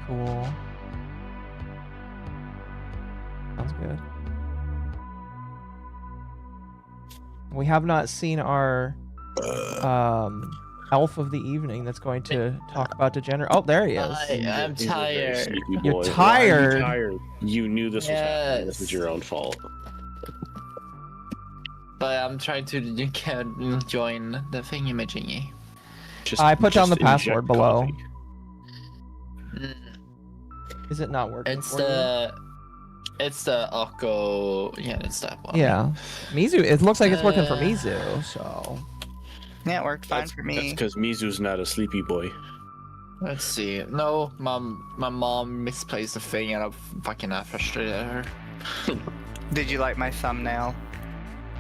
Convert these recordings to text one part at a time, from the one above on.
cool. Sounds good. We have not seen our elf of the evening that's going to talk about degenerate. Oh, there he is. I'm tired. You're tired? Why are you tired? You knew this was happening. This is your own fault. But I'm trying to join the thingy-majingy. I put down the password below. Coffee. Is it not working? It's the Occo. Yeah, it's that one. Yeah, Mizu. It looks like it's working for Mizu. So yeah, it worked fine for me. That's because Mizu's not a sleepy boy. Let's see. No, my mom misplaced the thing, and I'm fucking frustrated at her. Did you like my thumbnail?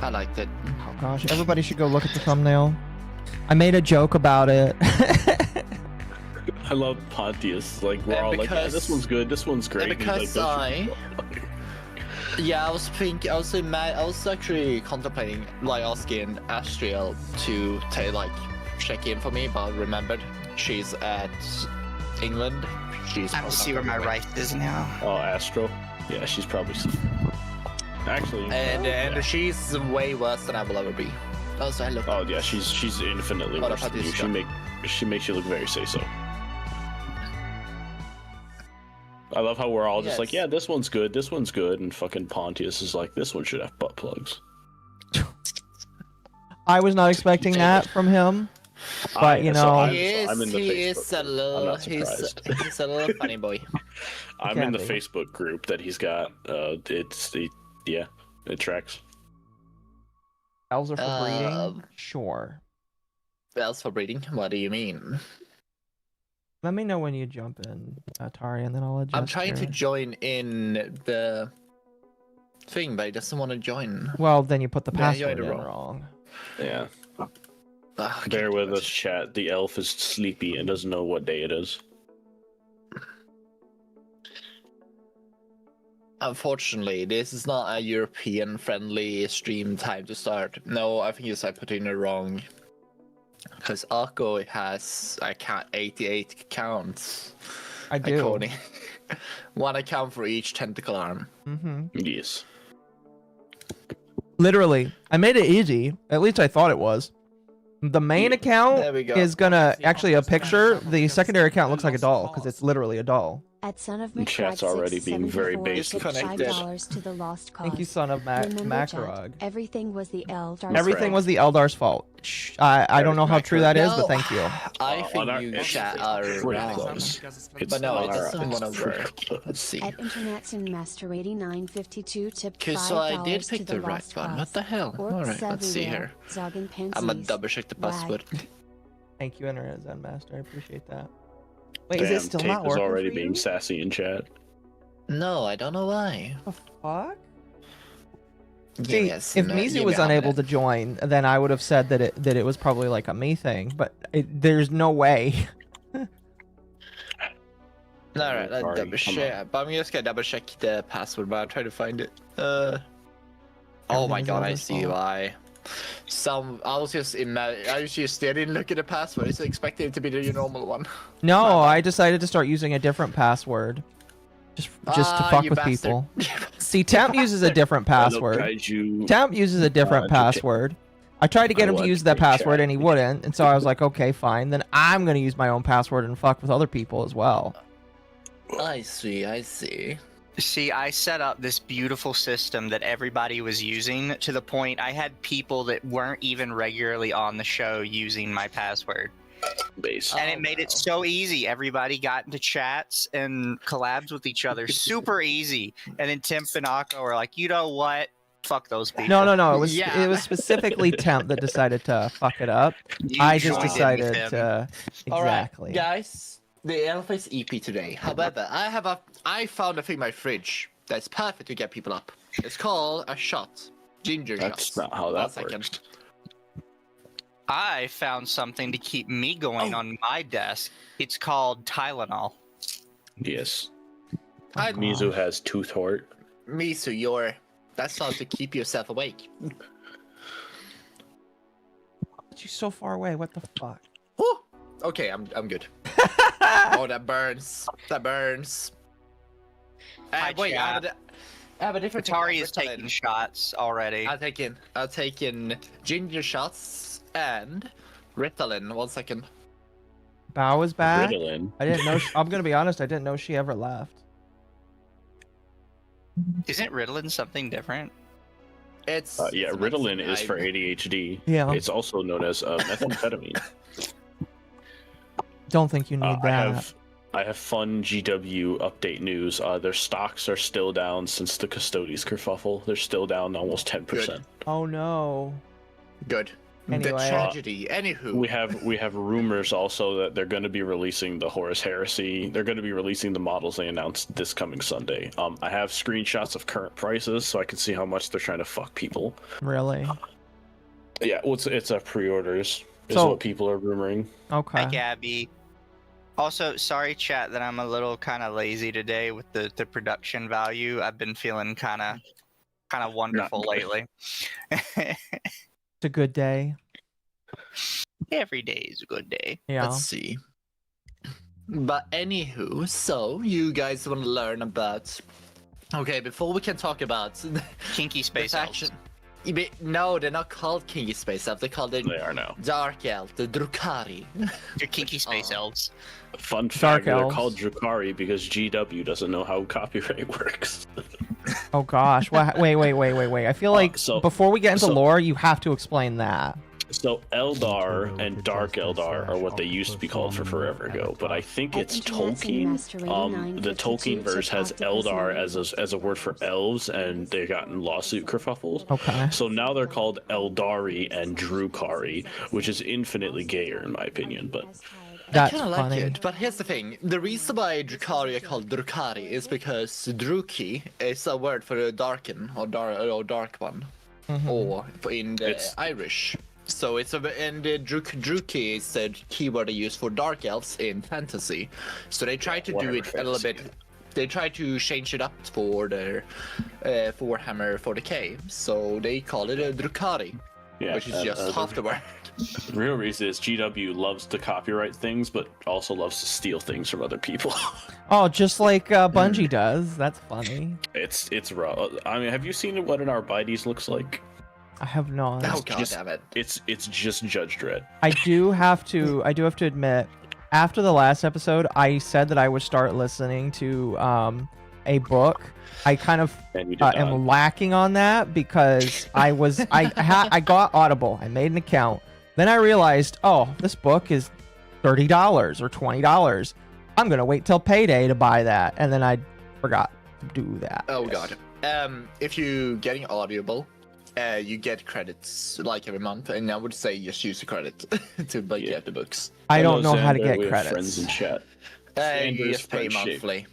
I liked it. oh gosh, everybody should go look at the thumbnail. I made a joke about it. I love Pontius. Like we're all like, yeah, this one's good. This one's great. And because I was thinking, I was actually contemplating like asking Astriel to check in for me, but remembered she's at England. She's. I don't see where my right is now. Oh, Astro. Yeah, she's probably. Actually. And she's way worse than I will ever be. Also, I look. Oh yeah, she's infinitely worse than you. She makes you look very say-so. I love how we're all just like, yeah, this one's good, and fucking Pontius is like, this one should have butt plugs. I was not expecting that from him, but you know, he's a little funny boy. I'm in the Facebook group that he's got. It tracks. Elves are for breeding? Sure. Elves for breeding? What do you mean? Let me know when you jump in, Attari, and then I'll adjust. I'm trying to join in the thing, but he doesn't want to join. Well, then you put the password in wrong. Yeah. Bear with us, chat. The elf is sleepy and doesn't know what day it is. Unfortunately, this is not a European-friendly stream time to start. No, I think I put in the wrong. Because Occo has 88 accounts. I do. One account for each tentacle arm. Mm-hmm. Yes. Literally, I made it easy. At least I thought it was. The main account is gonna actually a picture. The secondary account looks like a doll because it's literally a doll. At Son of Chat's already being very basic. $5 to the lost cause. Thank you, Son of Makarog. Everything was the Eldar. Everything was the Eldar's fault. I don't know how true that is, but thank you. I think you chat are wrong. But no, it doesn't want to work. Let's see. At Internet's and Master 8952 tipped $5 so I did pick the right one. What the hell? Alright, let's see here. I'm gonna double check the password. Thank you, Internet Zenmaster. I appreciate that. Wait, Damn, is it still not working? Tape is already for being you? sassy in chat. No, I don't know why. What the fuck? See, if Mizu was unable to join, then I would have said that it was probably like a me thing, but there's no way. Alright, let's double check. But I'm just gonna double check the password, but I'll try to find it. Oh my god, I see why. I didn't look at the password. I was expecting it to be the normal one. No, I decided to start using a different password. Just to fuck with people. See, Temp uses a different password. Temp uses a different password. I tried to get him to use that password and he wouldn't, and so I was like, okay, fine. Then I'm gonna use my own password and fuck with other people as well. I see. See, I set up this beautiful system that everybody was using to the point I had people that weren't even regularly on the show using my password. And it made it so easy. Everybody got into chats and collabs with each other. Super easy. And then Temp and Occo were like, you know what? Fuck those people. No. It was specifically Temp that decided to fuck it up. I just decided to... Exactly. All right, guys. The Elf is EP today. However, I found a thing in my fridge that's perfect to get people up. It's called a shot. Ginger shot. That's not how that works. I found something to keep me going on my desk. It's called Tylenol. Yes. Mizu has tooth hort. Mizu, that's how to keep yourself awake. You're so far away. What the fuck? Woo! Okay, I'm good. Oh, that burns. That burns. Wait, I have a different. Attari is taking shots already. I've taken ginger shots and Ritalin. 1 second. Bao is back. Ritalin. I didn't know. I'm gonna be honest. I didn't know she ever left. Isn't Ritalin something different? It's yeah, Ritalin is for ADHD. Yeah. It's also known as methamphetamine. Don't think you need that. I have fun GW update news. Their stocks are still down since the Custodes kerfuffle. They're still down almost 10%. Oh no. Good. Anyway. The tragedy. Anywho. We have rumors also that they're going to be releasing the Horus Heresy. They're going to be releasing the models they announced this coming Sunday. I have screenshots of current prices so I can see how much they're trying to fuck people. Really? Yeah, well, it's a pre-orders is So- what people are rumoring. Okay. Hi, Gabby. Also, sorry, chat, that I'm a little kind of lazy today with the production value. I've been feeling kind of wonderful Not good. lately. It's a good day. Every day is a good day. Yeah. Let's see. But anywho, so you guys want to learn about? Okay, before we can talk about Kinky space elves. No, they're not called Kinky Space Elves. They're called the They are now. Dark Elf, the Drukhari. They're kinky space elves. Fun fact, Dark they're elves. called Drukhari because GW doesn't know how copyright works. Oh gosh. Wait. I feel like so- before we get into so- lore, you have to explain that. So Eldar and Dark Eldar are what they used to be called for forever ago, but I think it's Tolkien. The Tolkien verse has Eldar as a word for elves, and they got in lawsuit kerfuffles. Okay. So now they're called Eldari and Drukhari, which is infinitely gayer in my opinion. But That's I kind of like funny. it, but here's the thing. The reason why Drukhari are called Drukhari is because Druki is a word for a darken, or dark one, or in the It's- Irish. So it's and the Druki is the keyword they use for dark elves in fantasy. So they try to do Warhammer it a little bit. fantasy. They try to change it up for their for Warhammer 40k. So they call it a Drukhari, yeah, which is just half the word. the real reason is GW loves to copyright things, but also loves to steal things from other people. Oh, just like Bungie does. That's funny. It's raw. I mean, have you seen what an Arbites looks like? I have not. Oh god just- damn it! It's just Judge Dredd. I do have to admit, after the last episode, I said that I would start listening to a book. I kind of And you did not. am lacking on that because I got Audible. I made an account. Then I realized, oh, this book is $30 or $20. I'm gonna wait till payday to buy that, and then I forgot to do that. Oh god. If you getting Audible, you get credits like every month, and I would say just use the credit to get the books. I don't know how to Xander, get we have friends credits. in chat. You Xander's just pay friendship. monthly.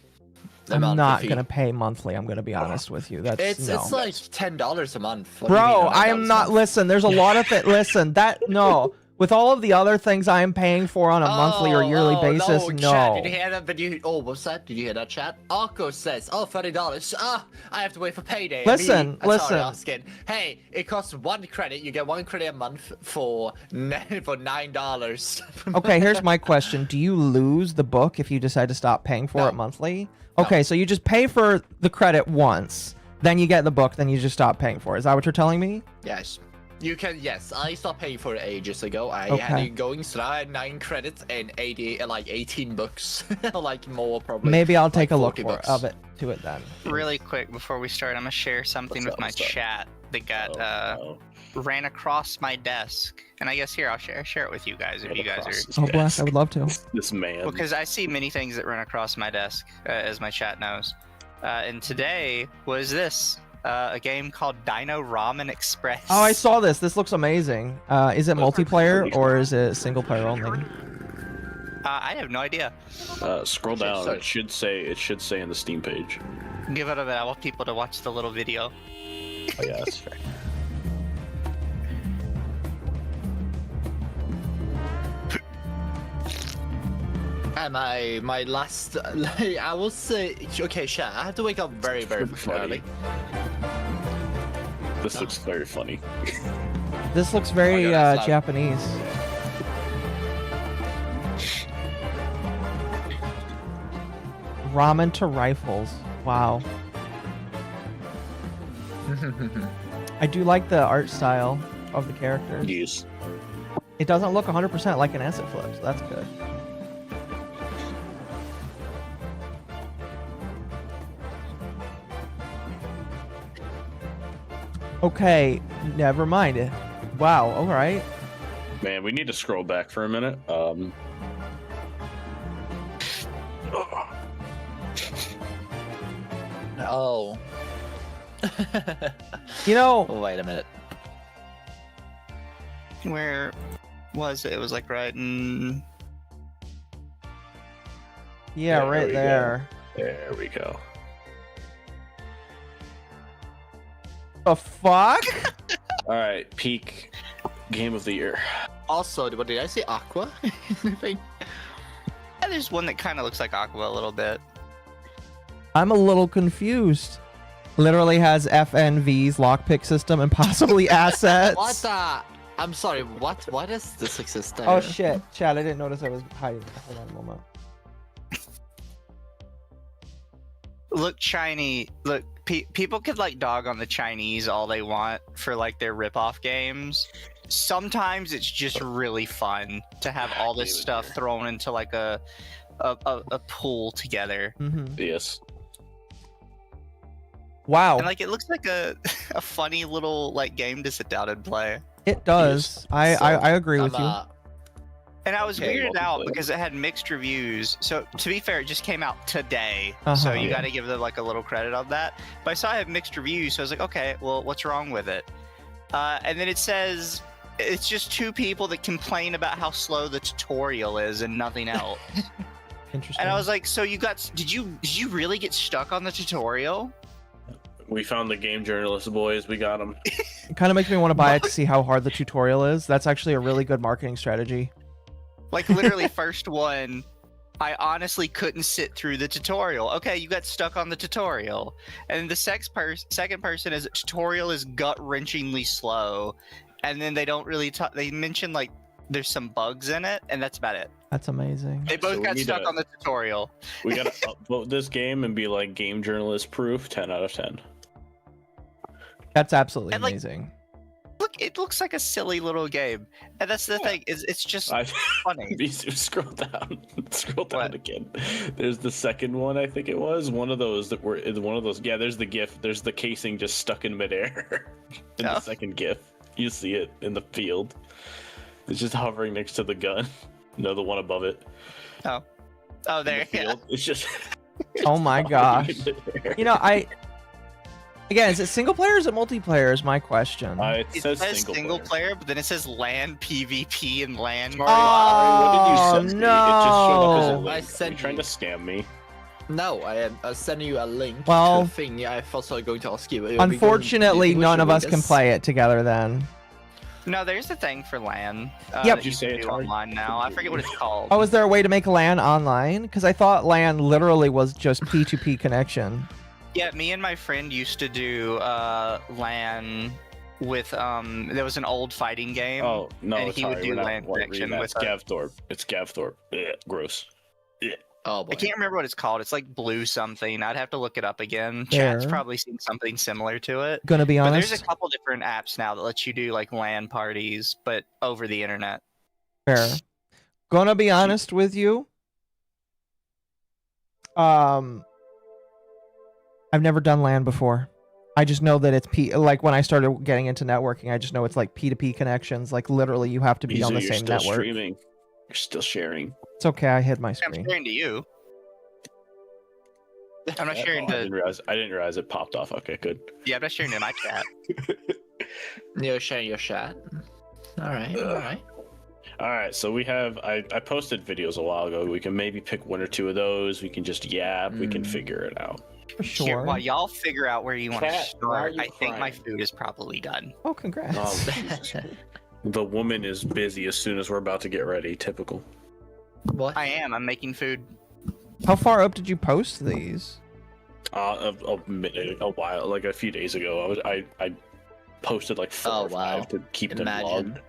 I'm monthly not fee. gonna pay monthly. I'm gonna be honest with you. That's It's no. it's like $10 a month. What do you mean, Bro, I $10 am a not. month? Listen, there's a lot of it. Listen, that no. With all of the other things I am paying for on a monthly or yearly basis, no. Chat, did you hear that? But what's that? Did you hear that, chat? Arco says, $30. I have to wait for payday. And Listen, me, Atari listen. Asking, hey, it costs 1 credit. You get 1 credit a month for $9. Okay, here's my question. Do you lose the book if you decide to stop paying for No. it monthly? Okay, so you just pay for the credit once, then you get the book, then you just stop paying for it. Is that what you're telling me? Yes. You can, yes. I stopped paying for it ages ago. I Okay. had it going, so I had 9 credits and 18 books. Like more probably. Maybe I'll take like a look 40 for books. of it to it then. Really quick before we start, I'm gonna share something What's with my up, what's up? chat that got Oh, ran across my desk, and I guess here I'll share it with you guys if you guys are. Oh, bless. I would love to. This man. Because I see many things that run across my desk, as my chat knows. And today was this a game called Dino Ramen Express. Oh, I saw this. This looks amazing. Is it multiplayer pretty or is it single player only? I have no idea. Scroll down. sorry. It should say in the Steam page. Give it a bit. I want people to watch the little video. Oh yeah, that's fair. And my last, I will say, okay, chat. I have to wake up very Funny. early. This looks very funny. This looks very Oh God, that's loud. Japanese. Ramen to rifles. Wow. I do like the art style of the characters. Yes. It doesn't look 100% like an asset flip, so that's good. Okay, never mind. Wow, alright. Man, we need to scroll back for a minute. Oh. You know... Oh, wait a minute. Where was it? It was like right in... Yeah, There right we there. There we go. The fuck? All right, peak game of the year. Also, what did I say? Aqua? Anything? Yeah, there's one that kind of looks like Aqua a little bit. I'm a little confused. Literally has FNV's lockpick system and possibly assets. What the? I'm sorry, what? What is the success there? Oh shit, Chad, I didn't notice I was hiding. Hold on a moment. Look shiny. Look, people could like dog on the Chinese all they want for like their rip-off games. Sometimes it's just really fun to have all this stuff thrown into like a pool together. Mm-hmm. Yes. Wow. And like it looks like a funny little like game to sit down and play. It does. I agree with you. And I was Okay, weirded out multiplayer. because it had mixed reviews. So to be fair, it just came out today, Uh-huh. so you got to give them like a little credit on that. But I saw it had mixed reviews, so I was like, okay, well, what's wrong with it? And then it says it's just two people that complain about how slow the tutorial is and nothing else. Interesting. And I was like, so you got? Did you really get stuck on the tutorial? We found the game journalist boys. We got them. It kind of makes me want to buy it to see how hard the tutorial is. That's actually a really good marketing strategy. Like literally first one, I honestly couldn't sit through the tutorial. Okay, you got stuck on the tutorial. And the second person is tutorial is gut-wrenchingly slow. And then they don't really talk. They mention like there's some bugs in it, and that's about it. That's amazing. They both So we got need stuck to- on the tutorial. We gotta upvote this game and be like game journalist proof. 10 out of 10. That's absolutely And, like, amazing. Look, it looks like a silly little game, and that's the thing. Is it's just funny. Mizu, scroll down. Scroll down What? again. There's the second one. I think it was one of those that were one of those. Yeah, there's the GIF. There's the casing just stuck in midair. In the Oh. second GIF, you see it in the field. It's just hovering next to the gun. No, the one above it. Oh, In there. the Yeah. field. It's just. Oh my hovering gosh. in midair. You know, again, is it single player or is it multiplayer is my question. It It says says single, single player. player, but then it says LAN, PvP, and LAN. Sorry, what did you Oh, send me? It just showed up as a no. link. I Are sent you trying you- to scam me? No, I am sending you a link Well- to a thing I was also going to ask you. Unfortunately, none of us can play. play it together then. No, there's a thing for LAN. Yep. that Did you you say can do Attari? online now. I forget what it's called. Oh, is there a way to make LAN online? Because I thought LAN literally was just P2P connection. Yeah, me and my friend used to do LAN with there was an old fighting game. Oh no, And it's he would Atari. do We're not LAN connection reading that. with It's Gavthorpe. It's Gavthorpe. Ugh, gross. Oh boy. I can't remember what it's called. It's like Blue something. I'd have to look it up again. Chat's Fair. probably seen something similar to it. Gonna be But honest. there's a couple different apps now that let you do like LAN parties, but over the internet. Fair. Gonna be honest with you. I've never done LAN before. I just know that it's like when I started getting into networking, I just know it's like P2P connections. Like literally, you have to be on the Mizu, you're same still network. streaming. You're still sharing. It's okay. I hid my I'm screen. sharing to you. I'm not sharing Oh, I to. didn't realize it popped off. Okay, good. Yeah, I'm not sharing to my chat. You're sharing your chat. All right. All right. All right, so we have. I posted videos a while ago. We can maybe pick one or two of those. We can just yap. We can figure it out. For Here, sure. while y'all figure out where you want to Cat, why are start, you I think my crying? food is probably done. Oh, congrats. Oh, Jesus. The woman is busy as soon as we're about to get ready. Typical. What? I am. I'm making food. How far up did you post these? A while, like a few days ago. I posted like 4 Oh, or 5 wow. to keep them Imagine. logged.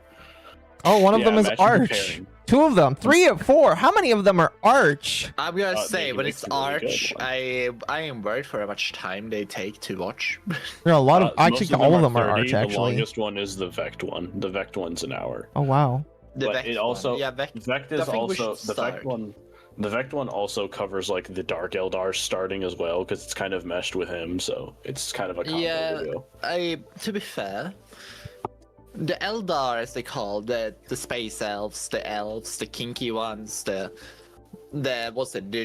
Oh, one of them is imagine Arch. comparing. 2 of them. 3 of 4. How many of them are Arch? I'm gonna say, maybe when makes it's it really Arch, good. I am worried for how much time they take to watch. There are a lot of. I Most think all of them are 30. Arch, The actually. longest one is the Vect one. The Vect one's an hour. Oh, wow. The But Vect it also one. Yeah, Vect. Vect I is think we also should the Vect start. one. The Vect one also covers like the Dark Eldar starting as well because it's kind of meshed with him, so it's kind of a combo Yeah, video. to be fair, the Eldar, as they call the space elves, the elves, the kinky ones, the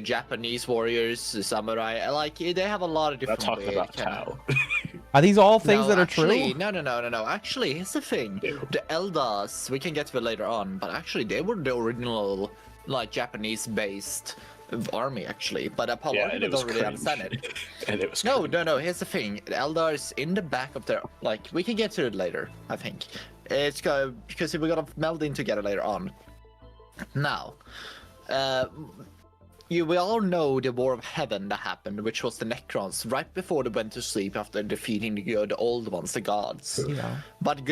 Japanese warriors, the samurai, like they have a lot of Not different. talking weird about kinda- Tau. Are these all things that are actually, true? No. Actually, here's the thing: Ew. the Eldars, we can get to it later on, but actually they were the original, like Japanese-based army, actually. But a lot Yeah, of and people it was don't really cringe. understand it. And it was No, cringe. no. Here's the thing: the Eldars in the back of their, like, we can get to it later. I think it's because we're gonna meld in together later on. Now, we all know the War of Heaven that happened, which was the Necrons right before they went to sleep after defeating the old ones, the gods. Yeah. But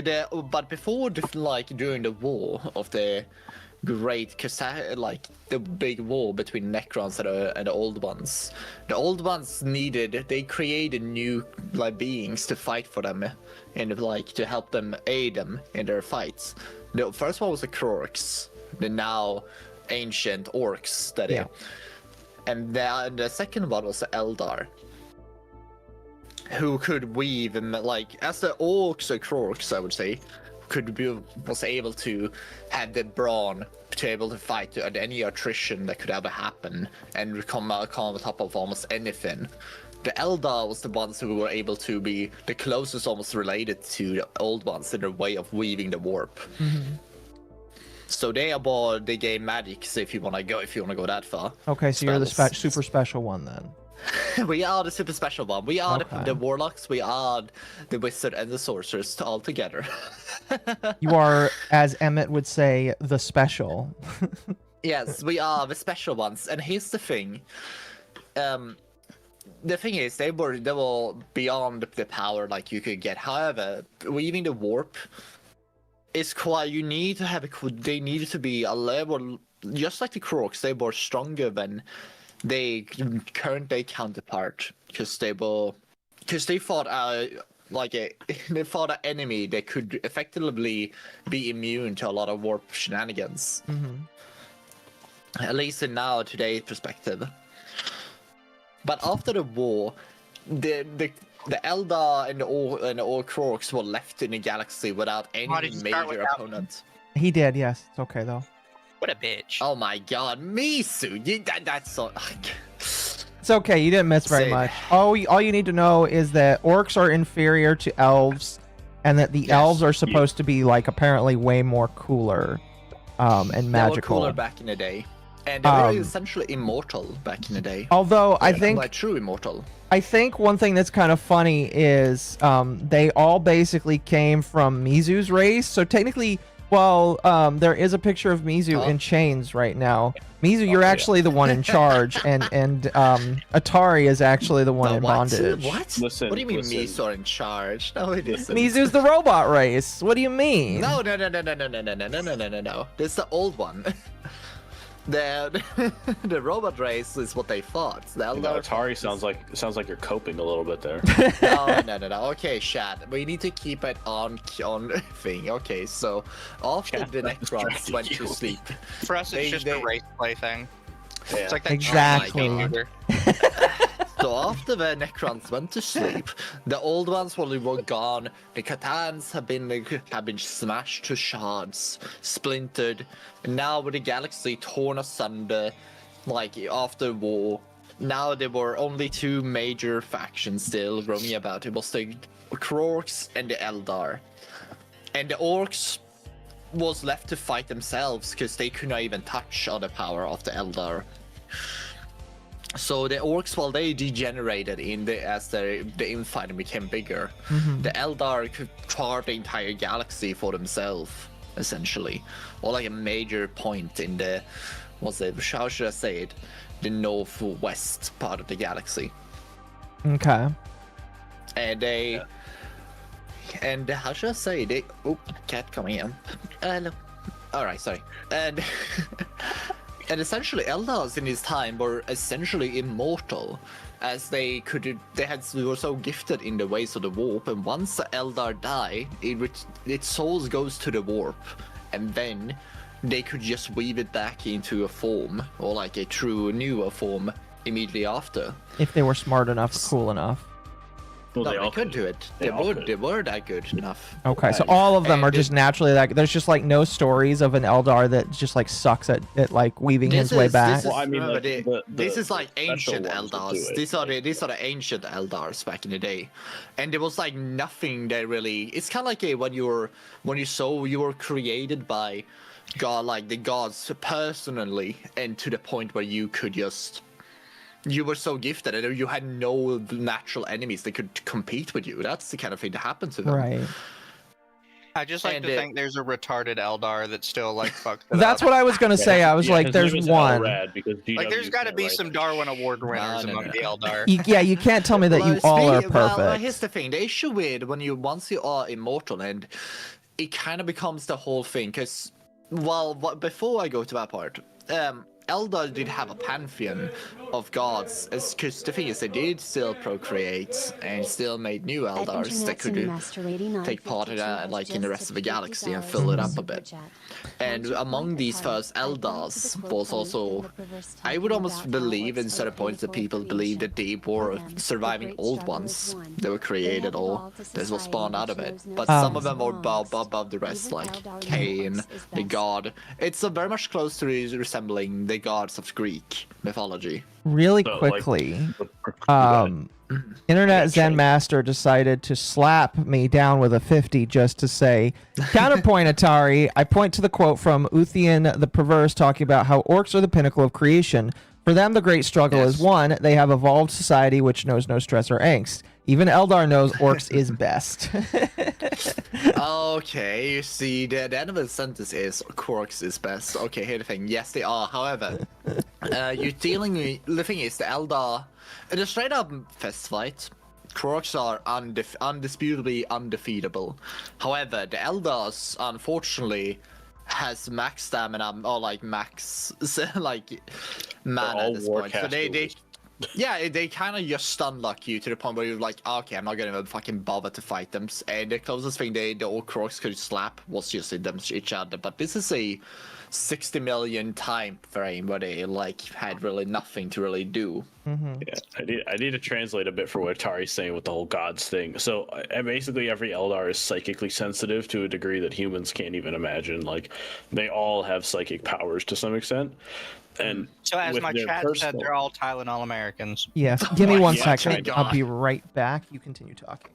before, during the war of the great, like the big war between Necrons and the old ones, they created new beings to fight for them and to help them, aid them in their fights. The first one was the Kroorks, the now ancient orcs that Yeah. and the second one was the Eldar, who could weave and as the orcs or Kroorks, I would say, was able to have the brawn to be able to fight any attrition that could ever happen and come on top of almost anything. The Eldar was the ones who were able to be the closest almost related to the old ones in their way of weaving the warp. Mm-hmm. So they gave magic. So if you wanna go that far. Okay, so you're the Spells. super special one then. We are the super special one. We are Okay. the warlocks. We are the wizard and the sorcerers all together. You are, as Emmett would say, the special. Yes, we are the special ones. And here's the thing. The thing is, they were beyond the power you could get. However, weaving the warp is quite. You need to have they needed to be a level, just like the Kroorks. They were stronger than they current day counterpart because they fought they fought an enemy that could effectively be immune to a lot of warp shenanigans. Mm-hmm. At least in today's perspective. But after the war, the Eldar and the all Kroorks were left in the galaxy without any major opponent. He did, yes. It's okay though. What a bitch. Oh my god, Mizu! That's so... It's okay, you didn't miss very Same. much. All you need to know is that orcs are inferior to elves, and that the Yes. elves are supposed to be apparently way more cooler, and They were magical. cooler back in the day. And they were Um, essentially immortal back in the day. Although I think Like true immortal. one thing that's kind of funny is they all basically came from Mizu's race. So technically, there is a picture of Mizu in chains right now. Mizu, you're actually the one in charge, and Attari is actually the one in bondage. What? Listen, What do you mean listen. Mizu are in charge? No, it isn't. Mizu's the robot race. What do you mean? No. This is the old one. The robot race is what they fought. The Eldar... Attari sounds like you're coping a little bit there. No. Okay, Shad. We need to keep it on thing. Okay, so after Chad, the that's Necrons distracting went you. to sleep. For us, it's just a race play thing. Yeah. It's like that Exactly. vtuber. So after the Necrons went to sleep, the old ones were gone. The Catans have been smashed to shards, splintered, and now with the galaxy torn asunder, after war. Now there were only 2 major factions still roaming about. It was the Kroorks and the Eldar, and the Orcs was left to fight themselves because they could not even touch on the power of the Eldar. So the Orcs, while they degenerated as the infighting became bigger, the Eldar could carve the entire galaxy for themselves, essentially, or a major point in the, how should I say it, the northwest part of the galaxy. Okay. And and how should I say, cat coming in. Hello. All right, sorry. And and essentially, Eldars in his time were essentially immortal, as they were so gifted in the ways of the warp. And once the Eldar die, its souls goes to the warp, and then they could just weave it back into a form, or like a true newer form, immediately after. If they were smart enough, cool enough. Well, No, they could do it. They were that good enough. Okay, so all of them are just naturally that. There's just like no stories of an Eldar that just like sucks at like weaving his way back. Well, I mean, this is like ancient special ones Eldars. that do it. These are the ancient Eldars back in the day, and there was like nothing that really. It's kind of like when you were created by God, like the gods personally, and to the point where you could just. You were so gifted and you had no natural enemies that could compete with you. That's the kind of thing that happened to them. Right. I just like to think there's a retarded Eldar that still like fucked it That's up. what I was gonna say. I was like, there's one. Like, there's got to be some Darwin Award winners among the Eldar. Yeah, you can't tell me that you all are perfect. Well, here's the thing. The issue with once you are immortal, and it kind of becomes the whole thing. Because, before I go to that part, Eldar did have a pantheon of gods, because the thing is, they did still procreate and still made new Eldars that could take part in that, like in the rest of the galaxy, and fill it up a bit. And among these first Eldars was also, I would almost believe in certain points that people believe that they were surviving old ones that were created or that were spawned out of it. But some of them were above the rest, like Cain, the god. It's very much close to resembling the gods of Greek mythology. Really quickly, Internet Zen Master decided to slap me down with a 50 just to say, counterpoint Attari, I point to the quote from Uthian the Perverse talking about how orcs are the pinnacle of creation. For them, the great struggle is one, they have evolved society which knows no stress or angst. Even Eldar knows orcs is best. Okay, you see, the end of the sentence is orcs is best. Okay, here's the thing. Yes, they are. However, you're dealing with, the thing is, the Eldar, in a straight up fist fight, Krogs are undisputably undefeatable. However, the Eldars, unfortunately, has max stamina, or like max, like, mana at this point. So they kind of just stun lock you to the point where you're like, okay, I'm not gonna fucking bother to fight them. And the closest thing the old Krogs could slap was just each other. But this is a 60 million time frame where they like had really nothing to really do. Yeah, I need to translate a bit for what Atari's saying with the whole gods thing. So basically every Eldar is psychically sensitive to a degree that humans can't even imagine. Like, they all have psychic powers to some extent. And so as my chat said, they're all Tylenol Americans. Yes. Give me one second. I'll be right back. You continue talking.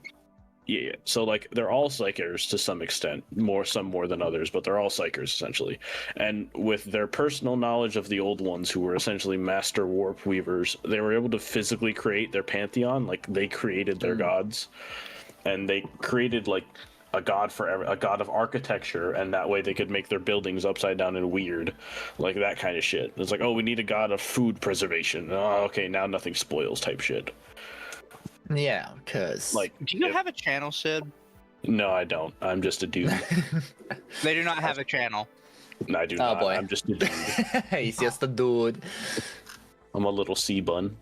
Yeah. So like, they're all psychers to some extent, some more than others, but they're all psychers essentially. And with their personal knowledge of the old ones, who were essentially master warp weavers, they were able to physically create their pantheon. Like, they created their gods, and they created like a god of architecture, and that way they could make their buildings upside down and weird, like that kind of shit. It's like, oh, we need a god of food preservation. Oh, okay, now nothing spoils type shit. Yeah, because like, do you have a channel, Sid? No, I don't. I'm just a dude. They do not have a channel. No, I do not. Boy. I'm just a dude. He's just a dude. I'm a little sea bun.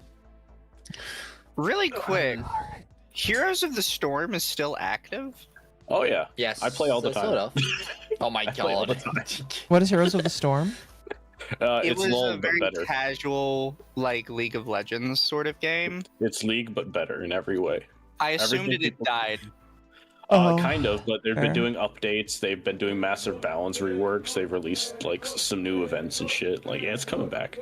Really quick, Heroes of the Storm is still active? Oh yeah. Yes. I play all the time. Sort of. Oh my god. What is Heroes of the Storm? It it's was long, a very but better. casual, like, League of Legends sort of game. It's League, but better in every way. I assumed it died. Kind of, but they've been doing updates. They've been doing massive balance reworks. They've released like some new events and shit. Like, yeah, it's coming back.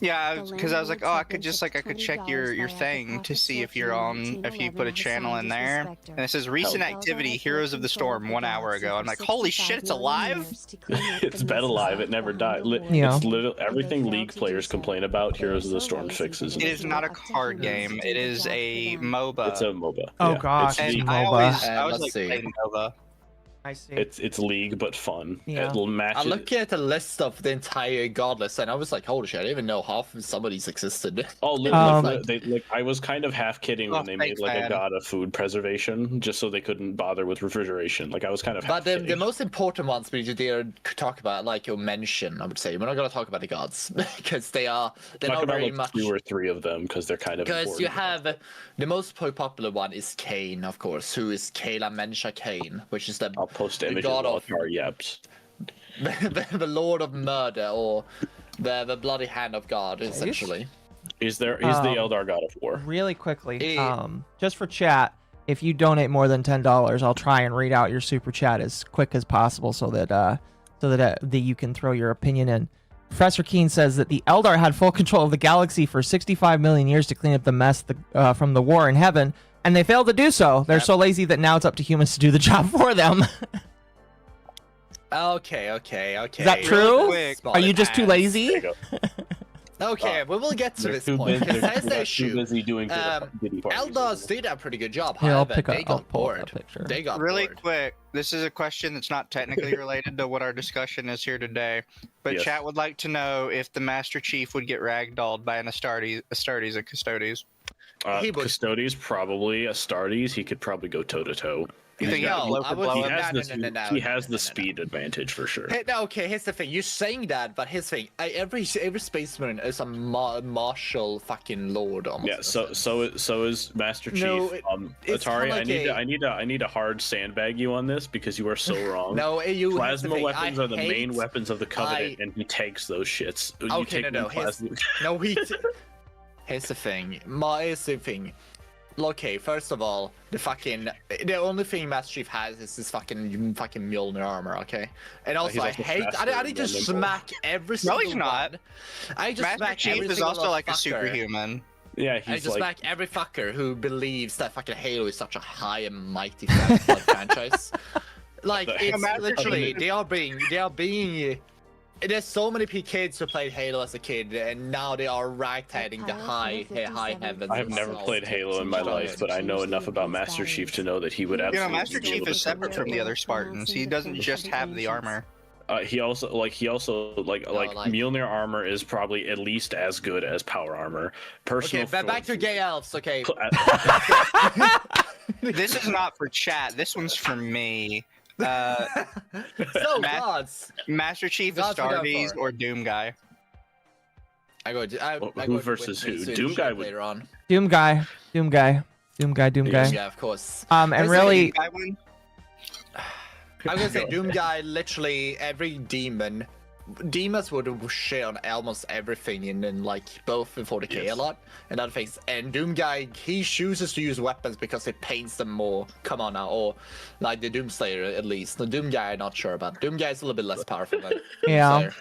Yeah, because I was like, oh, I could check your thing to see if you're on, if you put a channel in there. And it says recent activity, Heroes of the Storm, 1 hour ago. I'm like, holy shit, it's alive? It's been alive. It never died. It's literally everything League players complain about. Heroes of the Storm fixes. It is not a card game. It is a MOBA. It's a MOBA. Oh yeah. gosh, And MOBA. I was like, Let's see. playing MOBA. I see. It's League but fun. Yeah. It'll match. I'm looking at the list of the entire god list, and I was like, holy shit, I didn't even know half of some of these existed. Oh, I was kind of half kidding when they made like a god of food preservation, just so they couldn't bother with refrigeration. Like I was kind of. But the most important ones we did talk about, like you mentioned, I would say we're not gonna talk about the gods because they're not very much. 2 or 3 of them because they're kind of. Because you have the most popular one is Cain, of course, who is Kayla Mensha Cain, which is the. I'll post images of Attari Yeps. The Lord of Murder, or the bloody hand of God, essentially. He's the Eldar God of War. Really quickly, just for chat, if you donate more than $10, I'll try and read out your super chat as quick as possible, so that you can throw your opinion in. Professor Keen says that the Eldar had full control of the galaxy for 65 million years to clean up the mess from the war in heaven, and they failed to do so. They're so lazy that now it's up to humans to do the job for them. Okay. Is that true? Are you just too lazy? Okay, we will get to this point. Here's the issue. Eldars did a pretty good job. However, they got bored. They got really bored. quick. This is a question that's not technically related to what our discussion is here today, but chat would like to know if the Master Chief would get ragdolled by an Astartes or Custodes. Custodes probably. Astartes, he could probably go toe to toe. You think he has the speed advantage for sure. Okay, here's the thing. You're saying that, but here's the thing. Every spaceman is a martial fucking lord almost. Yeah. So is Master Chief. Attari, like I need a hard sandbag you on this because you are so wrong. Plasma weapons are the main weapons of the Covenant, and he takes those shits. Here's the thing. Okay, first of all, the only thing Master Chief has is this fucking Mjolnir armor, okay? And also, I need to smack every single one. No, he's not. Master Chief is also like a superhuman. Yeah, I just smack every fucker who believes that fucking Halo is such a high and mighty franchise. Like, it's literally, they are being. There's so many kids who played Halo as a kid, and now they are ragtiding the high heavens. I have never played Halo in my life, but I know enough about Master Chief to know that he would absolutely. Master Chief is separate from the other Spartans. He doesn't just have the armor. He also Mjolnir armor is probably at least as good as power armor. Okay, back to gay elves. Okay. This is not for chat. This one's for me. Master Chief, Astartes, or Doom Guy. Who versus who? Doom Guy would later on. Doom Guy. Yeah, of course. And really, I'm gonna say Doom Guy. Literally every demons would share on almost everything in like both in 40k a lot and other things. And Doom Guy, he chooses to use weapons because it paints them more. Come on now, or like the Doomslayer at least. The Doom Guy, I'm not sure about. Doom Guy is a little bit less powerful than Doomslayer.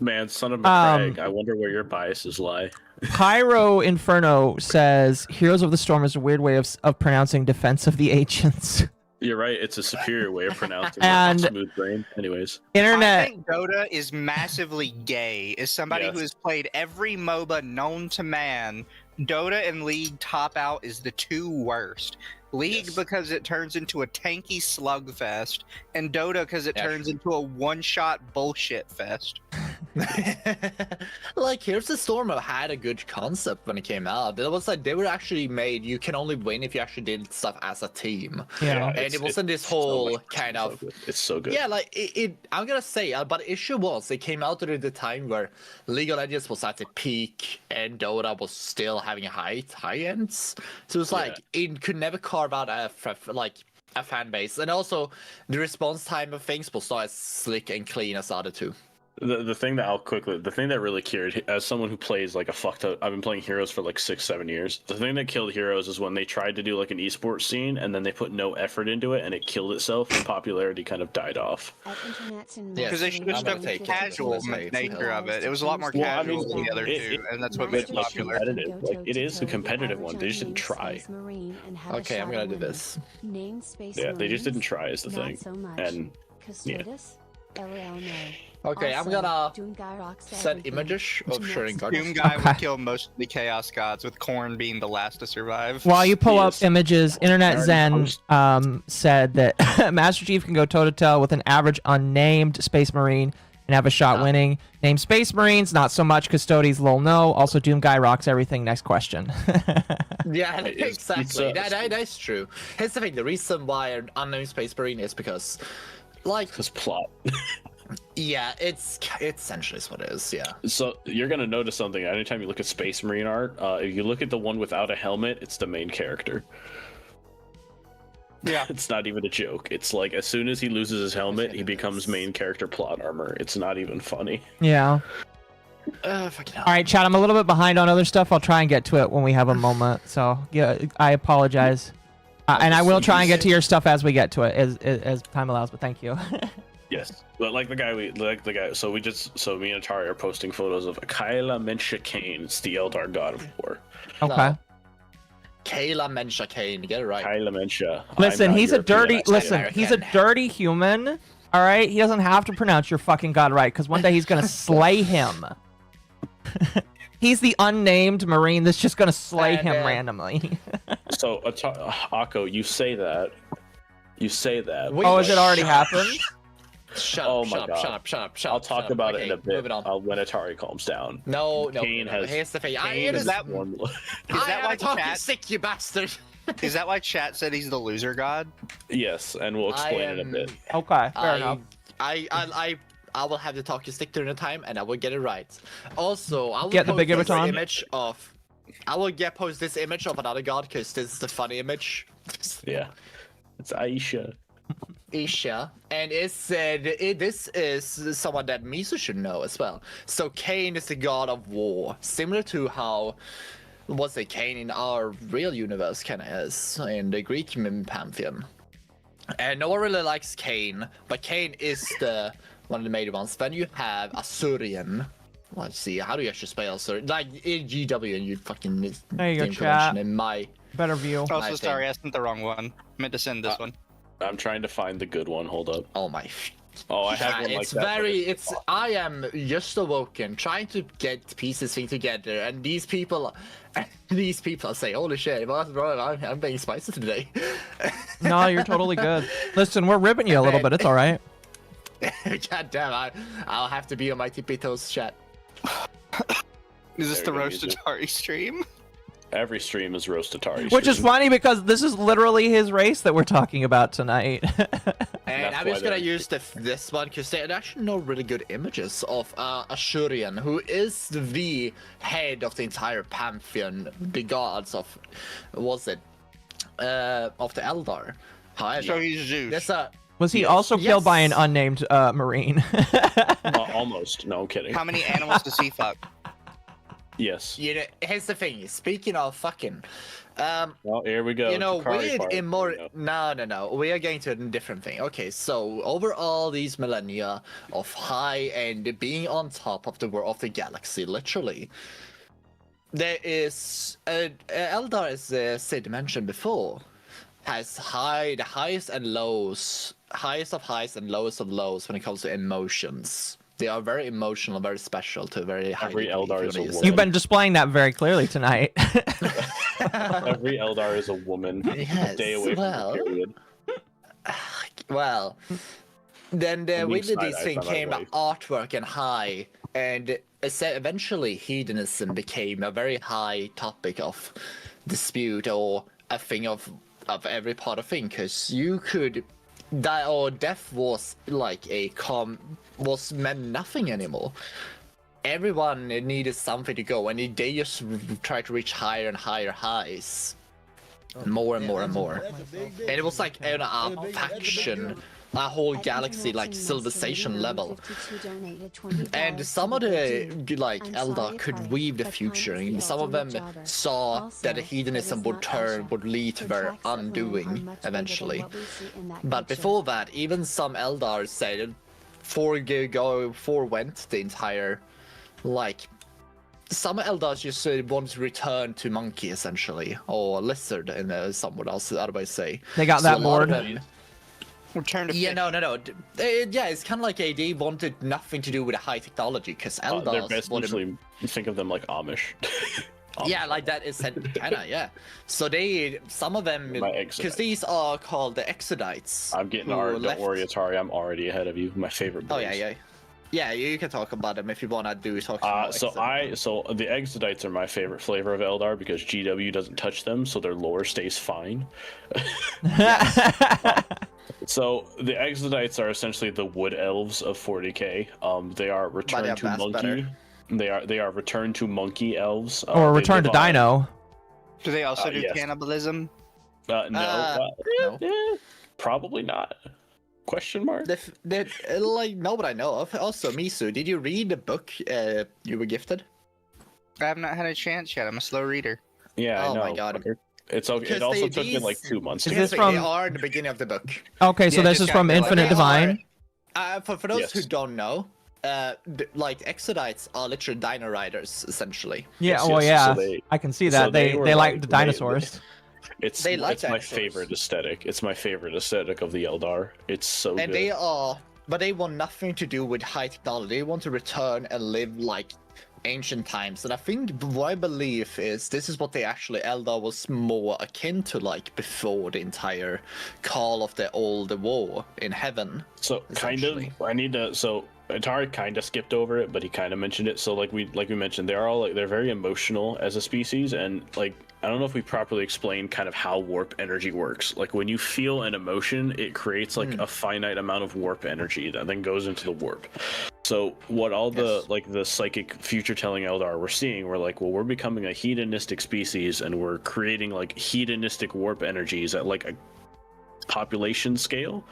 Man, son of a Craig, I wonder where your biases lie. Pyro Inferno says Heroes of the Storm is a weird way of pronouncing Defense of the Ancients. You're right. It's a superior way of pronouncing smooth brain. Anyways, internet. I think Dota is massively gay. As somebody who has played every MOBA known to man, Dota and League top out is the two worst. League because it turns into a tanky slugfest, and Dota because it turns into a one-shot bullshit fest. Like, Heroes of the Storm had a good concept when it came out. It was like they were actually made. You can only win if you actually did stuff as a team. And it wasn't this whole kind of. It's so good. Yeah, like it. I'm gonna say, but the issue was it came out at the time where League of Legends was at the peak and Dota was still having a high ends. So it was like it could never carve out a fan base, and also the response time of things was not as slick and clean as the other two. The thing that really cured, as someone who plays like a fucked up, I've been playing Heroes for like 6-7 years. The thing that killed Heroes is when they tried to do like an esports scene and then they put no effort into it and it killed itself and popularity kind of died off. Because they should have stuck with the casual nature of it. It was a lot more casual than the other two, and that's what made it popular. Like, it is a competitive one. They just didn't try. Okay, I'm gonna do this. Yeah, they just didn't try is the thing. And Okay, I'm gonna send images of sharing gods. Doomguy would kill most of the Chaos Gods, with Khorne being the last to survive. While you pull up Yes. images, Internet Zen said that Master Chief can go toe-to-toe with an average unnamed Space Marine and have a shot winning. Named Space Marines, not so much. Custodies, lol, no. Also, Doomguy rocks everything. Next question. Yeah, exactly. That's true. Here's the thing: the reason why an unnamed Space Marine is because, like, Because plot. yeah, it's essentially is what it is. Yeah. So you're gonna notice something anytime you look at Space Marine art. If you look at the one without a helmet, it's the main character. Yeah. It's not even a joke. It's like as soon as he loses his helmet, he becomes main character plot armor. It's not even funny. Yeah. Fucking hell. All right, Chad, I'm a little bit behind on other stuff. I'll try and get to it when we have a moment. So, yeah, I apologize. And I will try and get to your stuff as we get to it, as time allows, but thank you. Yes, but like the guy. So me and Attari are posting photos of Kyla Mensha Kane. It's the Eldar god of war. Okay. No. Kayla Mensha Kane, get it right. Kyla Mensha. Listen, he's a dirty. Listen, He's a dirty human. All right, he doesn't have to pronounce your fucking god right, because one day he's gonna slay him. He's the unnamed Marine that's just gonna slay him randomly. So, Akko, you say that. Oh, has it already happened? Shut Oh up, my shut God. up, shut up. I'll talk about it in a bit. Moving on. When Attari calms down. No. Here's the thing. Is that why talking chat? sick, you bastard? Is that why chat said he's the loser god? Yes, and we'll explain it a bit. Okay, fair enough. I will have to talk to stick during the time, and I will get it right. Also, I will Get the big post this baton? image of. I will post this image of another god because this is the funny image. Yeah, it's Aisha. Isha, and it said this is someone that Mizu should know as well. So Cain is the god of war, similar to how Cain in our real universe kind of is in the Greek pantheon. And no one really likes Cain, but Cain is the one of the major ones. Then you have Asurian. Let's see, how do you actually spell Asurian? Like in GW, and you fucking there you go, chat. In my better view. Oh, so sorry, I sent the wrong one. I meant to send this one. I'm trying to find the good one. Hold up. Oh my. Oh, I have one like that. I am just awoken, trying to get pieces thing together, and these people say, "Holy shit, I'm being spicy today." No, you're totally good. Listen, we're ribbing you a little bit. It's all right. God damn, I'll have to be on my tippy toes, chat. Is this the roast Attari stream? Every stream is roast Attari. Which is funny because this is literally his race that we're talking about tonight. And I'm just gonna use this one because there are actually no really good images of Ashurian, who is the head of the entire pantheon, the gods of, of the Eldar. However, So he's Zeus. Was he also killed by an unnamed Marine? Almost. No, I'm kidding. How many animals does he fuck? Yes. You know, here's the thing. Speaking of fucking, well, here we go. you know, Attari part. No. We are getting to a different thing. Okay, so over all these millennia of high and being on top of the world of the galaxy, literally, there is Eldar, as Sid mentioned before, has the highest and lows, highest of highs and lowest of lows when it comes to emotions. They are very emotional, very special to a very high Every degree, Eldar is a woman. You've been displaying that very clearly tonight. Every Eldar is a woman. Yes, A day away from the period. Well, then with side, this I thing found out came why. artwork and high, and eventually hedonism became a very high topic of dispute or a thing of every part of thing, because you could die or death was like was meant nothing anymore. Everyone needed something to go, and they just tried to reach higher and higher highs, more and more and more. And it was like a faction, a whole galaxy, like civilization level. And some of the Eldar could weave the future, and some of them saw that the hedonism would lead to their undoing eventually. But before that, even some Eldar said forewent the entire, some Eldar just want to return to monkey essentially, or lizard, and some would also otherwise say. They got So that a lot of bored. them- Return to Yeah, no. Yeah, it's kind of like they wanted nothing to do with the high technology, because They're Eldar essentially, think of them like Amish. yeah, like that is kinda, yeah. So some of them, because these are called the Exodites. I'm getting don't worry, Attari, I'm already ahead of you. My favorite boys. Oh yeah. Yeah, you can talk about them if you wanna talk about so the Exodites are my favorite flavor of Eldar because GW doesn't touch them, so their lore stays fine. So the Exodites are essentially the wood elves of 40k. They are return to monkey. Better. They are return to monkey elves. Or return to dino. Do they also do yes. cannibalism? No. Probably not. Question mark? Like, no, but I know of. Also, Mizu, did you read the book you were gifted? I have not had a chance yet. I'm a slow reader. Yeah, oh I know. my god. It's okay. It also took me like 2 months. Is this from? They are in the beginning of the book. Okay, so this is from Infinite Divine. For those who don't know, like Exodites are literally dino riders, essentially. Yeah, so I can see that. They like the dinosaurs. It's my favorite aesthetic. It's my favorite aesthetic of the Eldar. It's so good. And but they want nothing to do with high technology. They want to return and live like ancient times. And I think my belief is this is what Eldar was more akin to, like before the entire call of the old war in heaven. So Attari kind of skipped over it, but he kind of mentioned it. So like we mentioned, they're very emotional as a species, and like I don't know if we properly explained kind of how warp energy works. Like when you feel an emotion, it creates like a finite amount of warp energy that then goes into the warp. So what all the the psychic future telling Eldar we're seeing, we're like, well, we're becoming a hedonistic species, and we're creating like hedonistic warp energies at like a population scale,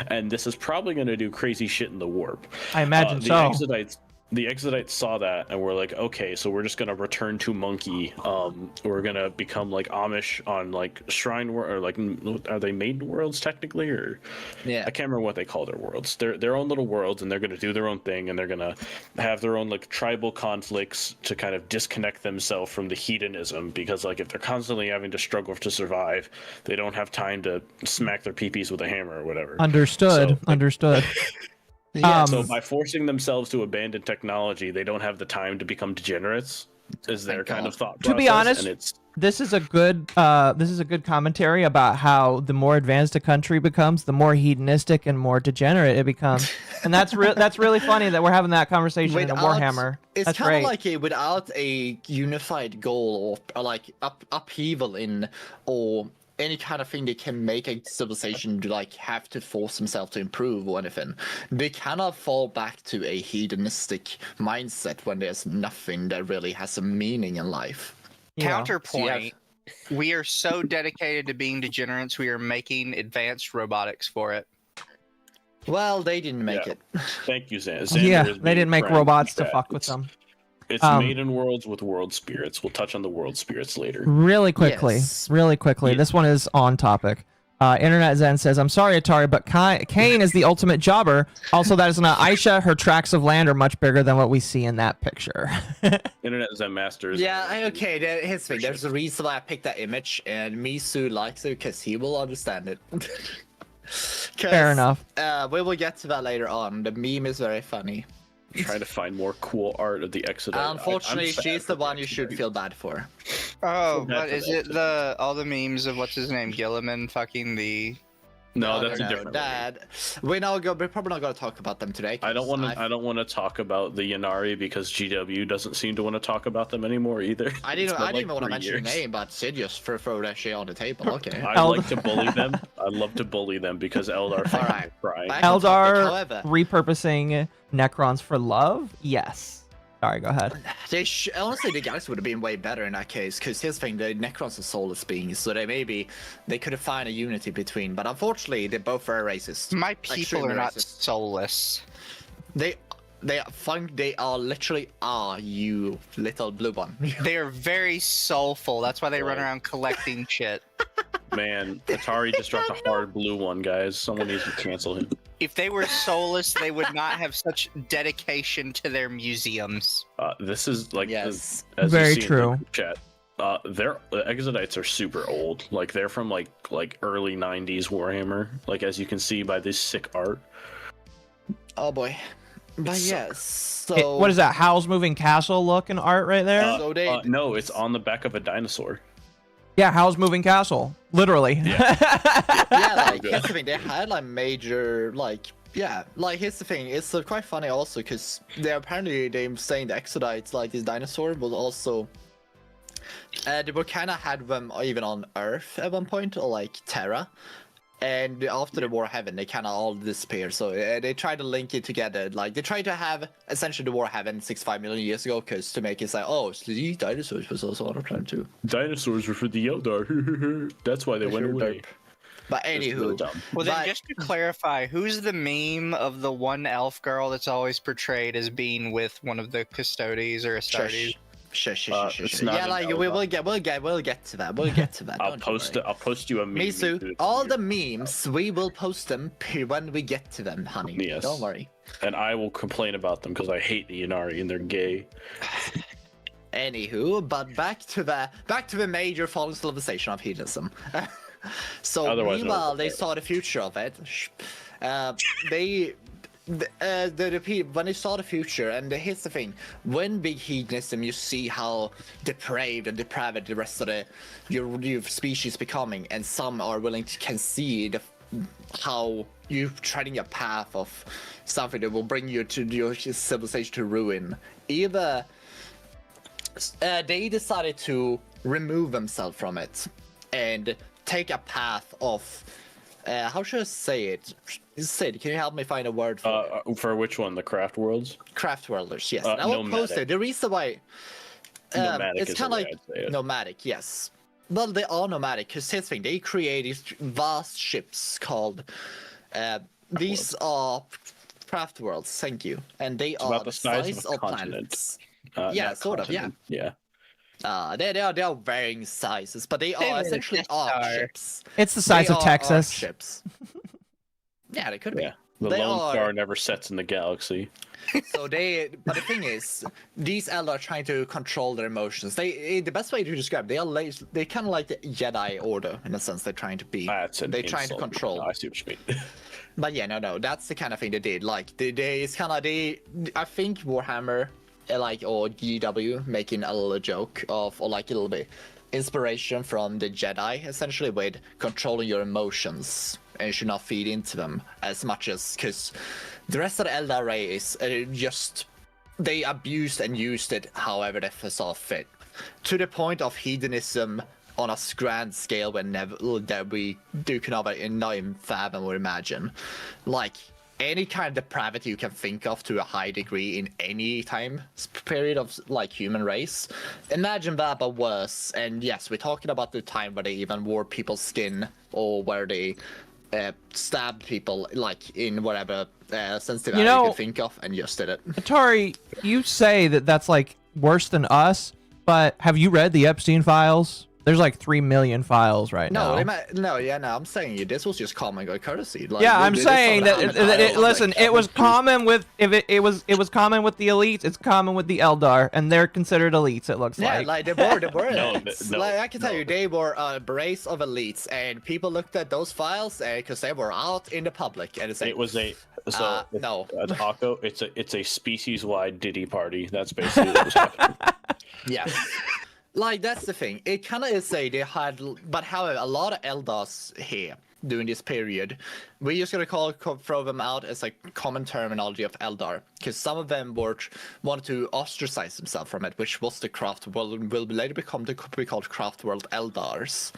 and this is probably going to do crazy shit in the warp. I imagine The Exodites saw that and were like, okay, so we're just gonna return to monkey. We're gonna become like Amish on like Shrine World, or like, are they Maiden Worlds technically, or I can't remember what they call their worlds. They're their own little worlds, and they're gonna do their own thing, and they're gonna have their own like tribal conflicts to kind of disconnect themselves from the hedonism, because like if they're constantly having to struggle to survive, they don't have time to smack their peepees with a hammer or whatever. Understood. Yeah. So by forcing themselves to abandon technology, they don't have the time to become degenerates. Is their kind of thought process. To be honest, this is a good commentary about how the more advanced a country becomes, the more hedonistic and more degenerate it becomes, and that's really funny that we're having that conversation in Warhammer. It's kind of like without a unified goal or like upheaval or any kind of thing they can make a civilization like have to force themselves to improve or anything. They cannot fall back to a hedonistic mindset when there's nothing that really has a meaning in life. Counterpoint, we are so dedicated to being degenerates, we are making advanced robotics for it. Well, they didn't make it. Thank you, Xander. They didn't make robots to fuck with them. It's Maiden Worlds with world spirits. We'll touch on the world spirits later. Really quickly. This one is on topic. Internet Zen says, I'm sorry, Attari, but Kane is the ultimate jobber. Also, that is not Aisha. Her tracts of land are much bigger than what we see in that picture. Internet Zen Masters. Yeah, okay. Here's the thing. There's a reason why I picked that image, and Mizu likes it because he will understand it. Fair enough. We will get to that later on. The meme is very funny. Trying to find more cool art of the Exodite. Unfortunately, she's the one you should feel bad for. Oh, but is it all the memes of what's his name, Gilliman fucking the? No, that's a different. Dad, we're probably not going to talk about them today. I don't want to talk about the Yanari because GW doesn't seem to want to talk about them anymore either. I didn't even want to mention your name, but Sid just throw that shit on the table. Okay. I like to bully them. I love to bully them because Eldar fans crying. Eldar repurposing Necrons for love? Yes. Sorry, go ahead. Honestly, the galaxy would have been way better in that case, because here's the thing, the Necrons are soulless beings, so they could have found a unity between, but unfortunately, they're both very racist. My people are not soulless. They are literally you little blue one. They are very soulful, that's why they run around collecting shit. Man, Attari just dropped a hard blue one, guys. Someone needs to cancel him. If they were soulless, they would not have such dedication to their museums. This is like very true. Chat. The Exodites are super old. Like they're from like early '90s Warhammer. Like as you can see by this sick art. Oh boy. But yes, so what is that? Howl's Moving Castle looking art right there? No, it's on the back of a dinosaur. Yeah, Howl's Moving Castle, literally. Yeah, like here's the thing. They had like major like. Yeah, like here's the thing. It's quite funny also because they're saying the Exodites, like this dinosaur, was also they were kind of had them even on Earth at one point, or like Terra, and after the War of Heaven, they kind of all disappeared. So they tried to link it together. Like they tried to have essentially the War of Heaven 65 million years ago, because to make it like, oh, so these dinosaurs was also on our planet too. Dinosaurs were for the Eldar. That's why they went away. But anywho, well then, just to clarify, who's the meme of the one elf girl that's always portrayed as being with one of the Custodes or Astartes? Shush. Yeah, like we'll get to that. We'll get to that. I'll post you a meme. Mizu, all the memes we will post them when we get to them, honey. Yes. Don't worry. And I will complain about them because I hate the Inari and they're gay. Anywho, but back to the major fallen civilization of hedonism. So meanwhile, they saw the future of it. When they saw the future, and here's the thing: when big hedonism, you see how depraved and depraved the rest of your species becoming, and some are willing to concede how you're treading a path of something that will bring you to your civilization to ruin. Either they decided to remove themselves from it and take a path of how should I say it? Sid, can you help me find a word for which one? The craft worlds? Craft worlders, yes. I will post it. The reason why it's kind of like nomadic, yes. Well, they are nomadic because here's the thing: they create these vast ships called these are craft worlds. Thank you, and they are the size of planets. Yeah, sort of. Yeah. Yeah. They are varying sizes, but they are essentially arc ships. It's the size of Texas. Ships. Yeah, they could be. The lone star never sets in the galaxy. So but the thing is, these Eldar are trying to control their emotions. The best way to describe they kind of like the Jedi Order in a sense. They're trying to be. They're trying to control. I see what you mean. But yeah, no, that's the kind of thing they did. Like it's kind of I think Warhammer. Or GW making a little joke of, or like a little bit inspiration from the Jedi, essentially with controlling your emotions and you should not feed into them as much as, because the rest of the Eldar race they abused and used it however they saw fit, to the point of hedonism on a grand scale that we cannot even fathom or imagine. Like any kind of depravity you can think of to a high degree in any time period of like human race. Imagine that, but worse. And yes, we're talking about the time where they even wore people's skin, or where they stabbed people, like in whatever sensitive area you could think of, and just did it. Attari, you say that that's like worse than us, but have you read the Epstein files? There's like 3 million files right now. I'm saying this was just common courtesy. Like, yeah, I'm saying that. Listen, it was common with it was common with the elites. It's common with the Eldar, and they're considered elites. It looks like. Yeah, like they were elites. Like I can tell you, they were a brace of elites, and people looked at those files because they were out in the public, and it was a. So no, Taco. It's a species-wide Diddy party. That's basically what was happening. Yeah. Like, that's the thing. It kind of is they had, but however, a lot of Eldars here during this period, we're just gonna throw them out as a common terminology of Eldar, because some of them wanted to ostracize themselves from it, which was the craft world, will later be called craft world Eldars.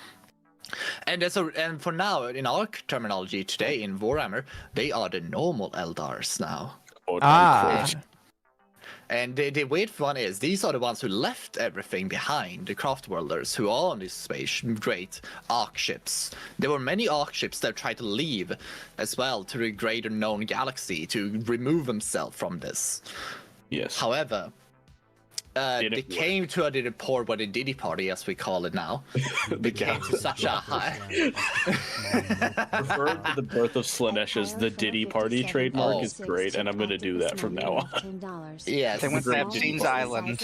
And for now, in our terminology today in Warhammer, they are the normal Eldars now. And the weird one is, these are the ones who left everything behind, the craft worlders, who are on these great arc ships. There were many arc ships that tried to leave as well to the greater known galaxy to remove themselves from this. Yes. However, They came to a Diddy port, but the Diddy party, as we call it now, became to such a high. Referring to the birth of Slanesh's the Diddy party trademark is great, and I'm going to do that from now on. Yes. They went to Epstein's Island.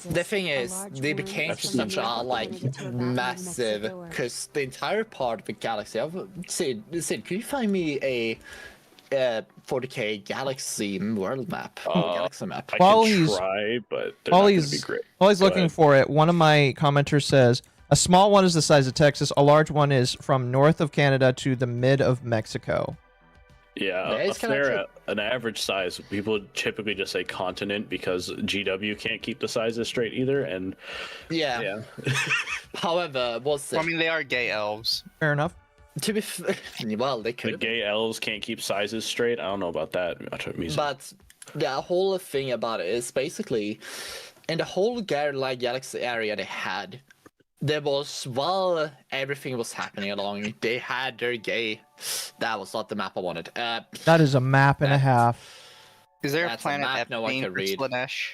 The thing is, they became to such a massive, because the entire part of the galaxy. Sid, could you find me a 40k galaxy world map? Galaxy map. I can try, but they're not going to be great. While he's looking for it, one of my commenters says, a small one is the size of Texas, a large one is from north of Canada to the mid of Mexico. Yeah, an average size. People typically just say continent because GW can't keep the sizes straight either, and yeah. However, I mean, they are gay elves. Fair enough. To be well, they could. The gay elves can't keep sizes straight. I don't know about that. But the whole thing about it is basically, in the whole galaxy area they had, there was, while everything was happening along, they had their gay. That was not the map I wanted. That is a map and a half. Is there a planet no one can read? Slanesh?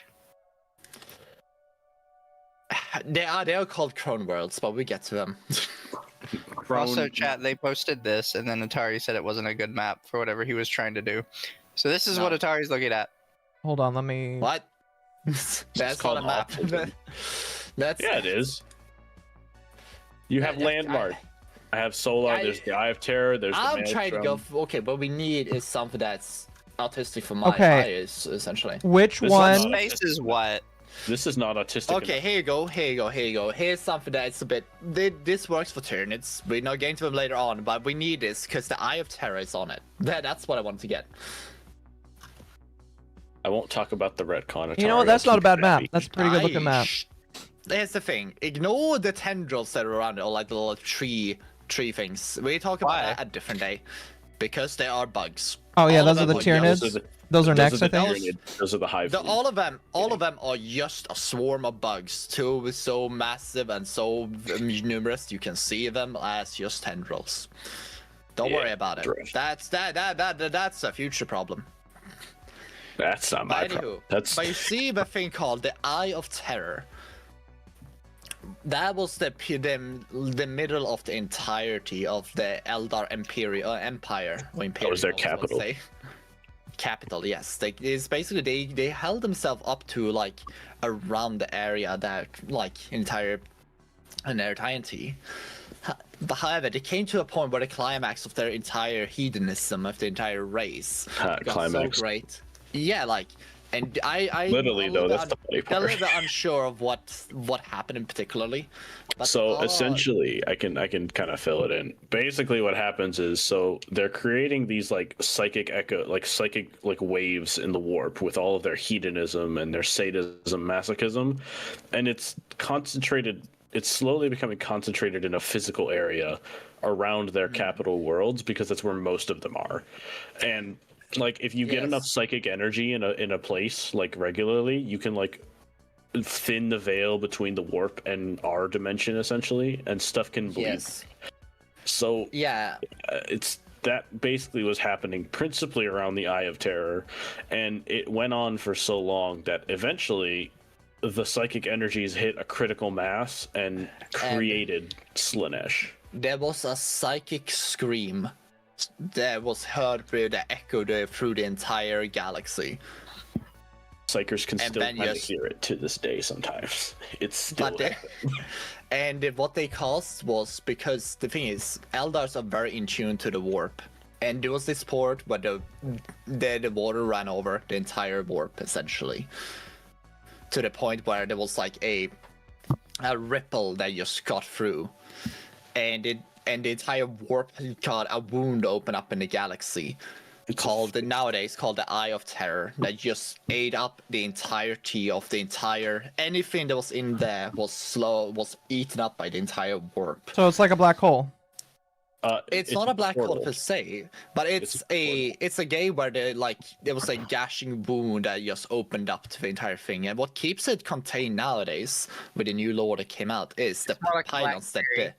They are called Crone Worlds, but we get to them. Also, chat, they posted this, and then Attari said it wasn't a good map for whatever he was trying to do. So this is what Atari's looking at. Hold on, let me... What? That's not a map. Yeah, it is. You have Landmark. I have Solar, there's the Eye of Terror, there's the I'm trying to go... Okay, what we need is something that's autistic for my eyes, essentially. Which one? Space is what? This is not autistic. Okay, here you go. Here's something that's a bit... This works for turn. We're not getting to them later on, but we need this because the Eye of Terror is on it. That's what I want to get. I won't talk about the retcon. You know what? That's not a bad map. That's a pretty good looking map. Here's the thing. Ignore the tendrils that are around it, or like the little tree things. We talk about that a different day. Because they are bugs. Oh yeah, those are the Tyranids. Those are next, I think. Those are the hive. All of them are just a swarm of bugs. So massive and so numerous, you can see them as just tendrils. Don't worry about it. That's a future problem. That's not my problem. But you see the thing called the Eye of Terror. That was the middle of the entirety of the Eldar Empire. That was their capital. Capital, yes. It's basically they held themselves up to like around the area that like entirety. But however, they came to a point where the climax of their entire hedonism of the entire race got so great. Yeah, like, and I literally though that's the funny part. I'm a little bit unsure of what happened in particularly. But so essentially, I can kind of fill it in. Basically, what happens is, so they're creating these like psychic waves in the warp with all of their hedonism and their sadism, masochism, and it's concentrated. It's slowly becoming concentrated in a physical area around their capital worlds because that's where most of them are, and like if you get enough psychic energy in a place like regularly, you can like thin the veil between the warp and our dimension essentially, and stuff can bleed. So it's that basically was happening principally around the Eye of Terror, and it went on for so long that eventually the psychic energies hit a critical mass and created Slanesh. There was a psychic scream that was heard through the echo through the entire galaxy. Psychers can still kind of hear it to this day sometimes. It's still and what they caused was, because the thing is, Eldars are very in tune to the warp. And there was this port where the water ran over the entire warp, essentially. To the point where there was like a ripple that just got through. And the entire warp got a wound open up in the galaxy. Nowadays called the Eye of Terror, that just ate up the entirety of the entire... Anything that was in there was eaten up by the entire warp. So it's like a black hole. It's not a black hole per se, but it's a game where there was a gashing wound that just opened up to the entire thing. And what keeps it contained nowadays with the new lore that came out is the pylons that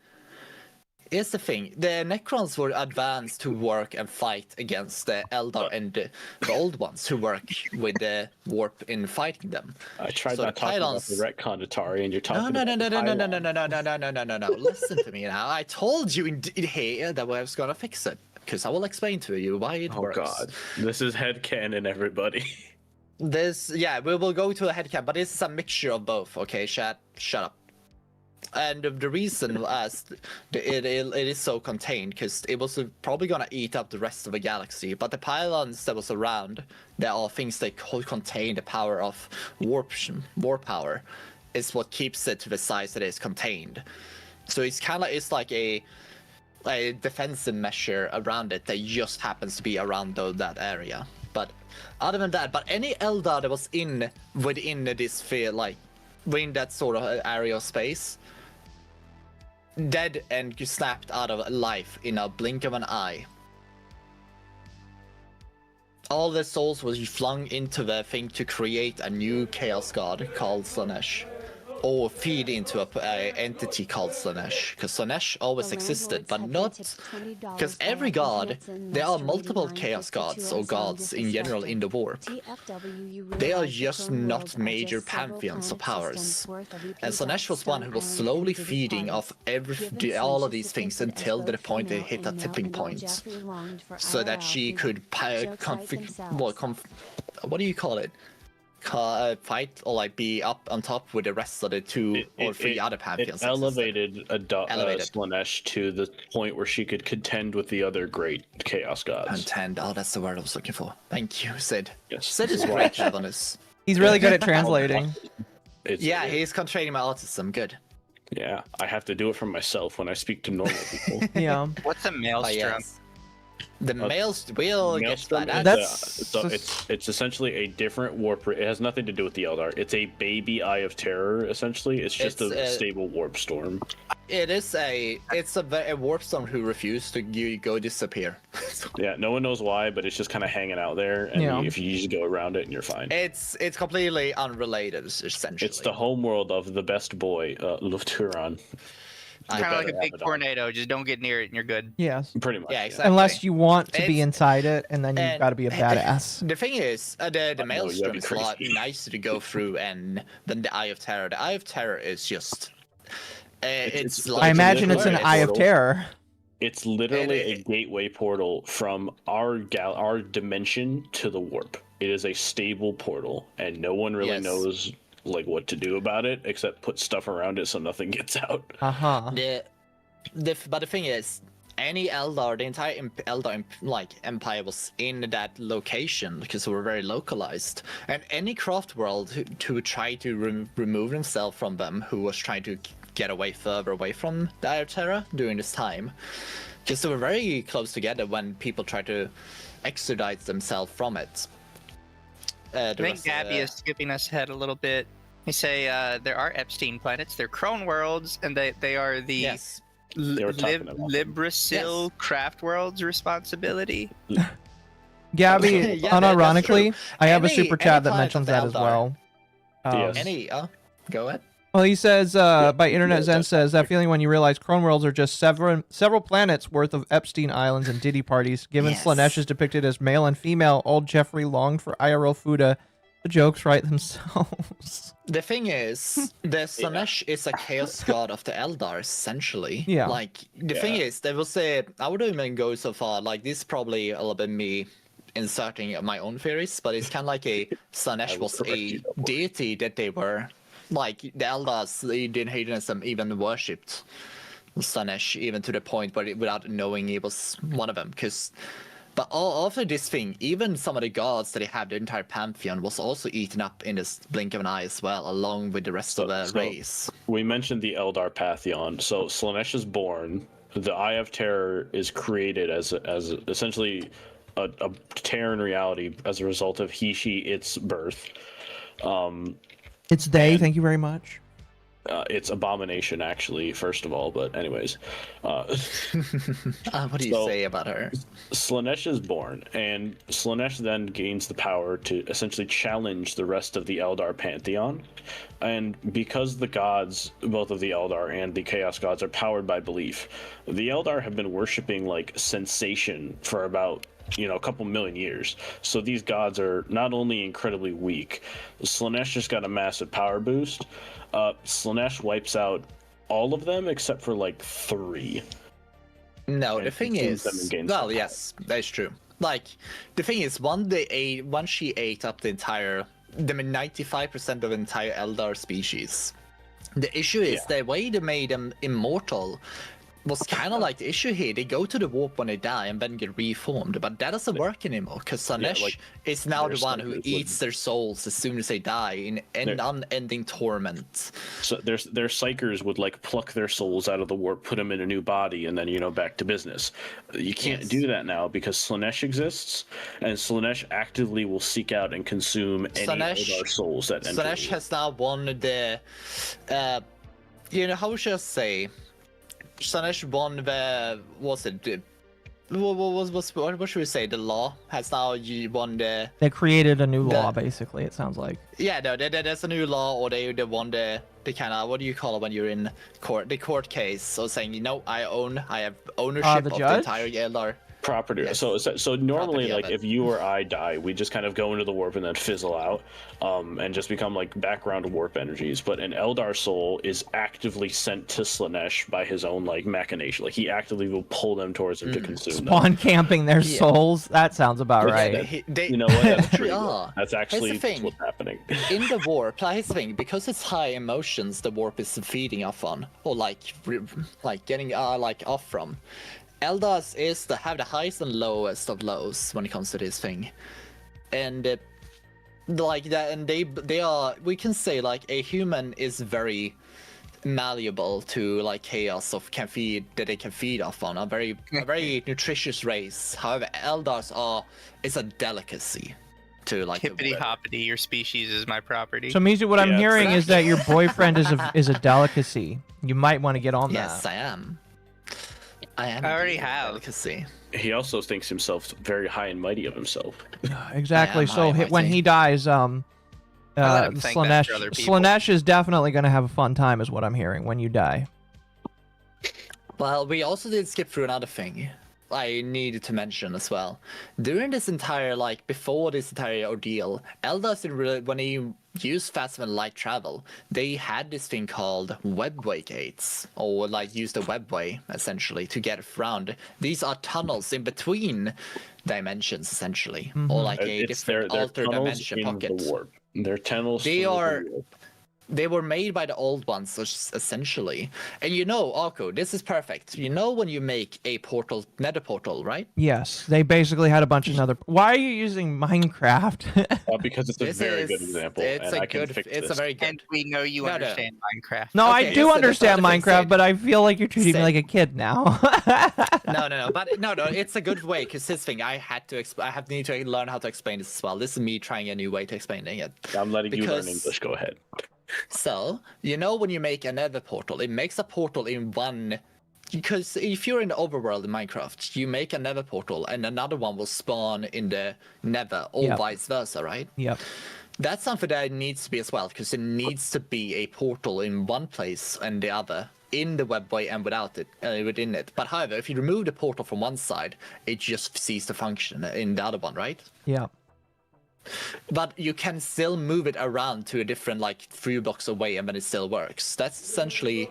here's the thing. The Necrons were advanced to work and fight against the Eldar and the old ones who work with the warp in fighting them. I tried not talking about the retcon Attari, and you're talking No. about Listen to me now. I told you in here that I was gonna fix it. Because I will explain to you why it works. Oh god. This is headcanon, everybody. Yeah, we will go to a headcanon, but this is a mixture of both, okay, chat? Shut up. And the reason as it is so contained, because it was probably gonna eat up the rest of the galaxy, but the pylons that was around, there are things that contain the power of warp power, is what keeps it to the size that it is contained. So it's like a defensive measure around it that just happens to be around that area. But other than that, but any Eldar that was within this sphere, like within that sort of area of space, dead and snapped out of life in a blink of an eye. All the souls was flung into the thing to create a new chaos god called Slaanesh. Or feed into a entity called Slaanesh, because Slaanesh always existed, but not because every god, there are multiple chaos gods or gods in general in the warp. They are just not major pantheons of powers, and Slaanesh was one who was slowly feeding off all of these things until the point they hit a tipping point, so that she could what do you call it? Fight or like be up on top with the rest of the three other pantheons. It elevated Slaanesh to the point where she could contend with the other great chaos gods. Contend. Oh, that's the word I was looking for. Thank you, Sid. Yes. Sid is great on this. He's really good at translating. He's controlling my autism. Good. Yeah, I have to do it for myself when I speak to normal people. Yeah. What's a maelstrom? Yes. The males will get that. It's essentially a different warp. It has nothing to do with the Eldar. It's a baby Eye of Terror. Essentially, it's just a stable warp storm. It's a warp storm who refused to go disappear. Yeah, no one knows why, but it's just kind of hanging out there, and if you just go around it, and you're fine. It's completely unrelated, essentially. It's the homeworld of the best boy, Lufturan. Kind of like a big tornado. Just don't get near it, and you're good. Yes. Pretty much. Yeah, exactly. Unless you want to be inside it, and then you've got to be a badass. The thing is, the maelstrom is a lot nicer to go through than the Eye of Terror. The Eye of Terror is just... it's like I imagine it's an Eye of Terror. It's literally a gateway portal from our dimension to the warp. It is a stable portal, and no one really knows like what to do about it except put stuff around it so nothing gets out. But the thing is, any Eldar, the entire Eldar empire was in that location because they were very localized, and any craft world who tried to remove themselves from them, who was trying to get further away from the Eye of Terror during this time, because they were very close together when people tried to extradite themselves from it. I think Gabby is skipping us ahead a little bit. They say there are Epstein planets. They're crone worlds, and they are the Librasil craft world's responsibility. Gabby, unironically, I have a super chat that mentions that as well. Go ahead. Well, he says, by Internet Zen says, that feeling when you realize Crone worlds are just several planets worth of Epstein Islands and Diddy parties. Given Slaanesh is depicted as male and female, old Jeffrey longed for IRL Fuda. The jokes write themselves. The thing is, the Slaanesh is a chaos god of the Eldar, essentially. Yeah. Like, the thing is, there was I wouldn't even go so far, like, this is probably a little bit me inserting my own theories, but it's kind of like a Slaanesh was a deity that they were... Like, the Eldars, the hedonism even worshipped Slaanesh, even to the point where without knowing he was one of them. But after this thing, even some of the gods that they have, the entire pantheon, was also eaten up in this blink of an eye as well, along with the rest of the race. We mentioned the Eldar pantheon. So Slaanesh is born. The Eye of Terror is created as essentially a Terran reality as a result of its birth. It's they, thank you very much. It's abomination, actually, first of all, but anyways. What do you say about her? Slaanesh is born, and Slaanesh then gains the power to essentially challenge the rest of the Eldar pantheon. And because the gods, both of the Eldar and the Chaos gods, are powered by belief, the Eldar have been worshipping like sensation for about a couple million years. So these gods are not only incredibly weak, Slaanesh just got a massive power boost. Slaanesh wipes out all of them except for like 3. No, the thing is, well, yes, that's true. Like, the thing is, once she ate up the 95% of the entire Eldar species, the issue is the way they made them immortal was kind of like the issue here. They go to the warp when they die and then get reformed, but that doesn't work anymore because Slaanesh is now the one who eats their souls as soon as they die in an unending torment. So their psychers would like pluck their souls out of the warp, put them in a new body, and then back to business. You can't do that now because Slaanesh exists, and Slaanesh actively will seek out and consume any of our souls that enter. Slaanesh has now won the, how should I say? Slaanesh won the, what should we say? The law has now won the. They created a new law, basically. It sounds like. Yeah, no, there's a new law, or they won the kind of, what do you call it when you're in court? The court case, so saying I have ownership of the entire Eldar. Property. Yes. So normally, like, if you or I die, we just kind of go into the warp and then fizzle out, and just become like background warp energies. But an Eldar soul is actively sent to Slaanesh by his own like machination. Like, he actively will pull them towards him to consume them. Spawn camping their souls. That sounds about right. You know what? That's true. That's actually what's happening. In the warp, here's the thing: because it's high emotions, the warp is feeding off on, or like getting off from. Eldars have the highest and lowest of lows when it comes to this thing, and like that, and they are, we can say like a human is very malleable to like chaos that they can feed off on, a very nutritious race. However, Eldars it's a delicacy to like hippity hoppity. Your species is my property. So Mizu, what I'm hearing is that your boyfriend is a delicacy. You might want to get on that. Yes, I am. I already have. Delicacy. He also thinks himself very high and mighty of himself. Exactly. So when he dies, Slaanesh is definitely going to have a fun time, is what I'm hearing, when you die. Well, we also did skip through another thing I needed to mention as well. During this entire, before this entire ordeal, Eldar, when he used fast and light travel, they had this thing called webway gates, or use the webway essentially to get around. These are tunnels in between dimensions essentially, or a different altered dimension pocket. They're tunnels. They were made by the old ones, essentially. And Occo, this is perfect. When you make a portal, nether portal, right? Yes, they basically had a bunch of nether. Why are you using Minecraft? Because it's a very good example, and I can fix this. It's a very good. And we know you understand Minecraft. No, okay, I do understand Minecraft, but I feel like you're treating me like a kid now. No, but no, it's a good way, because this thing I need to learn how to explain this as well. This is me trying a new way to explain it. I'm letting you learn English. Go ahead. So, when you make a nether portal, it makes a portal in one. Because if you're in the overworld in Minecraft, you make a nether portal and another one will spawn in the nether, or vice versa, right? Yep. That's something that needs to be as well, because it needs to be a portal in one place and the other, in the webway and within it. But however, if you remove the portal from one side, it just ceases to function in the other one, right? Yeah. But you can still move it around to a different 3 blocks away, and then it still works. That's essentially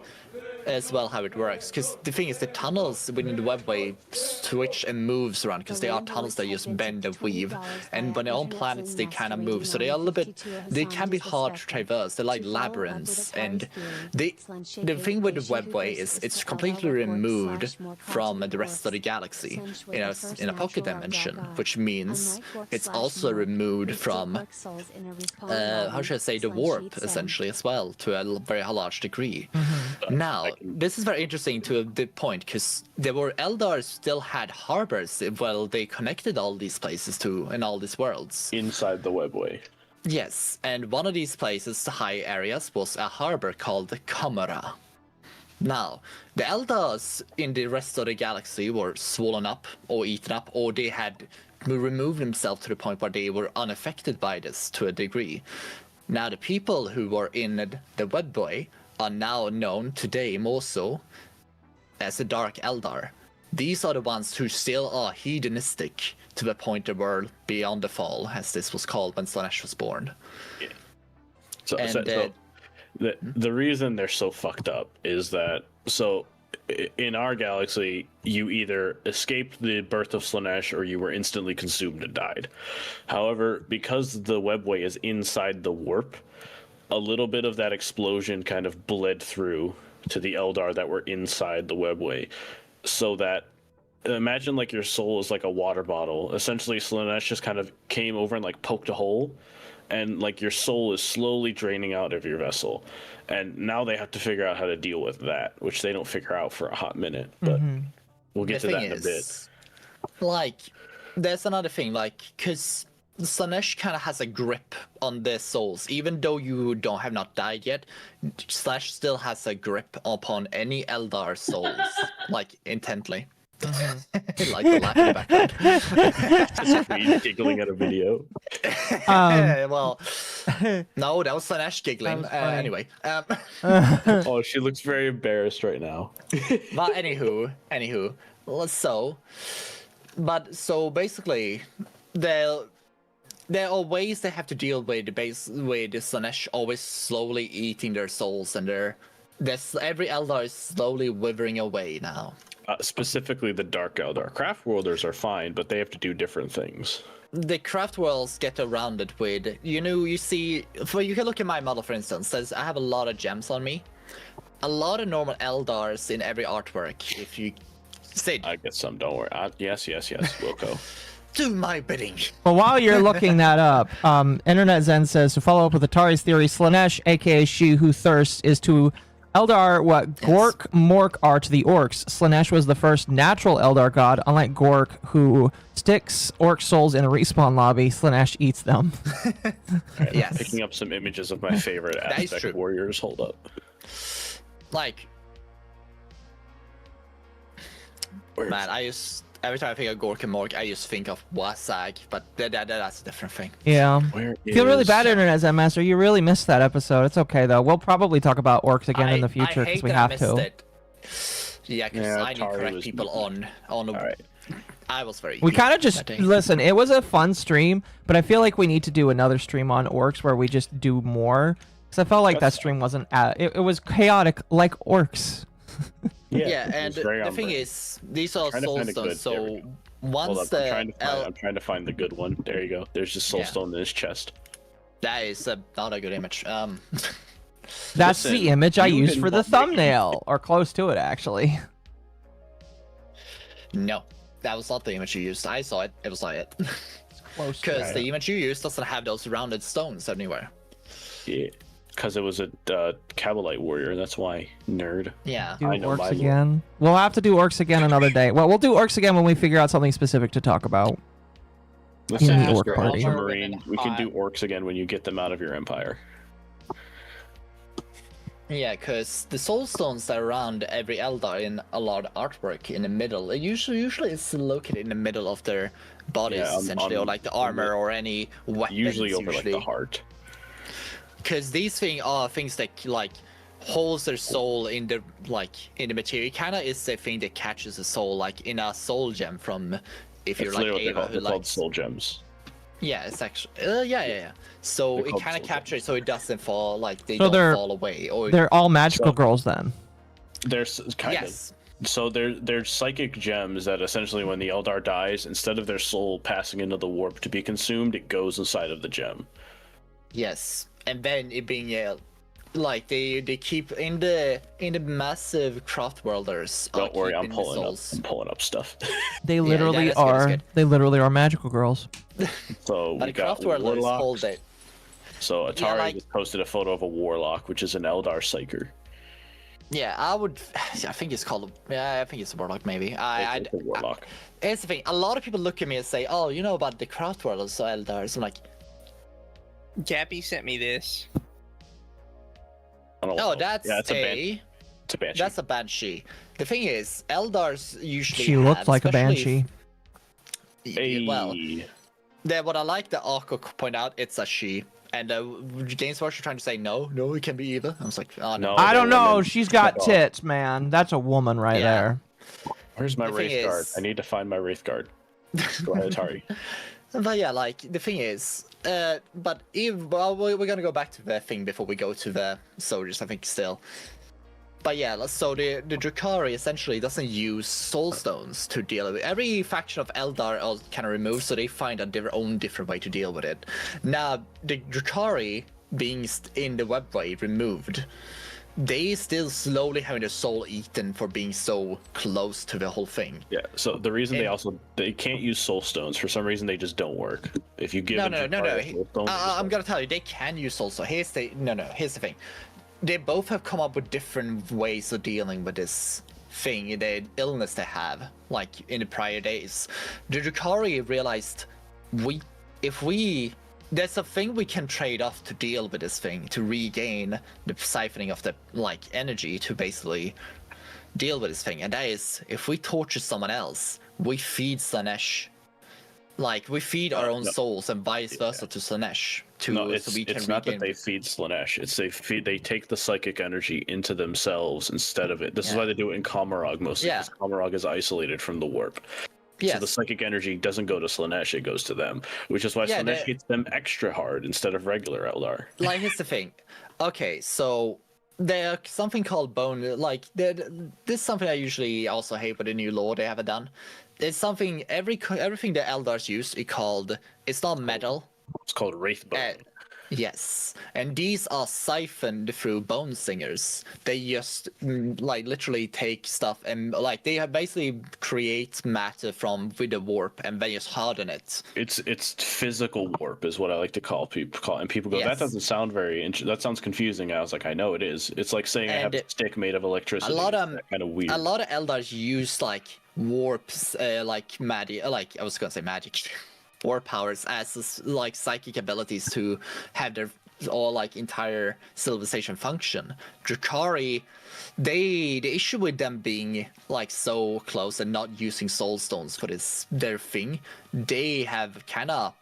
as well how it works. Because the thing is, the tunnels within the webway switch and moves around, because they are tunnels that just bend and weave. And when they're on planets, they kind of move. So they are a little bit. They can be hard to traverse. They're like labyrinths. And the thing with the webway is it's completely removed from the rest of the galaxy in a pocket dimension, which means it's also removed from how should I say, the warp essentially as well, to a very large degree. Now, this is very interesting to the point, because Eldar still had harbors. Well, they connected all these places in all these worlds inside the webway. Yes, and one of these places, the high areas, was a harbor called Kamara. Now, the Eldars in the rest of the galaxy were swollen up or eaten up, or they had removed themselves to the point where they were unaffected by this to a degree. Now, the people who were in the webway are now known today more so as the Dark Eldar. These are the ones who still are hedonistic to the point of world beyond the fall, as this was called when Slaanesh was born. Yeah. So the reason they're so fucked up is that, so in our galaxy, you either escaped the birth of Slaanesh or you were instantly consumed and died. However, because the webway is inside the warp, a little bit of that explosion kind of bled through to the Eldar that were inside the webway. So that, imagine like your soul is like a water bottle. Essentially, Slaanesh just kind of came over and like poked a hole, and like your soul is slowly draining out of your vessel. And now they have to figure out how to deal with that, which they don't figure out for a hot minute. But we'll get to that in a bit. Like, there's another thing, like, because Slaanesh kind of has a grip on their souls. Even though you have not died yet, Slash still has a grip upon any Eldar souls, like, intently. Like the laugh in the background. Just me giggling at a video. Well, no, that was Slaanesh giggling. Anyway. Oh, she looks very embarrassed right now. But anywho, so basically, there are ways they have to deal with the Slaanesh always slowly eating their souls, and every Eldar is slowly withering away now. Specifically the Dark Eldar. Craft Worlders are fine, but they have to do different things. The Craft Worlds get around it with, you see, you can look at my model, for instance. I have a lot of gems on me. A lot of normal Eldars in every artwork. If you say, I get some, don't worry. Yes, Wilco. Do my bidding. Well, while you're looking that up, Internet Zen says, to follow up with Attari's theory, Slaanesh, aka she who thirsts, is to Eldar what Gork Mork are to the orcs. Slaanesh was the first natural Eldar god, unlike Gork, who sticks orc souls in a respawn lobby. Slaanesh eats them. Right, yes. Picking up some images of my favorite aspect warriors. Hold up. Like, man, every time I think of Gork and Mork, I just think of Wasag, but that's a different thing. Yeah. Feel really bad, Internet Zen Master. You really missed that episode. It's okay, though. We'll probably talk about orcs again in the future, because we have to. It. Yeah, because I need to correct people on the... Right. I was very... We kind of just... Listen, it was a fun stream, but I feel like we need to do another stream on orcs where we just do more. Because I felt like that stream wasn't... It was chaotic like orcs. Yeah, and the thing is, these are soulstones, so once I'm trying to find the good one. There you go. There's just soulstone in his chest. That is not a good image. That's the image I used for the thumbnail, or close to it, actually. No, that was not the image you used. I saw it. It was not it. Close. Because the image you used doesn't have those rounded stones anywhere. Yeah. Because it was a Kabalite warrior, that's why, nerd. Yeah. Do orcs again. We'll have to do orcs again another day. Well, we'll do orcs again when we figure out something specific to talk about. Let's say orc party. Marine. We can do orcs again when you get them out of your empire. Yeah, because the soulstones that are around every Eldar in a lot of artwork in the middle, usually it's located in the middle of their bodies, essentially, or like the armor or any weapons. Usually over like the heart. Because these things are things that like holds their soul in the material. Kind of is the thing that catches the soul, like in a soul gem from, if you're like Ava, they're called soul gems. Yeah, it's actually yeah. So it kind of captures, so it doesn't fall, like they don't fall away. Or they're all magical girls then. There's kind of. So they're psychic gems that essentially, when the Eldar dies, instead of their soul passing into the warp to be consumed, it goes inside of the gem. Yes. And then it being like they keep in the massive craft worlders. Don't worry, I'm pulling up stuff. They literally are. They literally are magical girls. So we got warlocks. So Attari just posted a photo of a warlock, which is an Eldar psyker. Yeah, I think it's called. Yeah, I think it's a warlock. Maybe. It's a warlock. Here's the thing. A lot of people look at me and say, "Oh, you know about the craft worlders, so Eldar." So I'm like, Gappy sent me this. Oh, that's it's a banshee. That's a banshee. The thing is, Eldars usually She looks like a banshee. Well, what I like that Occo point out, it's a she. And Games Workshop trying to say no, it can be either. I was like, oh no. I don't know. She's got tits, man. That's a woman right there. Where's my Wraith Guard? I need to find my Wraith Guard. Go ahead, Attari. But yeah, like the thing is, but we're gonna go back to the thing before we go to the soldiers, I think still. But yeah, so the Drukhari essentially doesn't use soul stones to deal with it. Every faction of Eldar are kind of removed, so they find their own different way to deal with it. Now, the Drukhari being in the webway removed, they still slowly having their soul eaten for being so close to the whole thing. Yeah, so the reason they can't use soul stones, for some reason they just don't work. If you give no. I'm gonna tell you, they can use soul stones. Here's the thing. They both have come up with different ways of dealing with this thing, the illness they have, like in the prior days. The Drukhari realized there's a thing we can trade off to deal with this thing, to regain the siphoning of the energy to basically deal with this thing, and that is if we torture someone else, we feed Slaanesh. Like, we feed our own souls and vice versa to Slaanesh. It's not that they feed Slaanesh. It's they take the psychic energy into themselves instead of it. This is why they do it in Kamarog mostly, because Kamarog is isolated from the warp. Yes. So the psychic energy doesn't go to Slaanesh, it goes to them. Which is why Slaanesh hits them extra hard instead of regular Eldar. Like, here's the thing. Okay, so there's something called bone, like, this is something I usually also hate with the new lore they haven't done. It's something, everything the Eldars use it's not metal. It's called Wraith Bone. Yes, and these are siphoned through bone singers. They just literally take stuff and they basically create matter with the warp and they just harden it. It's physical warp is what I like to call people, and people go, that doesn't sound that sounds confusing. I was like, I know it is. It's like saying I have a stick made of electricity. A lot of kind of weird. A lot of Eldars use warps, magic. I was gonna say magic. Warp powers as psychic abilities to have their entire civilization function. Drukhari, the issue with them being so close and not using soul stones for their thing, they have kind of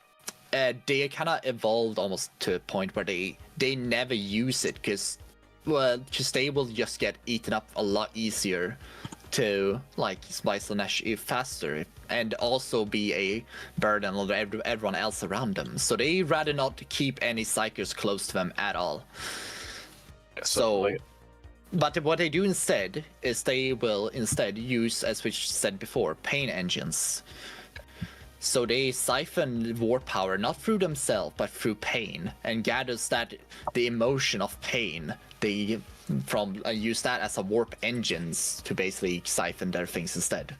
evolved almost to a point where they never use it because they will just get eaten up a lot easier to spice Slaanesh faster and also be a burden on everyone else around them. So they rather not keep any psychers close to them at all. But what they do instead is they will instead use, as we said before, pain engines. So they siphon warp power not through themselves but through pain, and gathers the emotion of pain. They use that as a warp engines to basically siphon their things instead.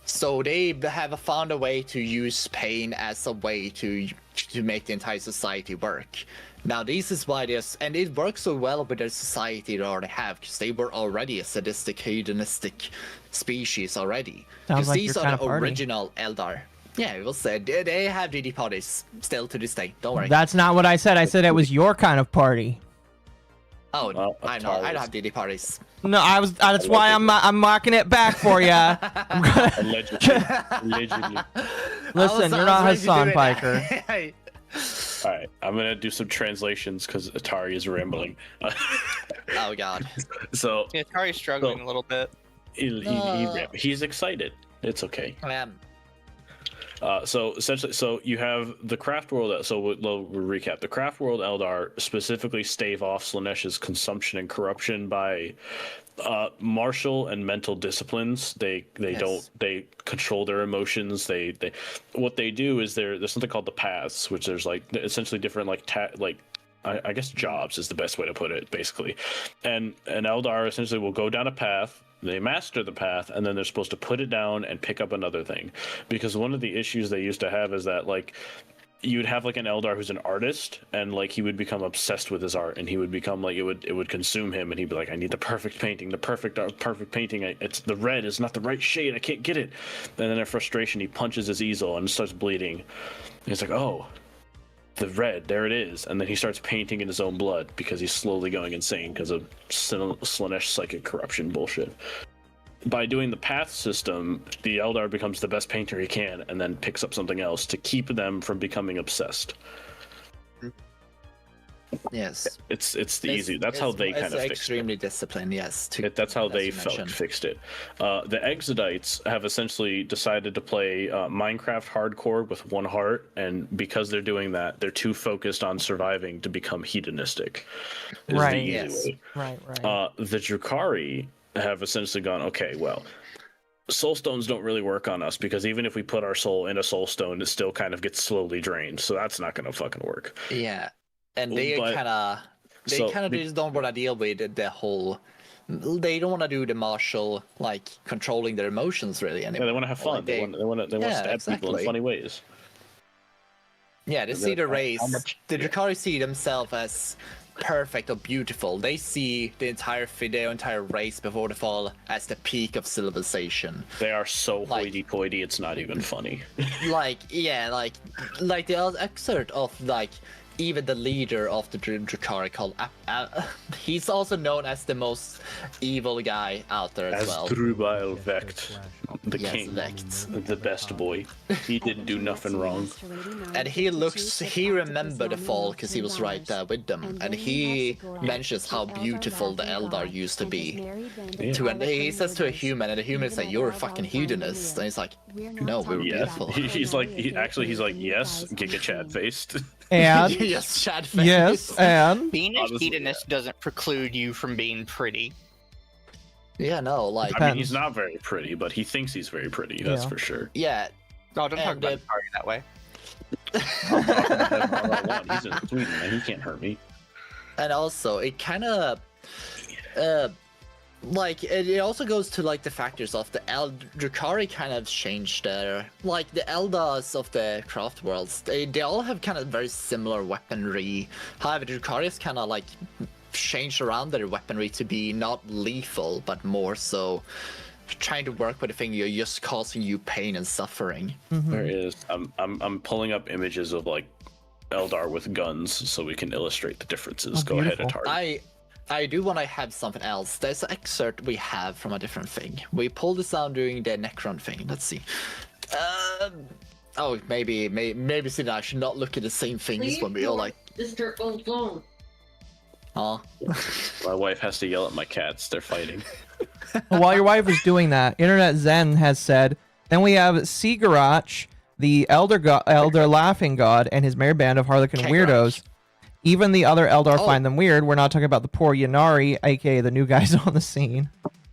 So they have found a way to use pain as a way to make the entire society work. Now this is why and it works so well with their society they already have, because they were already a sadistic, hedonistic species already. Because these are the original Eldar. Yeah, it was said they have DD parties still to this day. Don't worry. That's not what I said. I said it was your kind of party. Oh, I don't have DD parties. No, that's why I'm marking it back for you. Allegedly. Listen, you're not Hassan Piker. All right, I'm gonna do some translations because Attari is rambling. Oh God. So Attari's struggling a little bit. He's excited. It's okay. I am. So essentially, you have the craft world. So we'll recap. The craft world Eldar specifically stave off Slaanesh's consumption and corruption by martial and mental disciplines. They control their emotions. What they do is there's something called the paths, which there's essentially different I guess jobs is the best way to put it, basically. And an Eldar essentially will go down a path. They master the path, and then they're supposed to put it down and pick up another thing. Because one of the issues they used to have is that you'd have an Eldar who's an artist, and he would become obsessed with his art, and he would become it would consume him, and he'd be like, I need the perfect painting, the perfect painting. It's the red is not the right shade. I can't get it. And then in frustration, he punches his easel and starts bleeding. And he's like, oh, the red, there it is. And then he starts painting in his own blood because he's slowly going insane because of Slaanesh psychic corruption bullshit. By doing the path system, the Eldar becomes the best painter he can and then picks up something else to keep them from becoming obsessed. Yes, it's easy. That's how they kind of fixed it. Extremely disciplined. Yes, that's how they fixed it. The Exodites have essentially decided to play Minecraft hardcore with one heart, and because they're doing that, they're too focused on surviving to become hedonistic. Right. Yes. Right. The Drukhari have essentially gone, okay, well, soul stones don't really work on us because even if we put our soul in a soul stone, it still kind of gets slowly drained. So that's not going to fucking work. Yeah. And they kind of just don't want to deal with the whole. They don't want to do the martial, like controlling their emotions really anymore. Yeah, they want to have fun. They want to stab people in funny ways. Yeah, they see the race. The Drukhari see themselves as perfect or beautiful. They see the entire race before the fall as the peak of civilization. They are so hoity-toity, it's not even funny. like the excerpt of like. Even the leader of the Drukhari called he's also known as the most evil guy out there as well. Vekt, the king, the best boy. He didn't do nothing wrang. And he remembered the fall because he was right there with them. And he mentions how beautiful the Eldar used to be. And he says to a human, and the human is like, "You're a fucking hedonist." And he's like, "No, we were beautiful." He's like, yes, Giga Chad faced. And yes, Chad face. Yes, and being a hedonist doesn't preclude you from being pretty. Yeah, no, like I mean, he's not very pretty, but he thinks he's very pretty. That's for sure. Yeah. No, don't talk about Attari that way. He's in Sweden, man. He can't hurt me. And also, it kind of, like, it also goes to like the factors of the Drukhari kind of changed their, like the Eldars of the craft worlds. They all have kind of very similar weaponry. However, the Drukhari has kind of like changed around their weaponry to be not lethal, but more so trying to work with a thing you're just causing you pain and suffering. Mm-hmm. There is. I'm pulling up images of like Eldar with guns so we can illustrate the differences. Go ahead, Attari. I do want to have something else. There's an excerpt we have from a different thing. We pulled this out during the Necron thing. Let's see. Oh, maybe Sina, I should not look at the same things when we all like. Mr. Alone. Oh. My wife has to yell at my cats. They're fighting. While your wife is doing that, Internet Zen has said, then we have Sigurach, the elder laughing god, and his merry band of harlequin weirdos. Even the other Eldar find them weird. We're not talking about the poor Yanari, aka the new guys on the scene.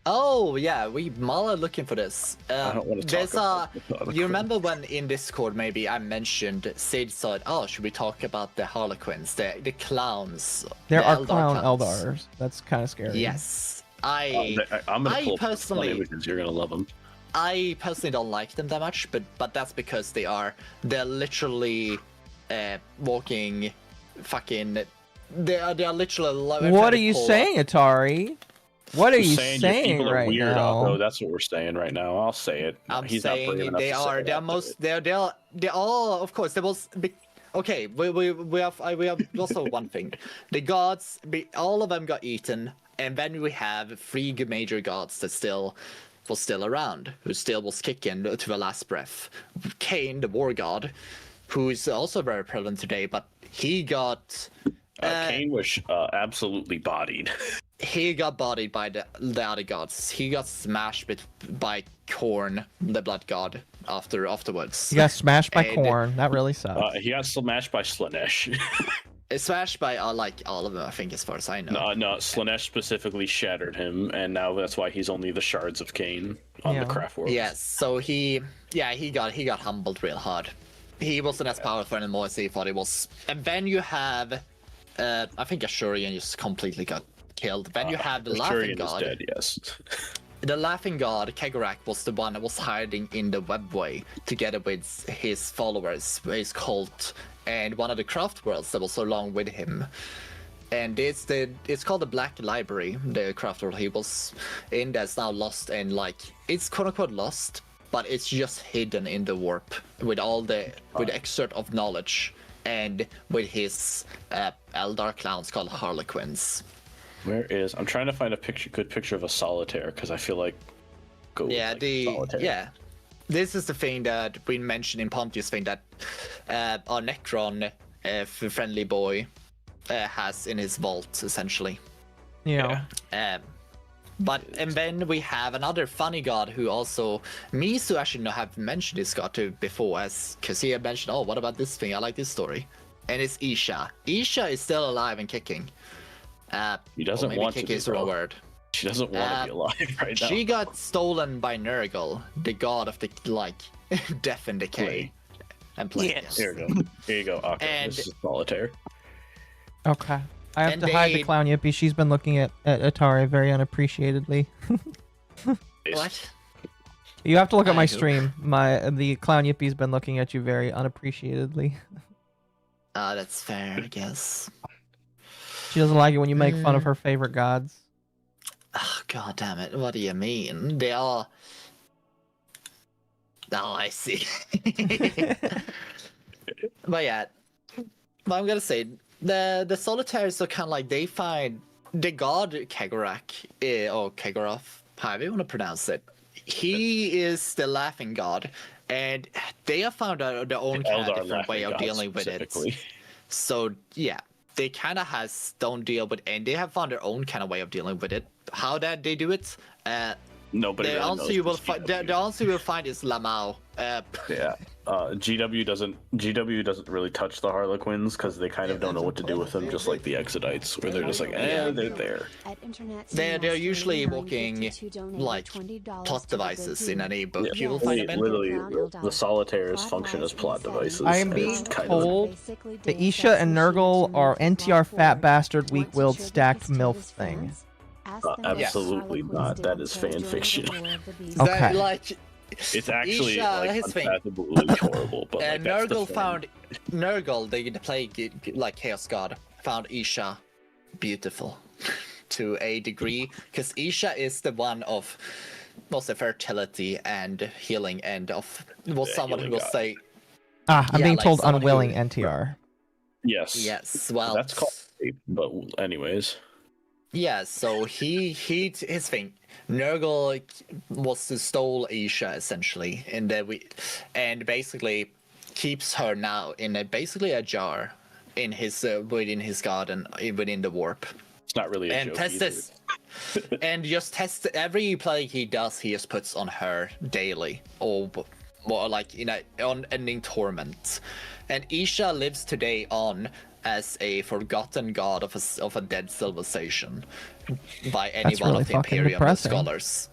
Oh yeah, Mala looking for this. I don't want to talk you remember when in Discord maybe I mentioned Sid said, "Oh, should we talk about the Harlequins, the clowns?" There are clown Eldars. That's kind of scary. Yes, I'm gonna pull personally images. You're gonna love them. I personally don't like them that much, but that's because they're literally walking. They are literally. What are you saying, Attari? What are you saying right now? Bro, that's what we're saying right now. I'll say it. He's saying they are. They are. Of course, they will. Okay, we have also one thing. The gods, all of them got eaten, and then we have three major gods that was still around, who still was kicking to the last breath. Cain, the war god, who is also very prevalent today, but he got. Cain was absolutely bodied. He got bodied by the other gods. He got smashed by Khorne, the blood god, afterwards. He got smashed by Khorne. That really sucks. He got smashed by Slaanesh. Smashed by like all of them, I think, as far as I know. No, Slaanesh specifically shattered him, and now that's why he's only the shards of Cain on the craft world. Yes, so he got humbled real hard. He wasn't as powerful anymore as he thought he was. And then you have, I think Ashurian just completely got killed. Then you have the Laughing God. Is dead, yes. The Laughing God, Kegarak, was the one that was hiding in the webway together with his followers, his cult, and one of the craft worlds that was along with him. And it's called the Black Library, the craft world he was in, that's now lost, and like it's quote unquote lost, but it's just hidden in the warp with all the with excerpt of knowledge and with his Eldar clowns called Harlequins. I'm trying to find a good picture of a solitaire because I feel like solitaire. This is the thing that we mentioned in Pontius thing that our Necron friendly boy has in his vault essentially. Yeah. And then we have another funny god who also Mizu actually have mentioned this god to before, because he had mentioned, oh, what about this thing? I like this story, and it's Isha. Isha is still alive and kicking. He doesn't want kick to. Is the wrong word. She doesn't want to be alive right now. She got stolen by Nurgle, the god of the death and decay. And play. Yes. Here you go. Okay, And- this is solitaire. Okay. I have And to hide they- the clown yippie. She's been looking at Attari very unappreciatedly. What? You have to look at my I- stream. The clown yippie's been looking at you very unappreciatedly. That's fair, I guess. She doesn't like it when you make fun of her favorite gods. Oh, God damn it. What do you mean? They are... Oh, I see. But yeah. But I'm gonna say, the solitaires are kind of like, they find the god Kegorak, or Kegoroth, however you want to pronounce it. He is the laughing god, and they have found their own kind of different way of dealing with it. So, yeah. They kind of don't deal with, and they have found their own kind of way of dealing with it. How that they do it, Nobody the really answer knows you will this find. GW. The answer you will find is Lamau. Yeah. GW doesn't really touch the Harlequins because they kind of don't know what to do with them, just like the Exodites, where they're just like, they're there. They're usually walking like plot devices in any book you will find them in. Literally, the solitaires function as plot devices. I am and being it's kind told the Isha and Nurgle are NTR fat bastard weak-willed stacked MILF thing. Absolutely not. That is fan fiction. Okay. Like, It's actually Isha, like his thing. unfathomably horrible, but like, that's the Nurgle thing. found Nurgle, the play like Chaos God, found Isha beautiful to a degree, because Isha is the one of most of fertility and healing, and of someone who healing will god. say I'm Yeah, being like told someone who- unwilling NTR. Yes. yes. Well, That's called rape, but anyways. yeah. So his thing. Nurgle was to stole Isha essentially, and basically keeps her now in basically a jar in his within his garden within the warp. It's not really a And joke test either. this, and just test every play he does. He just puts on her daily, or more like unending torment. And Isha lives today on as a forgotten god of a dead civilization by any That's one really of the fucking Imperium depressing. scholars.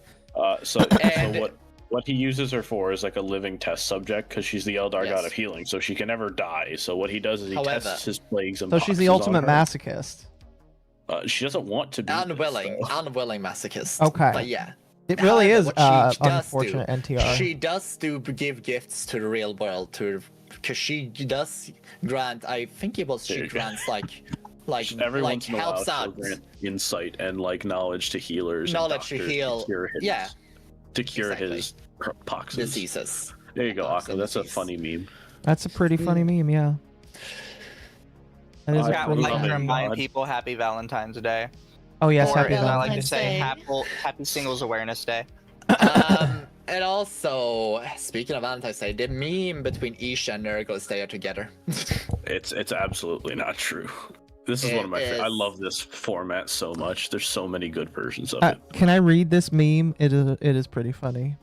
So And- what he uses her for is like a living test subject because she's the Eldar god Yes. of healing, so she can never die. So what he does is he However- tests his plagues and So she's the poxes on ultimate her. masochist. She doesn't want to be this, Unwilling though. masochist. Okay. But yeah. It really However, is what she does unfortunate do, NTR. She does give gifts to the real world because she does grant. I think it was There she you go. grants Every like once in a while, helps she'll out grant insight and like knowledge to healers. and knowledge to doctors heal. cure his, Yeah, to cure exactly. his poxes. diseases. There you go, Pox Akko. and That's a disease. funny meme. That's a pretty funny meme, yeah. That is a Scott would pretty like funny to love it. meme. remind God. people Happy Valentine's Day. Oh yes, Or happy as I like to Valentine's. say, Day. Happy Singles Awareness Day. And also, speaking of Valentine's Day, the meme between Isha and Nurgle is they are together. It's absolutely not true. This is It one of my I is. love this format so much. There's so many good versions of it. Can I read this meme? It is pretty funny.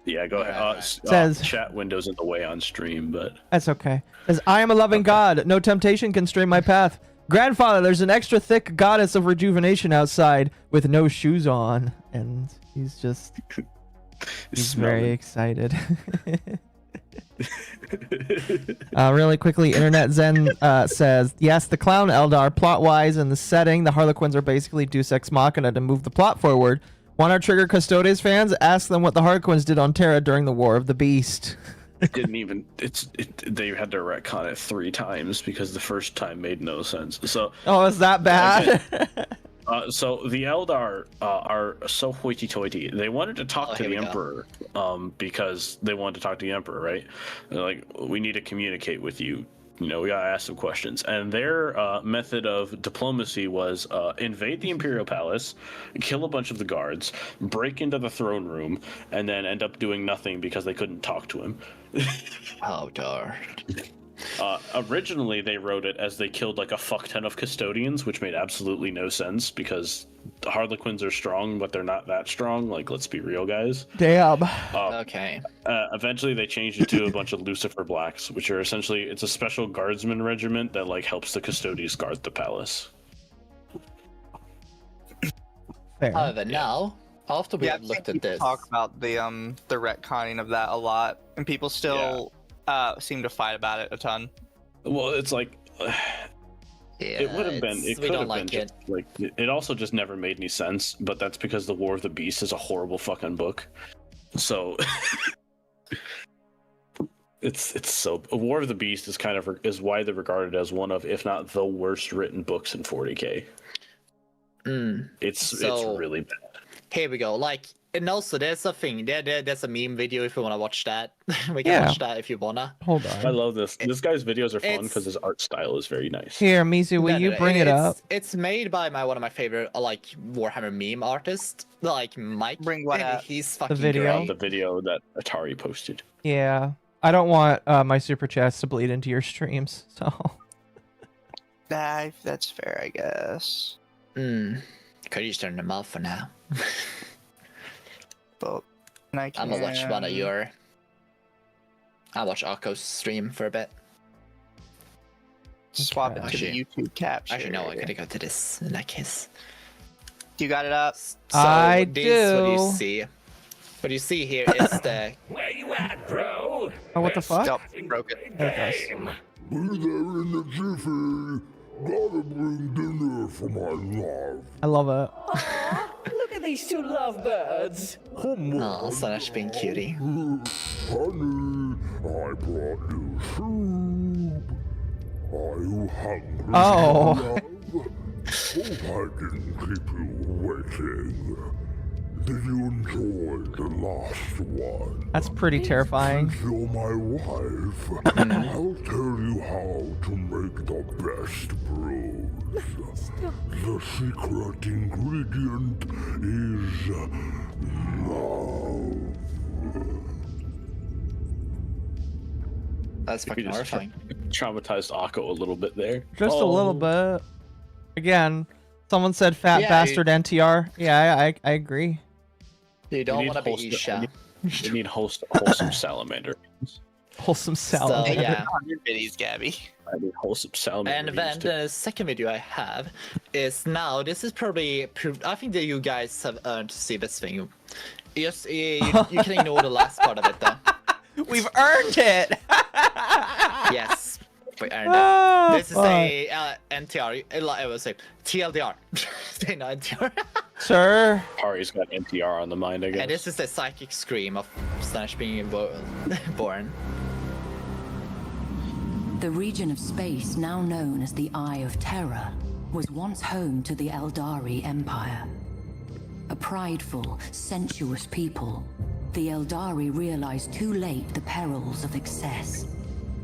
Yeah, go ahead. Right. Says- Chat window's in the way on stream, but That's okay. As I am a loving god, no temptation can stray my path. Grandfather, there's an extra thick goddess of rejuvenation outside with no shoes on, and he's very excited. Really quickly, Internet Zen says, yes, the clown Eldar, plot-wise and the setting, the Harlequins are basically Deus Ex Machina to move the plot forward. Want our Trigger Custodes fans? Ask them what the Harlequins did on Terra during the War of the Beast. didn't even they had to retcon it 3 times because the first time made no sense. So Oh, is that bad? so the Eldar are so hoity-toity. They wanted to talk to here the we go. Emperor because they wanted to talk to the Emperor, right? They're like, we need to communicate with you, we gotta ask some questions. And their method of diplomacy was invade the Imperial Palace, kill a bunch of the guards, break into the throne room, and then end up doing nothing because they couldn't talk to him. Oh, darn. Originally, they wrote it as they killed like a fuck ton of custodians, which made absolutely no sense because the Harlequins are strong, but they're not that strong. Like, let's be real, guys. Damn. Okay. Eventually, they changed it to a bunch of Lucifer Blacks, which are essentially it's a special guardsman regiment that like helps the custodians guard the palace. Fair. However, now after we have looked at this, talk about the retconning of that a lot, and people still seem to fight about it a ton. Well, it's like it would have been. It could have been just, like it also just never made any sense. But that's because the War of the Beast is a horrible fucking book. So it's so War of the Beast is widely regarded as one of, if not the worst written books in 40K. It's really bad. Here we go. Like, and also there's a thing. There's a meme video if you want to watch that. We can watch that if you wanna. Hold on. I love this. This guy's videos are fun because his art style is very nice. Here, Mizu, will you bring it up? It's made by one of my favorite like Warhammer meme artists, like Mike. Bring what up? He's fucking video? great. The video that Attari posted. Yeah. I don't want my super chats to bleed into your streams, so. That's fair, I guess. Could you just turn them off for now? But I'm gonna watch one of your. I'll watch Akko's stream for a bit. Swap it to the YouTube capture. Actually, no, I gotta go to this in that case. You got it up? So I this, do. What you see here is the. Where you at, bro? Oh, what the fuck? Nope, broke it. There it goes. Be there in the jiffy. Gotta bring dinner for my love. I love it. Look at these two lovebirds. Oh, Slash being cutie. Honey, I brought you soup. Are you hungry? Oh. love? Hope I didn't keep you waiting. Did you enjoy the last one? That's pretty terrifying. Since you're my wife, I'll tell you how to make the best brews. The secret ingredient is love. That's fucking horrifying. Traumatized Akko a little bit there. Just a little bit. Again, someone said fat bastard NTR. Yeah, I agree. You don't want to be Isha. You need wholesome salamander. Wholesome salad. So, yeah. 100 biddies, Gabby. I need wholesome salamander. And then the second video I have is now. This is probably. I think that you guys have earned to see this thing. Yes, you can ignore the last part of it though. We've earned it. Yes, we earned it. This is a NTR. I would say TLDR. Say no NTR. Sir. Ari's got NTR on the mind, I guess. And this is the psychic scream of Slash being born. The region of space now known as the Eye of Terror was once home to the Eldari Empire. A prideful, sensuous people, the Eldari realized too late the perils of excess.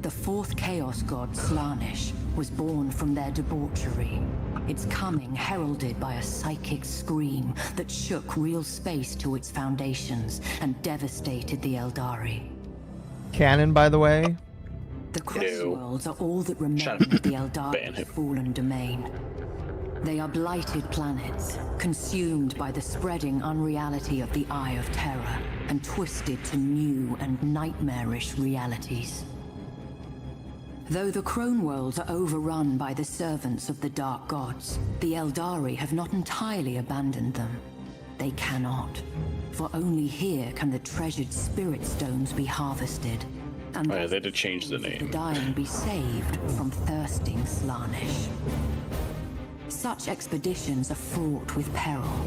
The fourth Chaos God, Slaanesh, was born from their debauchery. Its coming heralded by a psychic scream that shook real space to its foundations and devastated the Eldari. Canon, by the way. The Crossworlds are all that remain of the Eldari's fallen domain. They are blighted planets, consumed by the spreading unreality of the Eye of Terror, and twisted to new and nightmarish realities. Though the Crone Worlds are overrun by the servants of the Dark Gods, the Eldari have not entirely abandoned them. They cannot, for only here can the treasured Spirit Stones be harvested, and they had to change the name. The dying be saved from thirsting Slaanesh. Such expeditions are fraught with peril,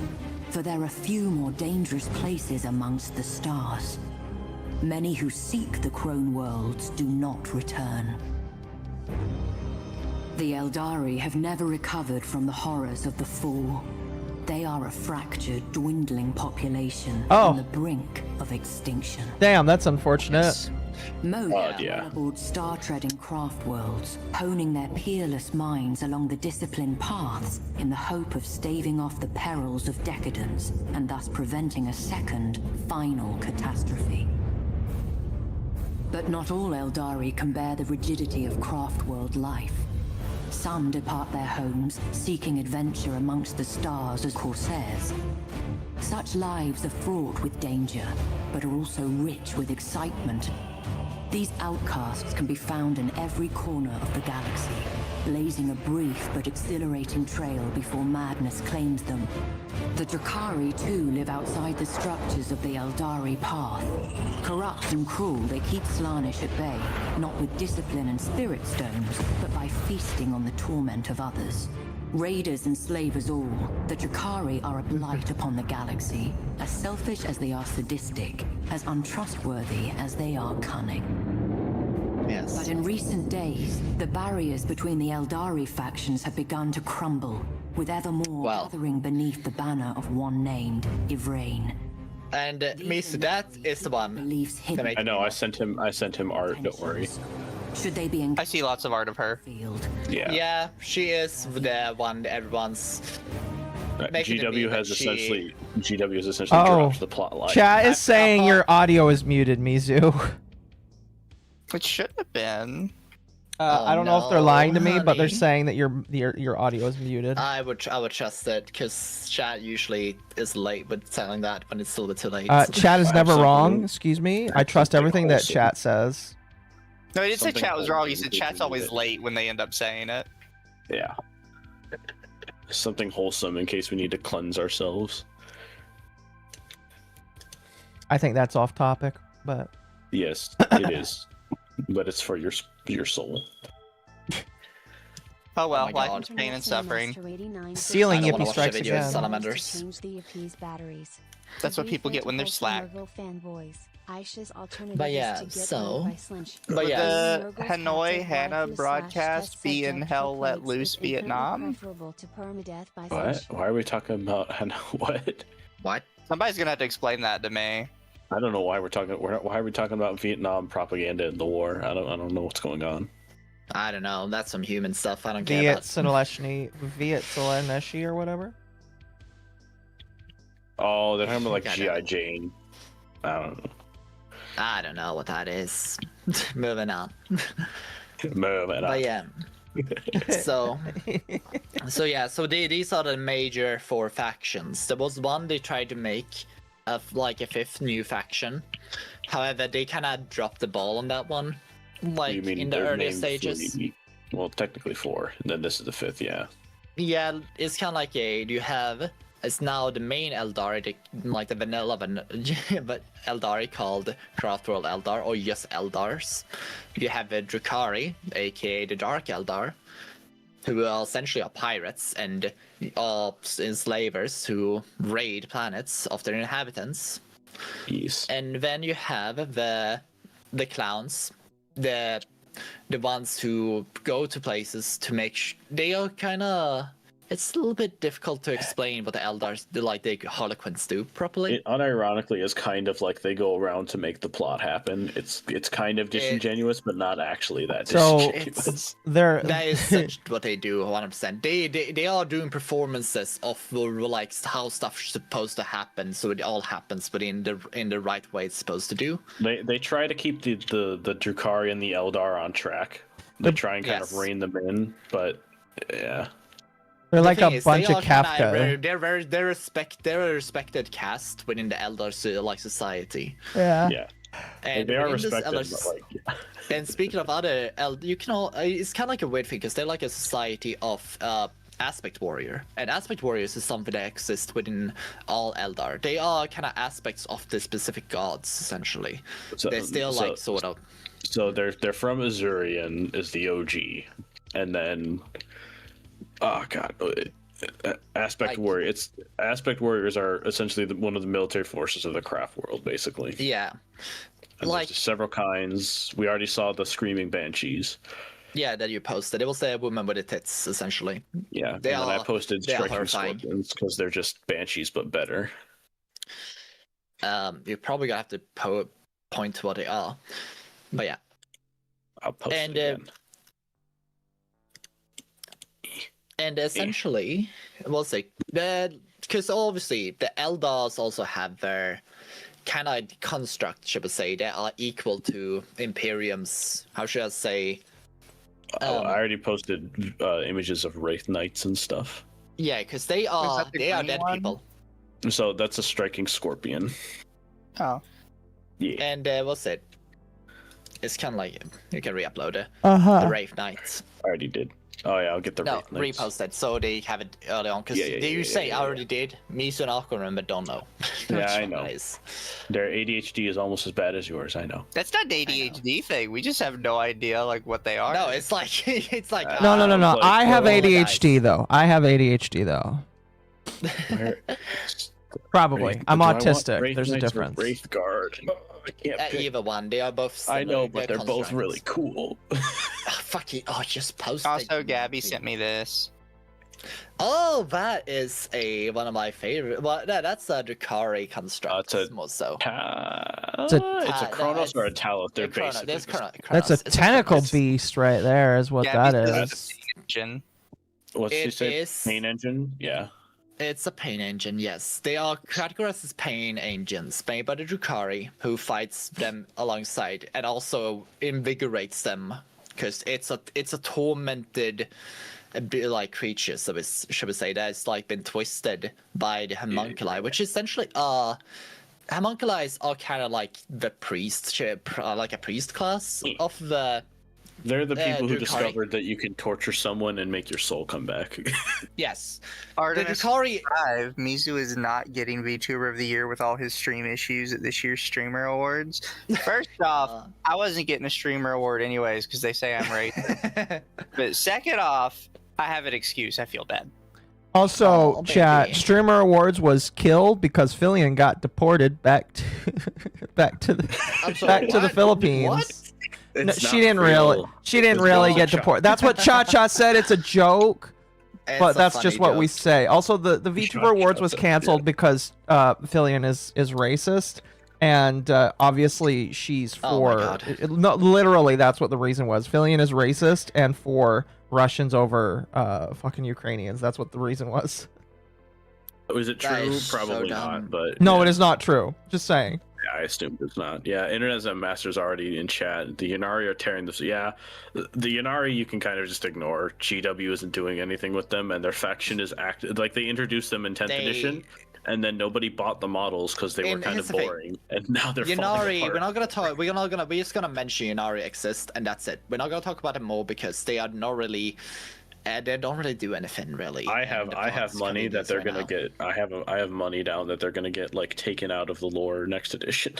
for there are few more dangerous places amongst the stars. Many who seek the Crone Worlds do not return. The Eldari have never recovered from the horrors of the Fall. They are a fractured, dwindling population on the brink of extinction. Damn, that's unfortunate. Yes. Most yeah. aboard star-treading craft worlds, honing their peerless minds along the disciplined paths in the hope of staving off the perils of decadence and thus preventing a second, final catastrophe. But not all Eldari can bear the rigidity of craft world life. Some depart their homes, seeking adventure amongst the stars as corsairs. Such lives are fraught with danger, but are also rich with excitement. These outcasts can be found in every corner of the galaxy, blazing a brief but exhilarating trail before madness claims them. The Drakari, too, live outside the structures of the Eldari path. Corrupt and cruel, they keep Slaanesh at bay, not with discipline and spirit stones, but by feasting on the torment of others. Raiders and slavers all, the Drakari are a blight upon the galaxy, as selfish as they are sadistic, as untrustworthy as they are cunning. Yes. But in recent days, the barriers between the Eldari factions have begun to crumble, with ever more gathering beneath the banner of one named Yvraine. And Mizu, that is the one. I know. I sent him art. Don't worry. Should they be in I see lots of art of her. field? Yeah, she is the one everyone's. GW has essentially dropped the plot line. Chat is saying your audio is muted, Mizu. It should have been. I don't know if they're lying to me, but they're honey. saying that your audio is muted. I would trust it because chat usually is late with telling that when it's still a bit too late. Chat is never something- wrong. Excuse me. I trust everything that wholesome. chat says. No, he didn't say Something chat was wrong. He wholesome said is chat's always needed. late when they end up saying it. Yeah. Something wholesome in case we need to cleanse ourselves. I think that's off topic, but Yes, it is. But it's for your soul. Oh well, my life God. is pain and suffering. Ceiling I don't wanna Yippee watch strikes the video of again. salamanders. That's what people get when they're slack. But yeah, so- But Would yeah. the Hanoi Hannah broadcast be in Hell Let Loose Vietnam? What? Why are we talking about what? What? Somebody's gonna have to explain that to me. I don't know why we're talking. Why are we talking about Vietnam propaganda in the war? I don't know what's going on. I don't know. That's some human stuff. I don't care about. Viet or whatever. Oh, they're talking about like I GI know. Jane. I don't know what that is. Moving on. Moving But on. yeah. So yeah. So these are the major 4 factions. There was one they tried to make of like a 5th new faction. However, they kind of dropped the ball on that one. Like You mean in the they're earlier named stages. 3? Well, technically 4. And then this is the 5th. Yeah. Yeah, it's kind of like you have. It's now the main Eldar, like the vanilla but Eldari called Craftworld Eldar, or just Eldars. You have the Drakari, aka the Dark Eldar, who are essentially pirates and enslavers who raid planets of their inhabitants. Yes. And then you have the clowns, the ones who go to places to make they are kind of. It's a little bit difficult to explain what the Eldars do, like the Harlequins do properly. It unironically is kind of like they go around to make the plot happen. It's kind of disingenuous, but not actually that So disingenuous. That is such what they do, 100%. They are doing performances of like how stuff's supposed to happen, so it all happens, but in the right way it's supposed to do. They try to keep the Drakari and the Eldar on track. They try and kind of rein them in, but yeah. They're like thing a is, bunch they of are kinda Kafka. they're a respected cast within the Eldar like society. Yeah. Yeah. And They are within this respected, Eldar but like, And speaking of other, you can all. It's kind of like a weird thing because they're like a society of aspect warrior, and aspect warriors is something that exists within all Eldar. They are kind of aspects of the specific gods, essentially. They're still like sort of. So they're from Azurian is the OG, and then, oh god, aspect warrior. It's aspect warriors are essentially one of the military forces of the craft world, basically. Yeah. And Like there's several kinds. We already saw the screaming banshees. yeah, that you posted. It was a woman with the tits, essentially. Yeah, They and then I are- posted they are striking horrifying. scorpions because they're just banshees but better. You're probably gonna have to point to what they are. But yeah. I'll post it again. And essentially, we'll say because obviously the Eldars also have their kind of construct, should we say, that are equal to Imperium's. How should I say? I already posted images of Wraith Knights and stuff. Yeah, because they are dead people. So that's a striking scorpion. Oh. Yeah. And what's it? It's kind of like you can re-upload it. Uh-huh. The Wraith Knights. I already did. Oh yeah, I'll get the Wraith Knights. Repost it so they have it early on. Because I already did. MizuhanaOshibe, remember, don't know. Yeah, I know. Their ADHD is almost as bad as yours. I know. That's not the ADHD thing. We just have no idea like what they are. No, it's like No. I have ADHD though. Probably. I'm autistic. There's a difference. Wraith Guard. I can't pick. Either one. They are both similar. I know, but they're both really cool. Fuck it. Oh, just post Also, it. Gabby sent me this. Oh, that is one of my favorite. Well, that's a Drukhari construct. More so. It's a Kronos or a Talith. They're basically. That's a tentacle beast right there, is what that is. What's she say? Pain engine? Yeah. It's a pain engine, yes. They are categorized as pain engines made by the Drukhari, who fights them alongside and also invigorates them, because it's a tormented like creature, so should we say, that's like been twisted by the homunculi, which essentially homunculi are kind of like the priest, like a priest class of the. They're the people who discovered that you can torture someone and make your soul come back. Yes. The Drukhari 5, Mizu is not getting VTuber of the Year with all his stream issues at this year's Streamer Awards. First off, I wasn't getting a Streamer Award anyways because they say I'm racist. But second off, I have an excuse. I feel bad. Also, chat, Streamer Awards was killed because Filian got deported back to the Philippines. What? No, she didn't really get deported. That's what Cha said. It's a joke, but that's just what we say. Also, the VTuber Awards was canceled because Filian is racist, and obviously she's for. No, literally, that's what the reason was. Filian is racist and for Russians over fucking Ukrainians. That's what the reason was. Is it true? Probably not. But no, it is not true. Just saying. Yeah, I assumed it's not. Yeah, Internet Master's already in chat. The Yanari are tearing this. Yeah, the Yanari you can kind of just ignore. GW isn't doing anything with them, and their faction is active. Like they introduced them in 10th edition, and then nobody bought the models because they were kind of boring. And now they're Yanari. We're not gonna talk. We're just gonna mention Yanari exist, and that's it. We're not gonna talk about them more because they are not really. They don't really do anything really. I have money that they're gonna get. I have money down that they're gonna get like taken out of the lore next edition.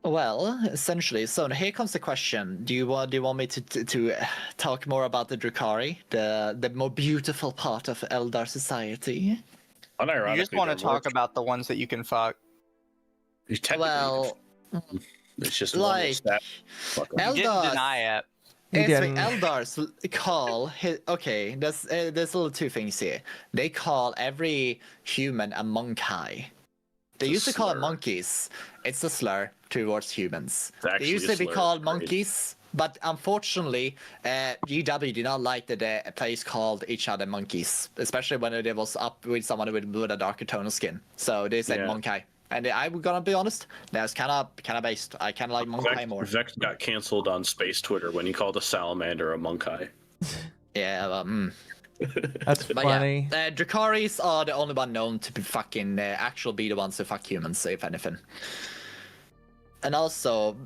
Well, essentially. So here comes the question: Do you want me to talk more about the Drukhari, the more beautiful part of Eldar society? You just want to talk about the ones that you can fuck. Well, it's just like Eldar. You didn't deny it. Eldars call there's little two things here. They call every human a monkey. They used to call it monkeys. It's a slur towards humans. They used to be called monkeys, but unfortunately, GW did not like that the players called each other monkeys, especially when it was up with someone with a darker tone of skin. So they said monkey. And I'm gonna be honest, that's kind of based. I kind of like monkey more. Vex got canceled on space Twitter when he called a salamander a monkey. Yeah, That's funny. Yeah, Drukharis are the only one known to be fucking actually be the ones who fuck humans, if anything. And also,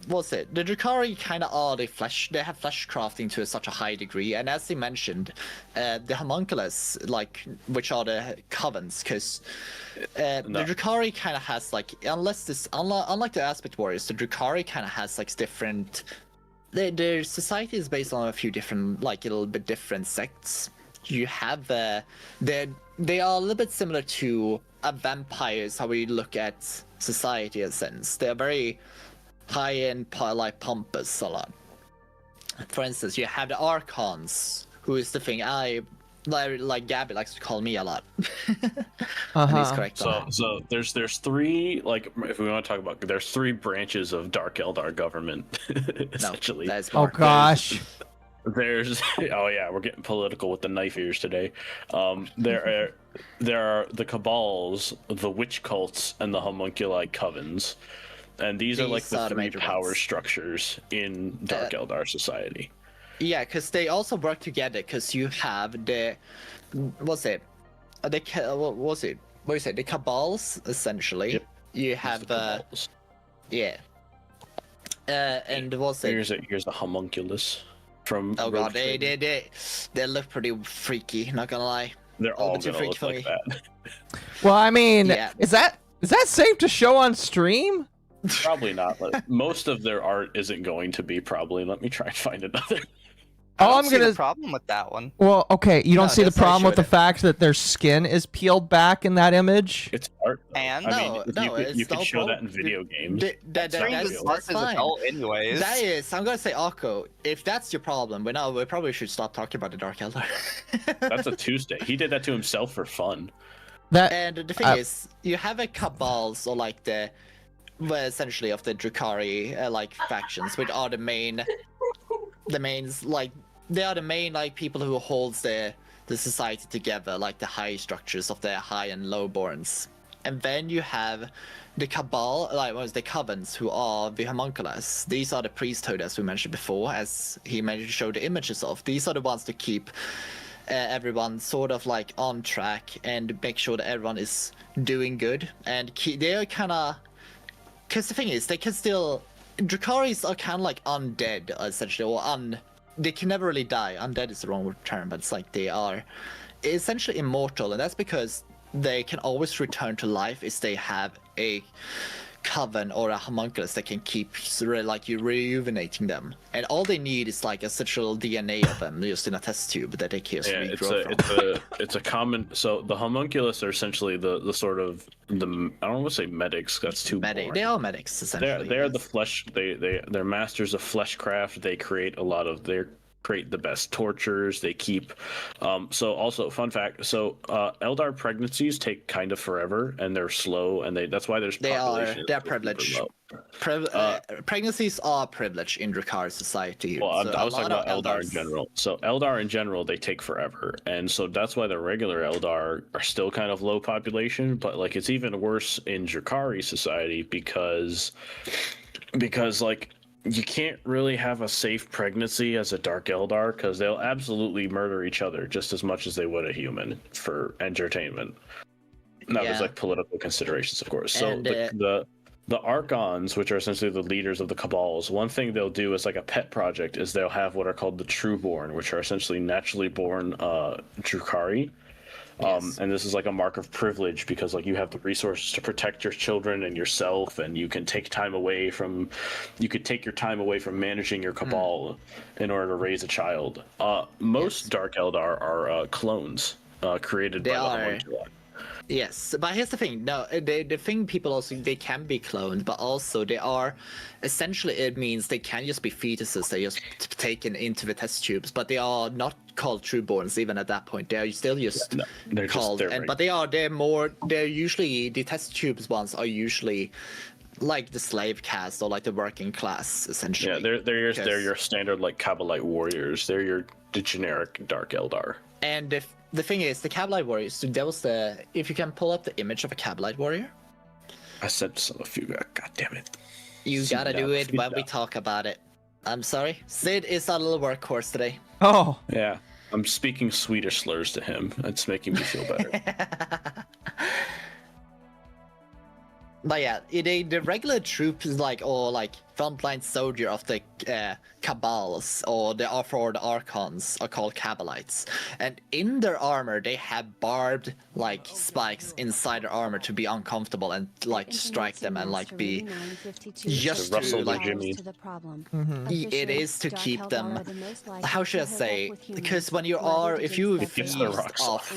what's it? The Drukhari kind of are they have flesh crafting to such a high degree, and as they mentioned, the homunculus, like which are the covens, because the Drukhari kind of has like unlike the aspect warriors, the Drukhari kind of has like different. Their society is based on a few different, like a little bit different sects. You have they are a little bit similar to vampires. How we look at society in a sense, they are very high-end, like pompous a lot. For instance, you have the Archons, who is the thing Like Gabby likes to call me a lot. Uh-huh. He's correct. So there's three, like, if we want to talk about, there's three branches of Dark Eldar government essentially. That's Oh gosh. There's oh yeah, we're getting political with the knife ears today. There are the cabals, the witch cults, and the homunculi covens, and these are like the three power structures in Dark Eldar society. Yeah, because they also work together. Because you have the the cabals essentially. Yep. You have yeah. And what's it? Here's the homunculus from. Oh god, they look pretty freaky. Not gonna lie. They're all gonna look like that. Well, I mean, Yeah. is that safe to show on stream? Probably not. Most of their art isn't going to be. Probably. Let me try and find another. Oh, I'm see gonna. the problem with that one. Well, okay, you don't see the that's why I problem with the showed it. fact that their skin is peeled back in that image. It's art. Though. And you could show that in video games. That's fine. Adult anyways. That is, I'm gonna say, Occo, if that's your problem, we probably should stop talking about the Dark Eldar. That's a Tuesday. He did that to himself for fun. And the thing is, you have a cabals or like essentially of the Drukhari like factions, which are the mains like they are the main like people who holds the society together, like the high structures of the high and low-borns. And then you have the cabal, like the covens, who are the homunculus. These are the priesthood, as we mentioned before, as he managed to show the images of. These are the ones to keep everyone sort of like on track and make sure that everyone is doing good. And they're kind of, because the thing is, they can still. Drukharis are kind of like undead, essentially, or they can never really die. Undead is the wrong term, but it's like they are essentially immortal, and that's because they can always return to life if they have a coven or a homunculus that can keep like rejuvenating them. And all they need is like essential DNA of them just in a test tube that they can regrow from. It's a common. So the homunculus are essentially the sort of I don't want to say medics. That's too boring. They are medics essentially. They're the flesh. They're masters of fleshcraft. They create a lot of create the best tortures. They keep so also fun fact, so Eldar pregnancies take kind of forever and they're slow, and that's why there's they're privileged. Pregnancies are privileged in Drukhari society. Well, so I was talking about Eldar in Eldars- general. So Eldar in general, they take forever, and so that's why the regular Eldar are still kind of low population. But like it's even worse in Drukhari society because like you can't really have a safe pregnancy as a Dark Eldar because they'll absolutely murder each other just as much as they would a human for entertainment. Now there's like political considerations, of course. So the Archons, which are essentially the leaders of the Cabals, one thing they'll do as like a pet project is they'll have what are called the Trueborn, which are essentially naturally born Drukhari. And this is like a mark of privilege because like you have the resources to protect your children and yourself, and you can take your time away from managing your cabal in order to raise a child. Most Dark Eldar are clones created by the homunculi. Yes, but here's the thing. No, the thing people also, they can be cloned, but also they are, essentially it means they can just be fetuses. They just taken into the test tubes, but they are not called trueborns even at that point. They are still just called, but they're usually, the test tubes ones are usually like the slave caste or like the working class, essentially. Yeah, they're your standard like Kabbalite warriors. They're the generic Dark Eldar. And the thing is, the Kabbalite warriors, so that was if you can pull up the image of a Kabbalite warrior. I sent some of you, god damn it. You gotta do it when we talk about it. I'm sorry. Sid is our little workhorse today. Oh. Yeah, I'm speaking sweeter slurs to him. It's making me feel better. But yeah, the regular troop is like, or like frontline soldier of the Cabals or the Archons are called Kabbalites, and in their armor they have barbed like spikes inside their armor to be uncomfortable and like strike them and like be just to like it is to keep them. How should I say? Because when you are, if you feed off,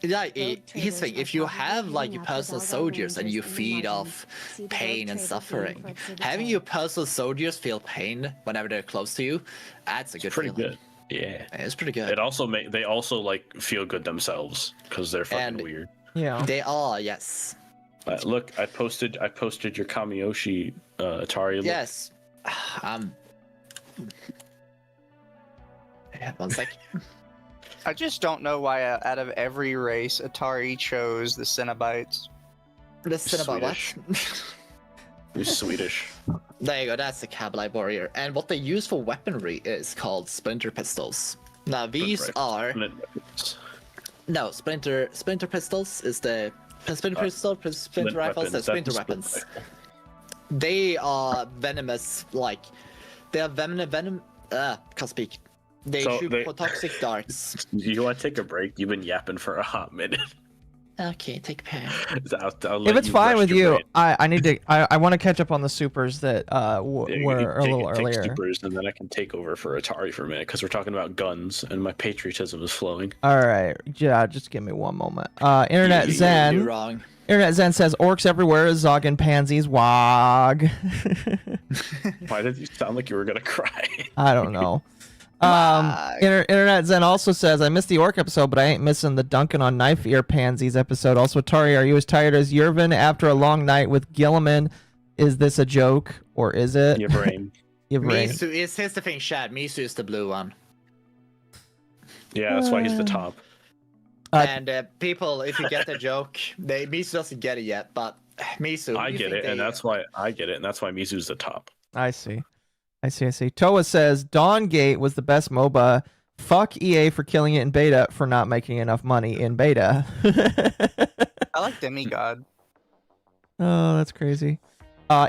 yeah, here's the thing: if you have like your personal soldiers and you feed off pain and suffering, having your personal soldiers feel pain whenever they're close to you, that's a good feeling. Good. Yeah, it's pretty good. They also like feel good themselves because they're fucking weird. Yeah, they are. Yes. Look, I posted your Kamiyoshi Attari. Look. Yes. Yeah, 1 sec. I just don't know why out of every race, Attari chose the Cenobites. The Cenobite what? You're Swedish. There you go, that's the Kabalite warrior. And what they use for weaponry is called splinter pistols. Now these are... No, splinter pistols is the... Splinter rifles, they're splinter weapons. They are venomous, like... They are can't speak. They shoot toxic darts. You want to take a break? You've been yapping for a hot minute. Okay, take a pen. If it's fine with you, I need to. I want to catch up on the supers that were a little earlier. Supers, and then I can take over for Attari for a minute because we're talking about guns and my patriotism is flowing. All right, yeah, just give me one moment. Internet Zen. You're wrong. Internet Zen says orcs everywhere, Zog and pansies. Wog. Why did you sound like you were gonna cry? I don't know. Internet Zen also says, I missed the orc episode, but I ain't missing the Duncan on Knife Ear Pansies episode. Also, Tari, are you as tired as Yervin after a long night with Gilliman? Is this a joke, or is it? Your brain. Mizu is, here's the thing, Shad. Mizu is the blue one. Yeah, that's why he's the top. And people, if you get the joke, Mizu doesn't get it yet, but Mizu. I get it, and that's why Mizu's the top. I see. Toa says Dawngate was the best MOBA. Fuck EA for killing it in beta for not making enough money in beta. I like Demigod. Oh, that's crazy.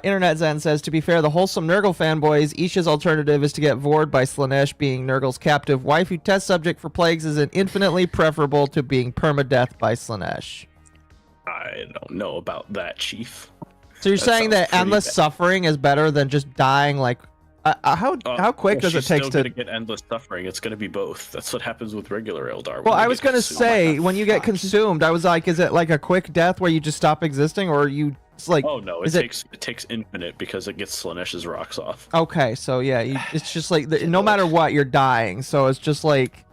Internet Zen says, to be fair, the wholesome Nurgle fanboys, Isha's alternative is to get Vord by Slanesh being Nurgle's captive waifu test subject for plagues is infinitely preferable to being permadeath by Slanesh. I don't know about that, Chief. So you're saying that endless suffering is better than just dying like... how quick does it take to get endless suffering? It's going to be both. That's what happens with regular Eldar. Well, I was going to say, when you get consumed, I was like, is it like a quick death where you just stop existing, or you like? Oh no, it takes infinite because it gets Slanesh's rocks off. Okay, so yeah, it's just like no matter what, you're dying. So it's just like,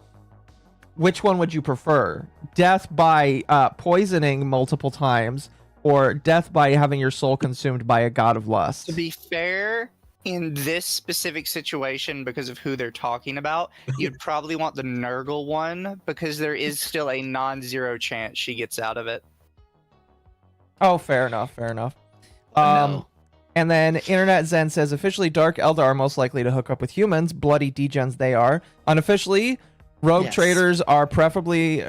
which one would you prefer? Death by poisoning multiple times, or death by having your soul consumed by a god of lust? To be fair, in this specific situation, because of who they're talking about, you'd probably want the Nurgle one, because there is still a non-zero chance she gets out of it. Oh, fair enough. And then Internet Zen says, officially Dark Eldar are most likely to hook up with humans. Bloody degens they are. Unofficially, Rogue traders are probably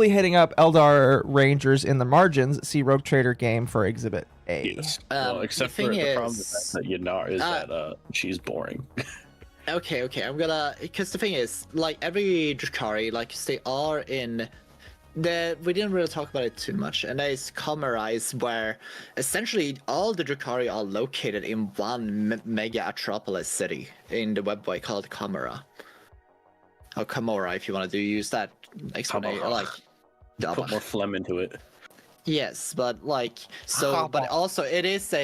hitting up Eldar Rangers in the margins. See Rogue Trader game for Exhibit A. Yes. Well, except for the problem with that Yanar is that she's boring. Okay, I'm gonna... Because the thing is, like, every Drukhari, like, they are in... We didn't really talk about it too much, and that is Commorize, where essentially all the Drukhari are located in one mega Atropolis city in the webway called Commora. Or Commora, if you want to use that explanation, like put more phlegm into it. Yes, but like but also it is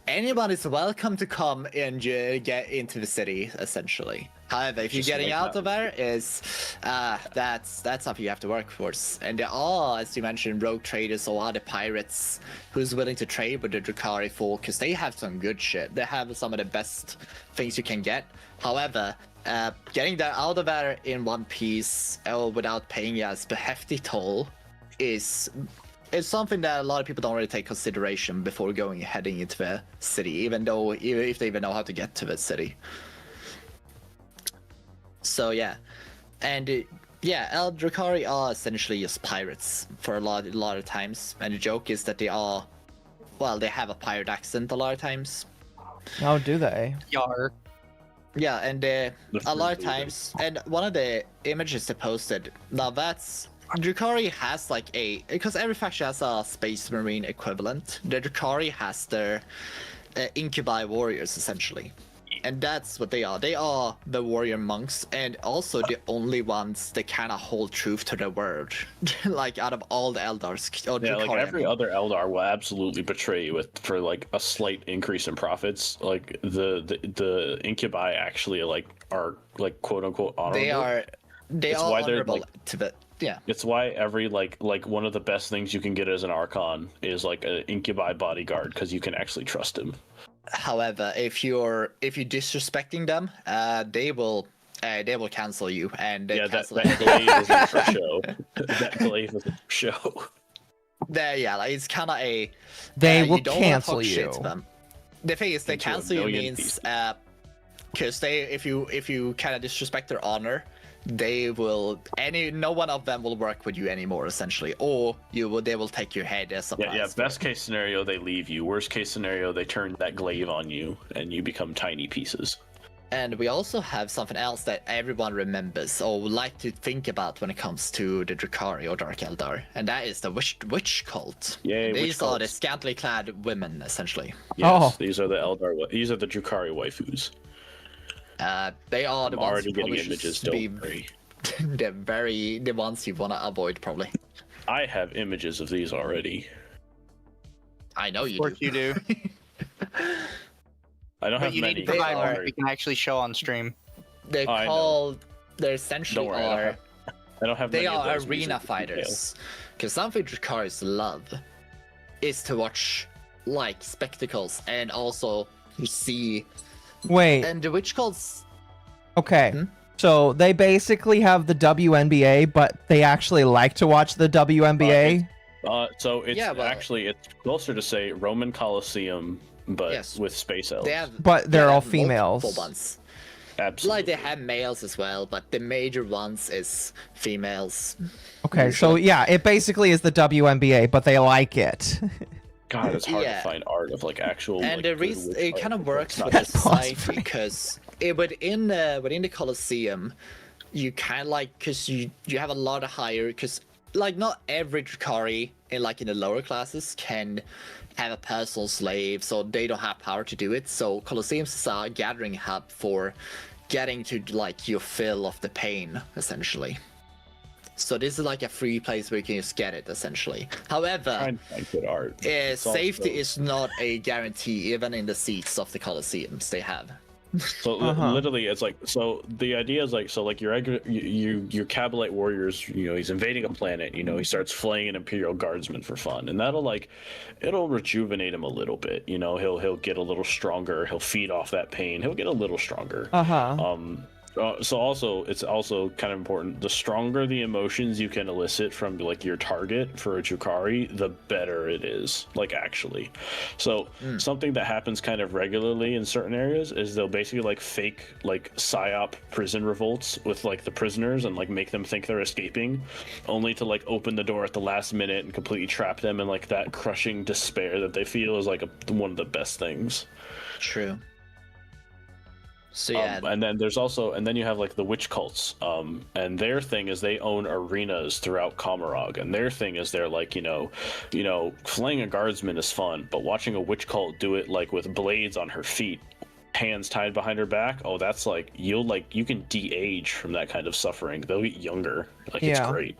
anyone is welcome to come and get into the city essentially. However, if you're getting out of there, that's something you have to work towards. And there are, as you mentioned, rogue traders or other pirates who's willing to trade with the Drukhari folk, because they have some good shit. They have some of the best things you can get. However, getting that out of there in one piece or without paying a hefty toll is something that a lot of people don't really take consideration before heading into the city, even if they even know how to get to the city. So yeah, and Drukhari are essentially just pirates for a lot of times, and the joke is that they have a pirate accent a lot of times. Oh, do they? Yar. Yeah, and a lot of times, and one of the images they posted, now that's, Drukhari has because every faction has a Space Marine equivalent, the Drukhari has their Incubi warriors, essentially. and that's what they are. They are the warrior monks, and also the only ones that kind of hold truth to their word. Like out of all the Eldars, yeah, like every other Eldar will absolutely betray you for like a slight increase in profits. Like the incubi actually like are like quote unquote honorable. They are honorable to the. Yeah. It's why every like one of the best things you can get as an Archon is like an incubi bodyguard, because you can actually trust him. However, if you're disrespecting them, they will cancel you, and yeah, cancel that glaive isn't for show. That glaive isn't for show. Yeah, like it's kind of a. They will you don't cancel talk you. Shit to them. The thing is, they cancel you means because if you kind of disrespect their honor, they will no one of them will work with you anymore, essentially, or they will take your head as a prize. Yeah. Best case scenario, they leave you. Worst case scenario, they turn that glaive on you and you become tiny pieces. And we also have something else that everyone remembers or would like to think about when it comes to the Drukhari or Dark Eldar, and that is the witch cult. Yeah, these are the scantily clad women, essentially. Yes, these are the Eldar. These are the Drukhari waifus. They are the ones already who getting probably images. should be the ones you want to avoid, probably. I have images of these already. I know you do. Of course you do. I don't have you many. need to provide one that we can actually show on stream. They're called. They're essentially Don't worry, I don't have. They many of are those arena music fighters. Because something Drukhari's love is to watch like spectacles and also to see. Wait. And the witch cults. Okay. So they basically have the WNBA, but they actually like to watch the WNBA. So it's actually it's closer to say Roman Colosseum, but with space elves. But they're all females. Ones. Absolutely. Like they have males as well, but the major ones is females. Okay, so yeah, it basically is the WNBA, but they like it. God, it's hard to find art of like actual. And like, the reason it kind of works with the society because within the Colosseum, you kind of like because you have a lot of higher because like not every Drukhari in the lower classes can have a personal slave, so they don't have power to do it. So Colosseums is a gathering hub for getting to like your fill of the pain, essentially. So this is like a free place where you can just get it, essentially. However, good art. Safety is not a guarantee, even in the seats of the Colosseums they have. So literally, it's like the idea is like your Cabalite warriors. He's invading a planet. He starts flaying an Imperial Guardsman for fun, and it'll rejuvenate him a little bit. He'll get a little stronger. He'll feed off that pain. He'll get a little stronger. So it's also kind of important. The stronger the emotions you can elicit from like your target for a Drukhari, the better it is. Like actually, so something that happens kind of regularly in certain areas is they'll basically like fake like psyop prison revolts with like the prisoners and like make them think they're escaping, only to like open the door at the last minute and completely trap them in like that crushing despair that they feel is like one of the best things. True. So yeah, and then you have like the witch cults, and their thing is they own arenas throughout Kamarog, and their thing is they're like flaying a guardsman is fun, but watching a witch cult do it like with blades on her feet, hands tied behind her back, that's like you can de-age from that kind of suffering. They'll get younger, it's great.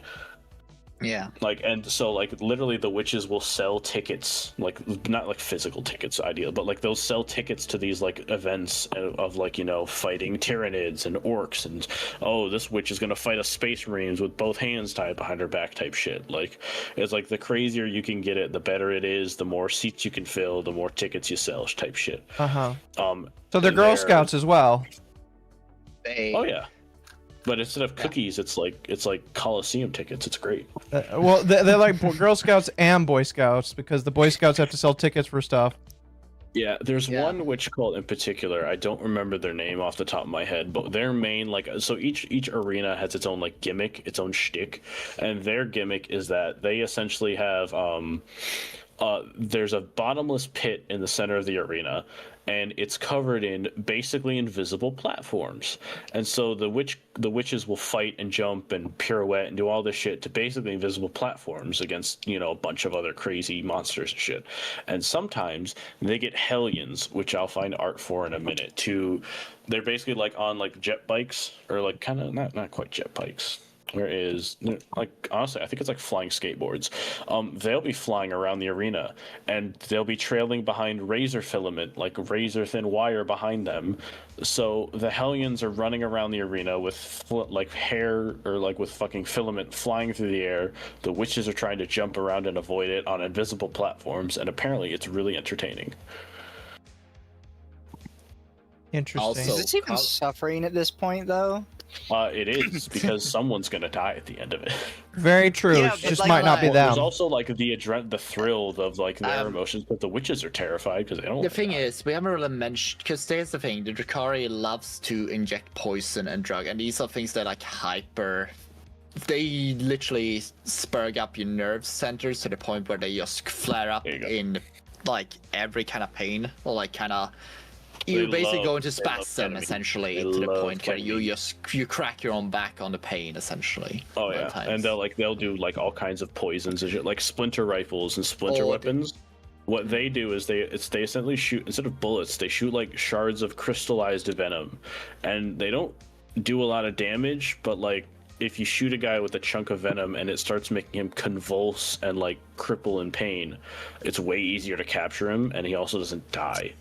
Yeah. And so literally the witches will sell tickets, not like physical tickets ideal, but they'll sell tickets to these events of fighting Tyranids and orcs and this witch is gonna fight a space marines with both hands tied behind her back type shit. It's like the crazier you can get it, the better it is, the more seats you can fill, the more tickets you sell type shit. So they're Girl Scouts as well. Oh yeah. But instead of cookies, it's like Coliseum tickets. It's great. Well, they're like Girl Scouts and Boy Scouts because the Boy Scouts have to sell tickets for stuff. Yeah, there's one witch cult in particular. I don't remember their name off the top of my head, but their main so each arena has its own gimmick, its own shtick, and their gimmick is that they essentially have there's a bottomless pit in the center of the arena, and it's covered in basically invisible platforms. And so the witches will fight and jump and pirouette and do all this shit to basically invisible platforms against, you know, a bunch of other crazy monsters and shit. And sometimes they get hellions, which I'll find art for in a minute. They're basically like on like jet bikes, or like kind of not quite jet bikes. Like, honestly, I think it's like flying skateboards. They'll be flying around the arena, and they'll be trailing behind razor filament, like razor thin wire behind them. So the hellions are running around the arena with like hair, or like with fucking filament flying through the air. The witches are trying to jump around and avoid it on invisible platforms, and apparently it's really entertaining. Interesting. Also, is this even suffering at this point, though? It is, because someone's gonna die at the end of it. Very true. Yeah, it but just like, might not be them. There's also like the thrill of like their emotions, but the witches are terrified because they don't. The thing is, we haven't really mentioned, because there's the thing: the Drukhari loves to inject poison and drug, and these are things that like hyper. They literally spur up your nerve centers to the point where they just flare up in like every kind of pain, or like kind of. You basically go into spasm essentially to the point where you crack your own back on the pain essentially. Oh yeah, and they'll do like all kinds of poisons and shit, like splinter rifles and splinter weapons. What they do is they essentially shoot, instead of bullets, they shoot like shards of crystallized venom, and they don't do a lot of damage, but like if you shoot a guy with a chunk of venom and it starts making him convulse and like cripple in pain, it's way easier to capture him, and he also doesn't die.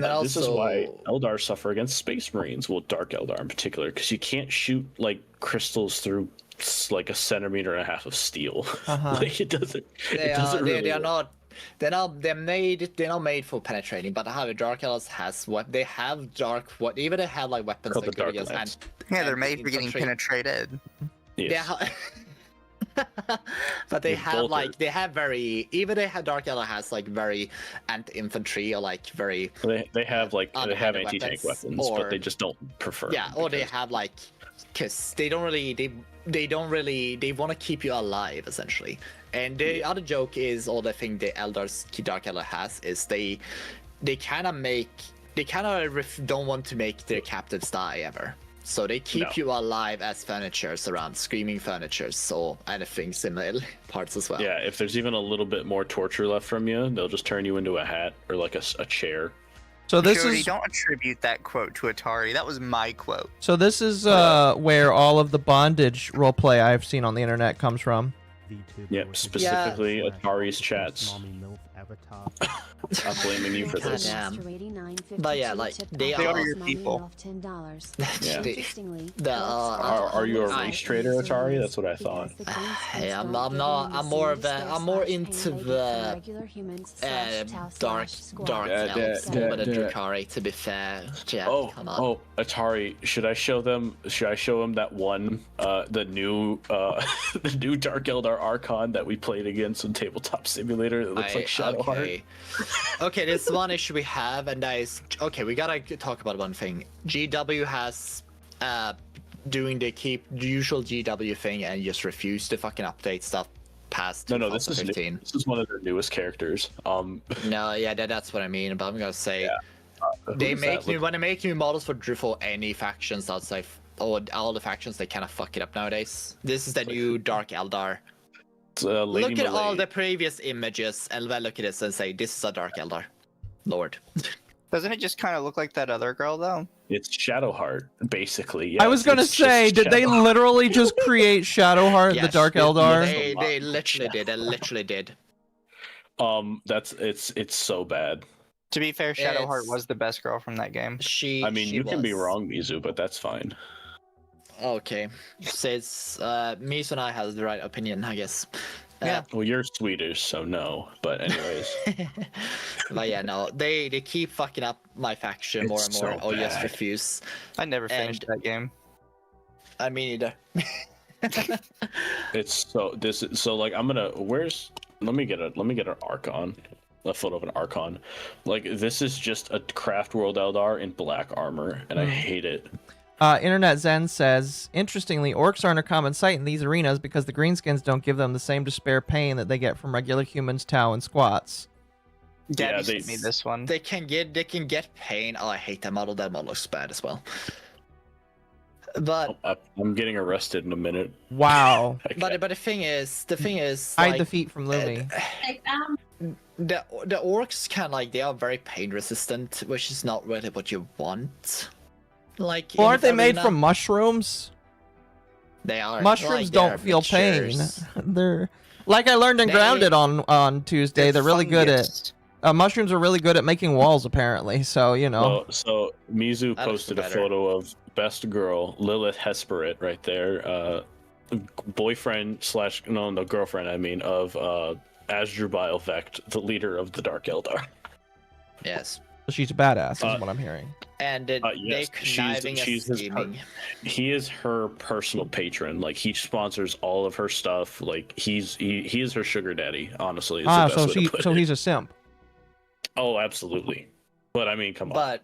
This is why Eldar suffer against Space Marines, well, Dark Eldar in particular, because you can't shoot like crystals through like 1.5 centimeters of steel. Like it doesn't. They're not made for penetrating. But how the Dark Eldars has what they have even they have like weapons called like the Dark Lance. They're made for getting penetrated. Yes. But they have like Dark Eldar has like very anti-infantry, or like very they have anti-tank weapons, but they just don't prefer. Yeah, or they have like, because they want to keep you alive essentially. And the other joke is, or the thing the Dark Eldar has is they kind of don't want to make their captives die ever. So they keep you alive as furnitures around, screaming furnitures, or anything similar parts as well. Yeah, if there's even a little bit more torture left from you, they'll just turn you into a hat or like a chair. So this Jody, is don't attribute that quote to Attari. That was my quote. So this is where all of the bondage roleplay I've seen on the internet comes from. Yep, specifically Atari's chats. I'm blaming you for this. But yeah, like they are your people. Are you a race trader, Attari? That's what I thought. Hey, I'm more into the dark elves more than Drukhari, to be fair. Yeah, come on. Attari, should I show them that one the new Dark Eldar Archon that we played against in Tabletop Simulator that looks like Shadowheart? Okay, this one issue we have, and that is okay. We gotta talk about one thing. GW has doing the usual GW thing and just refuse to fucking update stuff past 2015. This is one of their newest characters. No, yeah, that's what I mean. But I'm gonna say when they make new models for any factions outside or all the factions, they kind of fuck it up nowadays. This is the new Dark Eldar. Look at all the previous images and then look at this and say, this is a Dark Eldar. Lord. Doesn't it just kind of look like that other girl, though? It's Shadowheart, basically. Yes, I was gonna say, did they literally just create Shadowheart, yes, the Dark Eldar? They literally did. They literally did. It's so bad. To be fair, Shadowheart was the best girl from that game. You can be wrong, Mizu, but that's fine. Okay, says Mizu and I have the right opinion, I guess. Yeah. Well, you're Swedish, so no. But anyways. But yeah, no, they keep fucking up my faction more and more. So or just refuse. I never finished that game. I mean, either. Like I'm gonna. Let me get an Archon. A photo of an Archon. Like this is just a Craft World Eldar in black armor, and I hate it. Internet Zen says, interestingly, orcs aren't a common sight in these arenas because the greenskins don't give them the same despair pain that they get from regular humans, Tau, and squats. Gabby Yeah, sent me this one. They can get pain. Oh, I hate that model. That model looks bad as well. But I'm getting arrested in a minute. Wow. but the thing is, Hide like, the feet from Lumi. the orcs can they are very pain resistant, which is not really what you want. Like, Well, aren't they in made arena, from mushrooms? They are. Mushrooms they're don't feel pain. mixtures. They're like I learned in Grounded on Tuesday. They're really good at mushrooms are really good at making walls apparently. So you know. So Mizu That is posted a better. photo of best girl Lilith Hesperit right there. Boyfriend / no girlfriend of Asdrubal Vect, the leader of the Dark Eldar. Yes. She's a badass, is what I'm hearing. And Yes, they conniving and scheming. he is her personal patron. Like he sponsors all of her stuff. Like he is her sugar daddy. Honestly, is the best way to put it. He's a simp. Oh, absolutely. But I mean, come on. But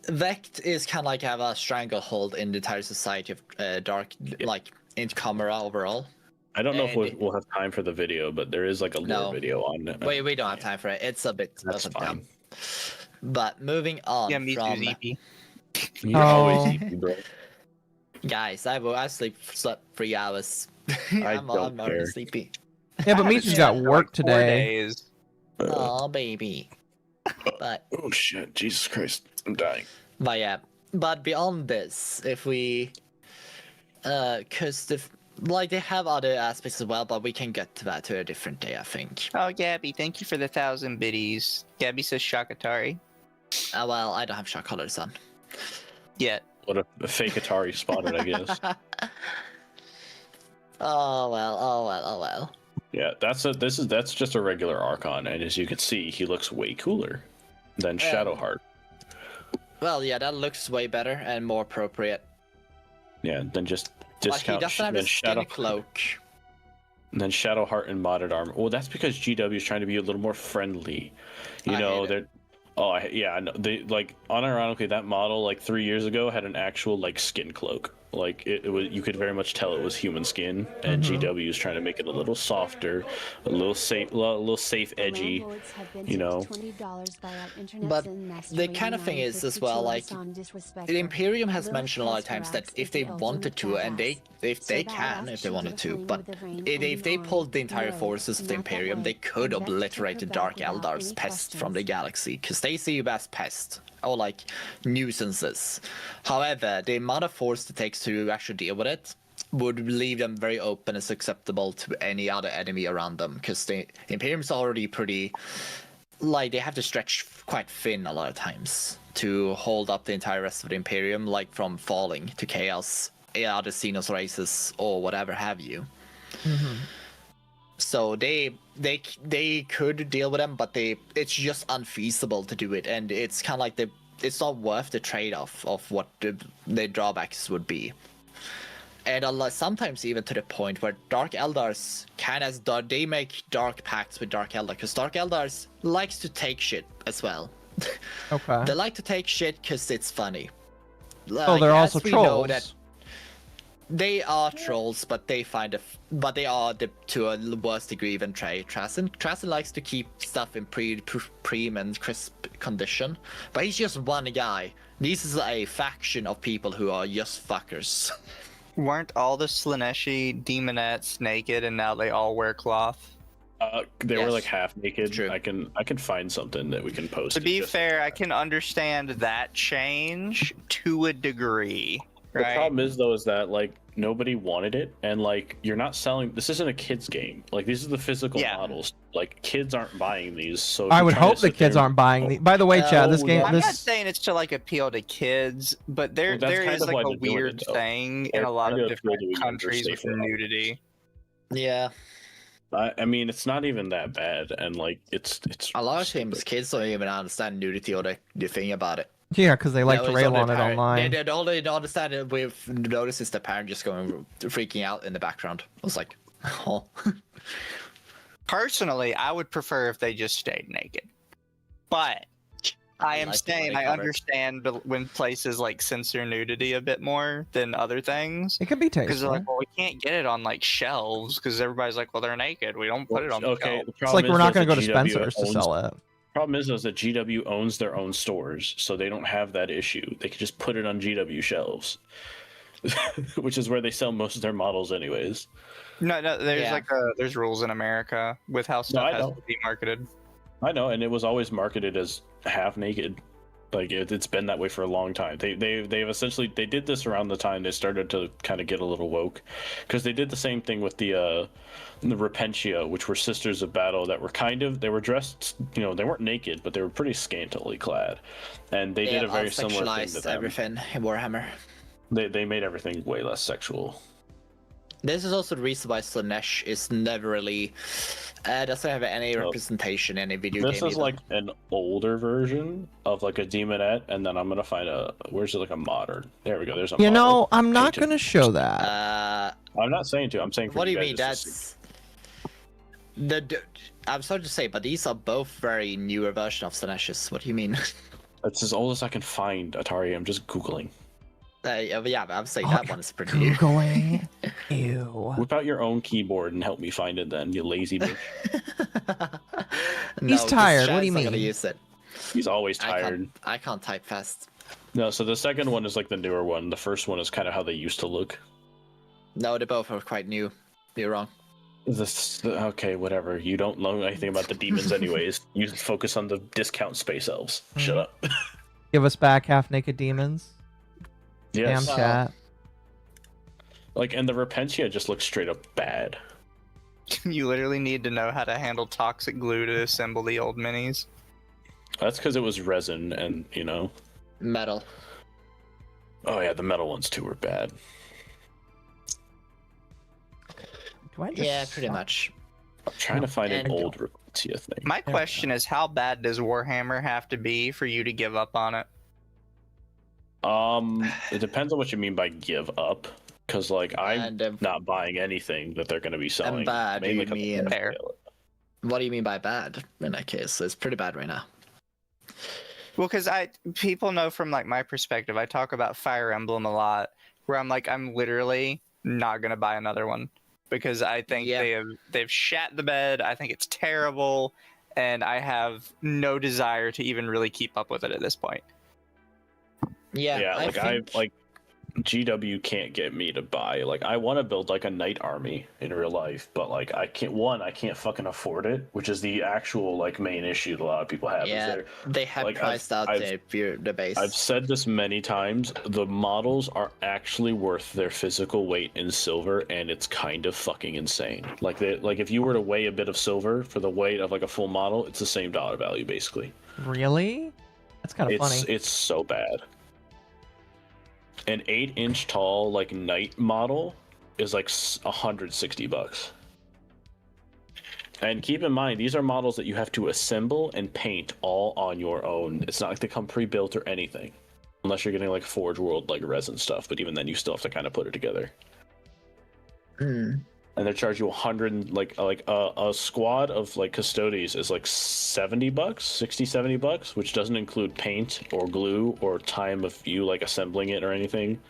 Vect is kind of like have a stranglehold in the entire society of Dark, like in camera overall. I don't know if we'll have time for the video, but there is like a lore video on it. Wait, we don't have time for it. It's a bit That's dumb. fine. But moving on Yeah, from Mizu's EP. You're Oh. always easy, bro. guys, I slept 3 hours. I'm don't already care. sleepy. Yeah, but Mizu's got work 4 today. days. Oh baby. But Oh shit! Jesus Christ! I'm dying. But yeah, but beyond this, if we, cause they have other aspects as well, but we can get to that to a different day, I think. Oh, Gabby, thank you for the 1,000 biddies. Gabby says Shakatari. Well, I don't have shot colors on. Yet. What a fake Atari spotted, I guess. Oh well. Yeah, that's just a regular Archon, and as you can see, he looks way cooler than Shadowheart. Well, yeah, that looks way better and more appropriate. Yeah, then just Like, he discount doesn't have then a skin Shadow cloak. and then Shadowheart and modded armor. Well, that's because GW is trying to be a little more friendly. You I know, hate they're yeah, I know. They like unironically that model like 3 years ago had an actual like skin cloak. Like it was, you could very much tell it was human skin, and GW is trying to make it a little softer, a little safe, edgy. You know. But the kind of thing is as well, like the Imperium has mentioned a lot of times that if they wanted to, and if they wanted to, but if they pulled the entire forces of the Imperium, they could obliterate the Dark Eldar's pest from the galaxy, because they see you as pest or like nuisances. However, the amount of force it takes to actually deal with it would leave them very open and susceptible to any other enemy around them, because the Imperium's already pretty, like, they have to stretch quite thin a lot of times to hold up the entire rest of the Imperium, like from falling to chaos, other Xenos races or whatever have you. So they could deal with them, but it's just unfeasible to do it, and it's kind of like it's not worth the trade-off of what the drawbacks would be. And sometimes even to the point where Dark Eldars they make dark pacts with Dark Eldar, because Dark Eldars likes to take shit as well. Okay. They like to take shit because it's funny. Oh, they're also trolls. They are trolls, but they are to a worse degree even Trasen. Trasen likes to keep stuff in prime and crisp condition, but he's just one guy. This is a faction of people who are just fuckers. Weren't all the Slaneshi demonettes naked, and now they all wear cloth? They were Yes. like half naked. True. I can find something that we can post. To be fair, I can understand that change to a degree. The Right? problem is though is that like nobody wanted it, and like you're not selling. This isn't a kids game. Like these are the physical models. Like kids aren't buying these. So I would hope the kids aren't buying these. By the way, Chad, this game, I'm not this saying it's to like appeal to kids, but there that's there kind is of like why a they're doing weird it, though. thing in They're a lot trying of to appeal different to a younger countries with stakeholder. nudity. Yeah, I mean, it's not even that bad, and like it's a lot of times kids don't even understand nudity or the thing about it. yeah, because they like to rail on it online. They don't understand it. We've noticed is the parent just going freaking out in the background. I was like, oh. Personally, I would prefer if they just stayed naked. But I am saying I understand when places like censor nudity a bit more than other things. It can be tasteful. Because they're like, well, we can't get it on like shelves because everybody's like, well, they're naked. We don't put it on the shelf. It's like we're not going to go to Spencer's to sell it. Problem is that GW owns their own stores, so they don't have that issue. They can just put it on GW shelves, which is where they sell most of their models, anyways. No, there's there's rules in America with how stuff has to be marketed. I know, and it was always marketed as half naked. Like it's been that way for a long time. They've essentially did this around the time they started to kind of get a little woke, because they did the same thing with the Repentia, which were Sisters of Battle that were they were dressed, they weren't naked, but they were pretty scantily clad, and they did a very similar thing to them. Everything in Warhammer. They made everything way less sexual. This is also the reason why Slanesh is never really doesn't have any representation in a video game. This is like an older version of like a demonette, and then I'm gonna find where's it, like a modern. There we go. There's a. I'm not gonna show that. I'm not saying to. I'm saying. For what do you mean? That's I'm sorry to say, but these are both very newer version of Slaneshes. What do you mean? That's as old as I can find, Attari. I'm just googling. Yeah, but I'm saying that one is pretty new. Googling. Ew. Whip out your own keyboard and help me find it then, you lazy bitch. He's tired. What do you mean? Gonna use it. He's always tired. I can't type fast. No, so the second one is like the newer one. The first one is kind of how they used to look. No, they both are quite new. You're wrong. Okay, whatever. You don't know anything about the demons anyways. You focus on the discount space elves. Shut up. Give us back half-naked demons. Yes. Damn chat. Like, and the Repentia just looks straight up bad. You literally need to know how to handle toxic glue to assemble the old minis. That's because it was resin and, metal. Oh yeah, the metal ones too were bad. Yeah, pretty much. I'm trying to find an old Repentia thing. My question is, how bad does Warhammer have to be for you to give up on it? It depends on what you mean by give up. Because, like, I'm not buying anything that they're going to be selling. And bad, you mean fair. What do you mean by bad in that case? It's pretty bad right now. Well, because people know from, like, my perspective, I talk about Fire Emblem a lot, where I'm like, I'm literally not going to buy another one. Because I think they've shat the bed, I think it's terrible, and I have no desire to even really keep up with it at this point. Yeah, GW can't get me to buy. Like, I want to build like a knight army in real life, but like I can't fucking afford it, which is the actual like main issue that a lot of people have. Yeah, they have priced out the base. I've said this many times. The models are actually worth their physical weight in silver, and it's kind of fucking insane. Like if you were to weigh a bit of silver for the weight of like a full model, it's the same dollar value basically. Really? That's kind of funny. It's so bad. An 8-inch tall like knight model is like $160. And keep in mind, these are models that you have to assemble and paint all on your own. It's not like they come pre-built or anything, unless you're getting like Forge World like resin stuff. But even then, you still have to kind of put it together. And they charge you 100, like a squad of like custodies is like $70, $60-$70, which doesn't include paint or glue or time of you like assembling it or anything.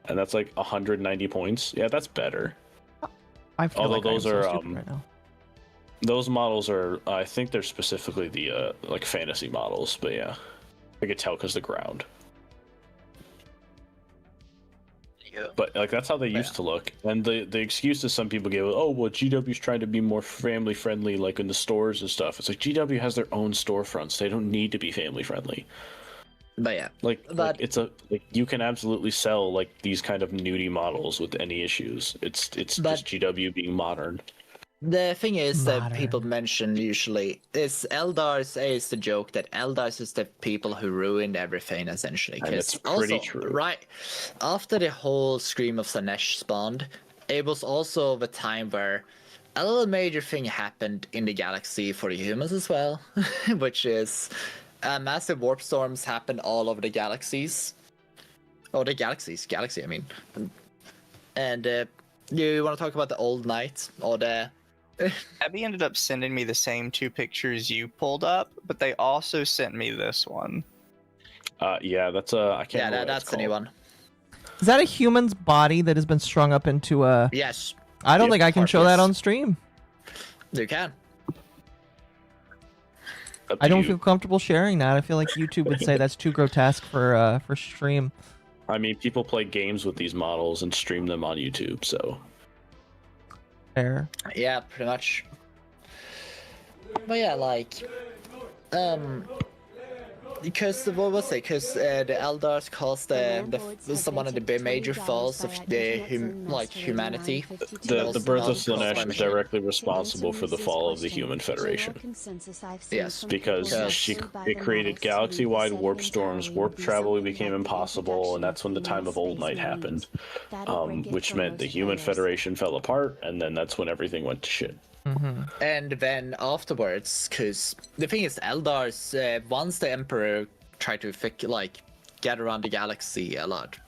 And that's like 190 points. Yeah, that's better. Although those are right now. Those models are, I think they're specifically the like fantasy models, but yeah, I could tell because the ground. But like that's how they used to look, and the excuses some people give, oh well, GW's trying to be more family friendly, like in the stores and stuff. It's like GW has their own storefronts; they don't need to be family friendly. But yeah, like it's you can absolutely sell like these kind of nudie models with any issues. It's just GW being modern. The thing is that people mention usually is Eldars is the joke that Eldars is the people who ruined everything essentially. And it's pretty true. Right after the whole Scream of Slanesh spawned, it was also the time where a little major thing happened in the galaxy for the humans as well, which is massive warp storms happened all over the galaxies. Oh, the galaxy, I mean. And you want to talk about the old knights or the Abby ended up sending me the same 2 pictures you pulled up, but they also sent me this one. Yeah, that's I can't. Yeah, remember that's the new one. Is that a human's body that has been strung up into a? Yes. I don't think I can show that on stream. You can. I don't feel comfortable sharing that. I feel like YouTube would say that's too grotesque for stream. I mean, people play games with these models and stream them on YouTube, so. Fair. Yeah, pretty much. But yeah, like, because what was it? Because the Eldars caused one of the major falls of the humanity. The birth of Slaanesh is directly responsible for the fall of the Human Federation. Yes, because it created galaxy-wide warp storms. Warp travel became impossible, and that's when the time of Old Night happened, which meant the Human Federation fell apart, and then that's when everything went to shit. And then afterwards, because the thing is, Eldars, once the Emperor tried to get around the galaxy a lot,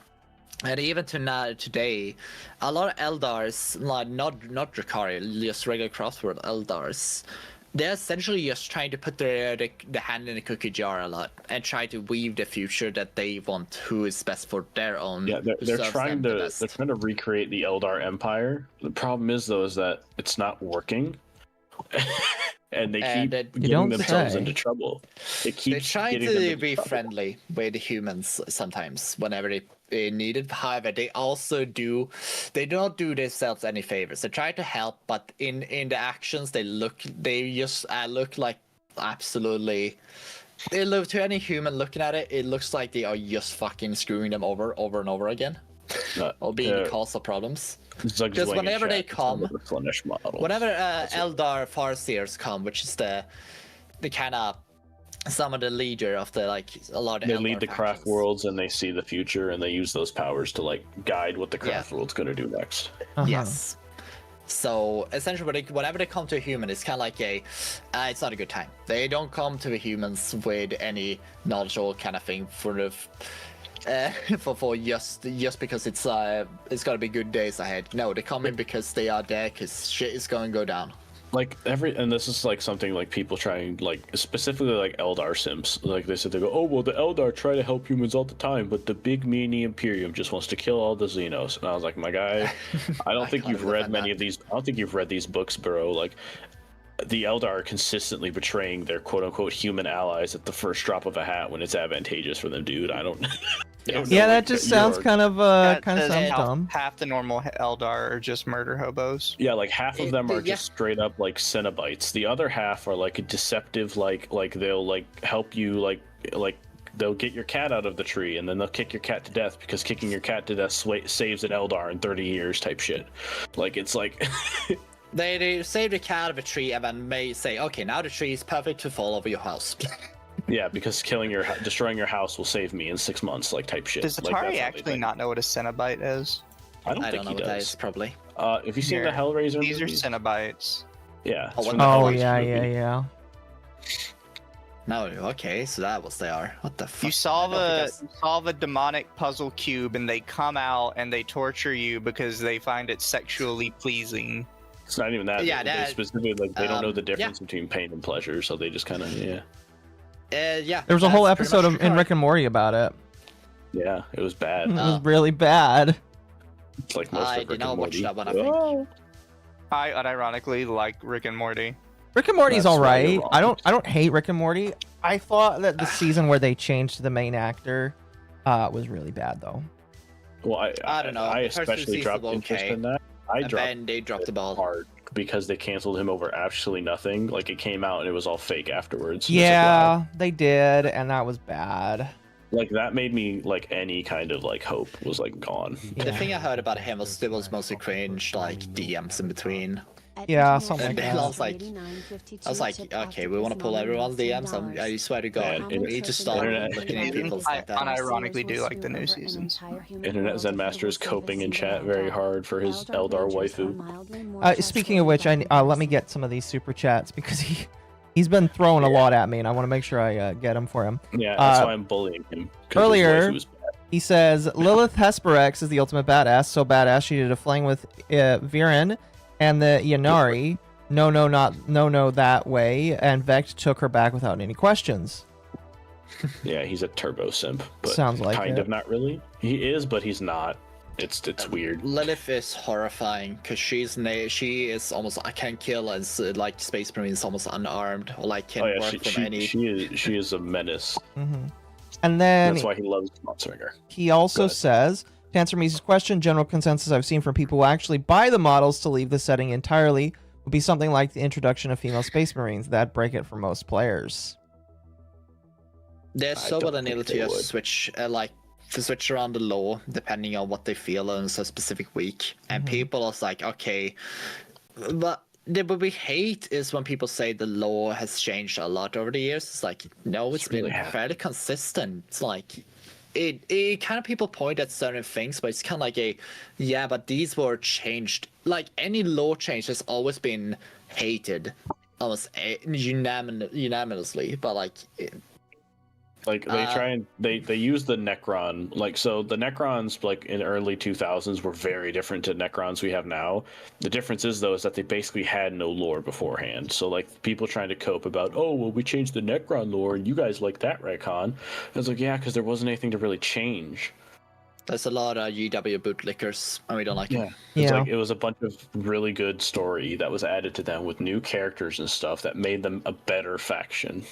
and even today, a lot of Eldars, like not Drakari, just regular crossword Eldars, they're essentially just trying to put the hand in the cookie jar a lot and try to weave the future that they want, who is best for their own. Yeah, they're trying to recreate the Eldar Empire. The problem is though is that it's not working, and they keep getting themselves into trouble. They're trying to be friendly with the humans sometimes whenever they need it. However, they do not do themselves any favors. They try to help, but in the actions they just look like absolutely. They look to any human looking at it. It looks like they are just fucking screwing them over and over again, or being the cause of problems. Because whenever they come, whenever Eldar Farseers come, which is the kind of some of the leader of the a lot of they Eldar lead the factions. craft worlds, and they see the future, and they use those powers to guide what the craft world's going to do next. Yes. So essentially, whenever they come to a human, it's kind of like it's not a good time. They don't come to the humans with any knowledge or kind of thing for just because it's gotta be good days ahead. No, they come in because they are there because shit is going to go down. And this is something people trying specifically Eldar simps, they said, they go, oh well, the Eldar try to help humans all the time, but the big meanie Imperium just wants to kill all the Xenos. And I was like, my guy, I don't think you've read many of these. I don't think you've read these books, bro. The Eldar are consistently betraying their quote-unquote human allies at the first drop of a hat when it's advantageous for them, dude. I don't. Yeah, that just sounds kind of sounds dumb. Half the normal Eldar are just murder hobos. Yeah, half of them are just straight up Cenobites. The other half are a deceptive, they'll help you, they'll get your cat out of the tree, and then they'll kick your cat to death because kicking your cat to death saves an Eldar in 30 years type shit. It's like. They save the cat out of a tree and then may say, okay, now the tree is perfect to fall over your house. Yeah, because destroying your house will save me in 6 months, type shit. Does Attari actually not know what a Cenobite is? I don't think know he what does. that is, probably. If you seen the Hellraiser These movies? are Cenobites. Yeah. Oh, yeah. No, okay, so that was they are. What the fuck? You solve a demonic puzzle cube, and they come out and they torture you because they find it sexually pleasing. It's not even that. Yeah, they specifically they don't know the difference between pain and pleasure, so they just kind of yeah. There was a whole episode in Rick and Morty about it. Yeah, it was bad. It was really bad. It's most of Rick and Morty. That one, I think. I unironically like Rick and Morty. Rick and Morty's all right. I don't hate Rick and Morty. I thought that the season where they changed the main actor was really bad though. Well, I don't know. I especially dropped interest in that. They dropped the ball hard because they canceled him over absolutely nothing. It came out and it was all fake afterwards. Yeah, they did, and that was bad. That made me any kind of hope was gone. Yeah. The thing I heard about him was it was mostly cringe, DMs in between. Yeah, something like that. I was like, okay, we want to pull everyone's DMs. I swear to God, we need to stop looking at people's I unironically do like the new seasons. Internet Zen Master is coping in chat very hard for his Eldar waifu. Speaking of which, let me get some of these super chats because he's been throwing a lot at me, and I want to make sure I get them for him. Yeah, that's why I'm bullying him. Earlier, he says Lilith Hesperex is the ultimate badass, so badass she did a fling with Viren and the Yanari. no, that way, and Vect took her back without any questions. Yeah, he's a turbo simp, but sounds like kind of not really. He is, but he's not. It's weird. Lilith is horrifying because she is almost I can kill as like Space Marines almost unarmed or like can work from any. She is a menace. Mm-hmm. And then that's why he loves Modswinger. He also says, to answer Mizu's question, general consensus I've seen from people who actually buy the models to leave the setting entirely would be something like the introduction of female Space Marines. That'd break it for most players. They're so well enabled to just switch to switch around the law depending on what they feel on a specific week. And people are like, okay, but what we hate is when people say the law has changed a lot over the years. It's like, no, it's been fairly consistent. It's like it kind of people point at certain things, but it's kind of like yeah, but these were changed. Like any law change has always been hated, almost unanimously. But like they try and they use the Necron, like, so the Necrons like in early 2000s were very different to Necrons we have now. The difference is though is that they basically had no lore beforehand. So like people trying to cope about, oh well, we changed the Necron lore and you guys like that retcon. I was like, yeah, because there wasn't anything to really change. There's a lot of UW bootlickers and we don't like it. It's like it was a bunch of really good story that was added to them with new characters and stuff that made them a better faction.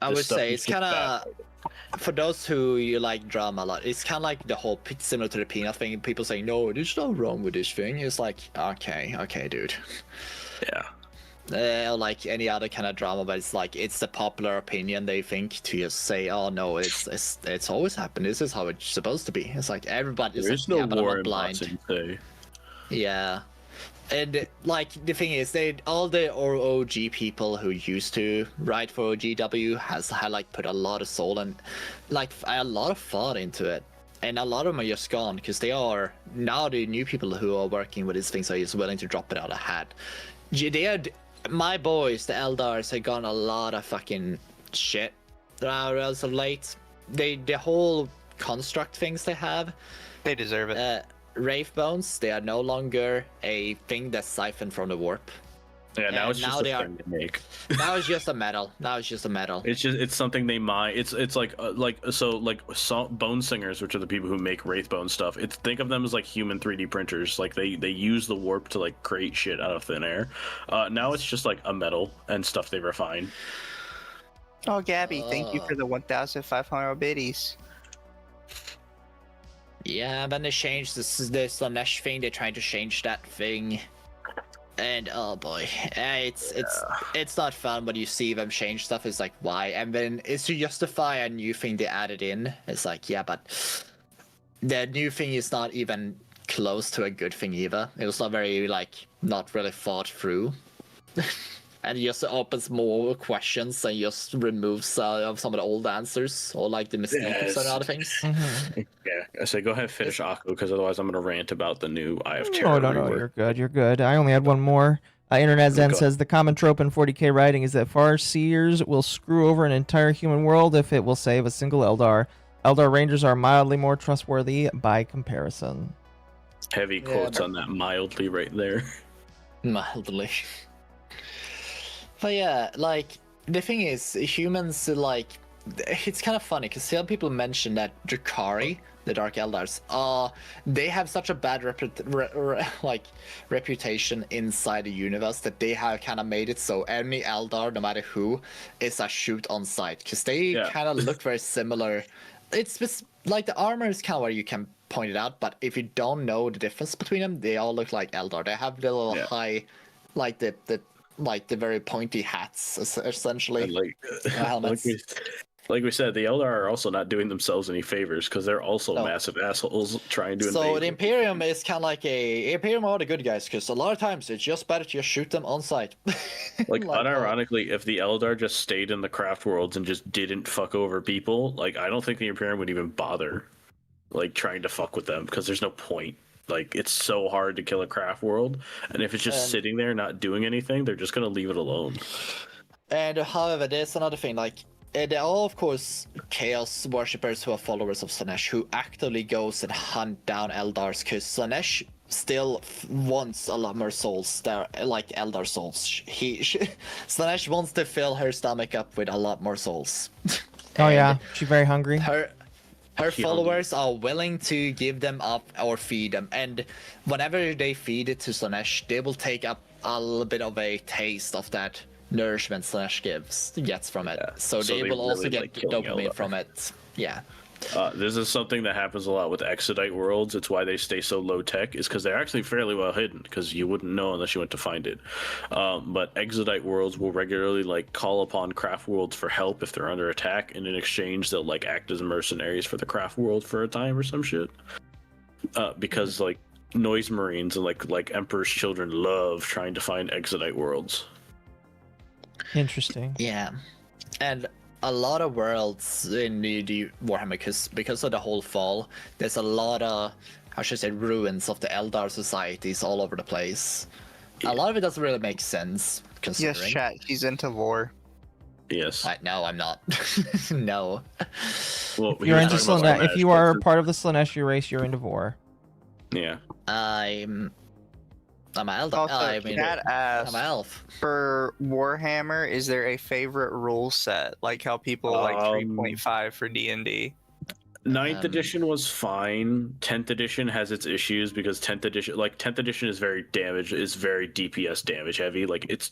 I would say it's kind of, for those who you like drama a lot, it's kind of like the whole similar to the peanut thing. People say, no, there's no wrong with this thing. It's like, okay, dude. Yeah. Like any other kind of drama, but it's like it's the popular opinion they think to just say, oh no, it's always happened. This is how it's supposed to be. It's like everybody's there's like, no war in blind. Say. Yeah. And like the thing is, all the OG people who used to write for OGW had like put a lot of soul and like a lot of thought into it, and a lot of them are just gone because they are now the new people who are working with these things are just willing to drop it out of hat. My boys, the Eldars, have gone a lot of fucking shit as of late. The whole construct things they have, they deserve it. Wraith Bones, they are no longer a thing that's siphoned from the warp. Yeah, now it's just a thing to make. Now it's just a metal. It's something they mine. It's like bone singers, which are the people who make Wraith Bone stuff. Think of them as like human 3D printers. Like they use the warp to like create shit out of thin air. Now it's just like a metal and stuff they refine. Oh, Gabby, thank you for the 1,500 biddies. Yeah, then they changed this Slanesh thing. They're trying to change that thing, and oh boy, it's not fun when you see them change stuff. It's like, why? And then it's to justify a new thing they added in. It's like, yeah, but the new thing is not even close to a good thing either. It was not very not really thought through. And it just opens more questions and just removes some of the old answers or like the mistakes and other things. Mm-hmm. Yeah, I say go ahead and finish Akko because otherwise I'm going to rant about the new Eye of Terror. No, you're good. I only had one more. Internet Zen says the common trope in 40k writing is that Farseers will screw over an entire human world if it will save a single Eldar. Eldar Rangers are mildly more trustworthy by comparison. Heavy quotes on that mildly right there. Mildly. But yeah, the thing is, humans, it's kind of funny, because some people mention that Drakari, the Dark Eldars, they have such a bad reputation inside the universe that they have kind of made it so any Eldar, no matter who, is a shoot on sight, because they kind of look very similar. It's just, the armor is kind of where you can point it out, but if you don't know the difference between them, they all look like Eldar. They have little high, the very pointy hats, essentially. Helmets. Like we said, the Eldar are also not doing themselves any favors because they're also massive assholes trying to invade. So the Imperium is kind of like Imperium are the good guys, because a lot of times it's just better to just shoot them on sight. Unironically, if the Eldar just stayed in the craft worlds and just didn't fuck over people, I don't think the Imperium would even bother trying to fuck with them, because there's no point. It's so hard to kill a craft world, and if it's just sitting there not doing anything, they're just gonna leave it alone. And however, there's another thing, there are of course Chaos worshippers who are followers of Slanesh who actively goes and hunt down Eldars, because Slanesh still wants a lot more souls. They're like Eldar souls. Slanesh wants to fill her stomach up with a lot more souls. Oh yeah, she's very hungry. Her followers are willing to give them up or feed them, and whenever they feed it to Slanesh, they will take up a little bit of a taste of that nourishment Slanesh gets from it. So they will really also get dopamine from it. Yeah. This is something that happens a lot with Exodite worlds. It's why they stay so low tech, is because they're actually fairly well hidden, because you wouldn't know unless you went to find it. But Exodite worlds will regularly like call upon craft worlds for help if they're under attack, and in exchange they'll like act as mercenaries for the craft world for a time or some shit. Because like noise marines and like Emperor's Children love trying to find Exodite worlds. Interesting. Yeah, and a lot of worlds in the Warhammer, because of the whole fall, there's a lot of, I should say, ruins of the Eldar societies all over the place. Yeah. A lot of it doesn't really make sense, considering. Yes, chat, he's into war. Yes. No, I'm not. No. Well, you're into Slanesh. If you are part of the Slaneshi race, you're into war. Yeah. I'm an Eldar. Also, I'm an elf. For Warhammer, is there a favorite rule set, like how people like 3.5 for D&D? 9th edition was fine. 10th edition has its issues because 10th edition is very DPS damage heavy. Like it's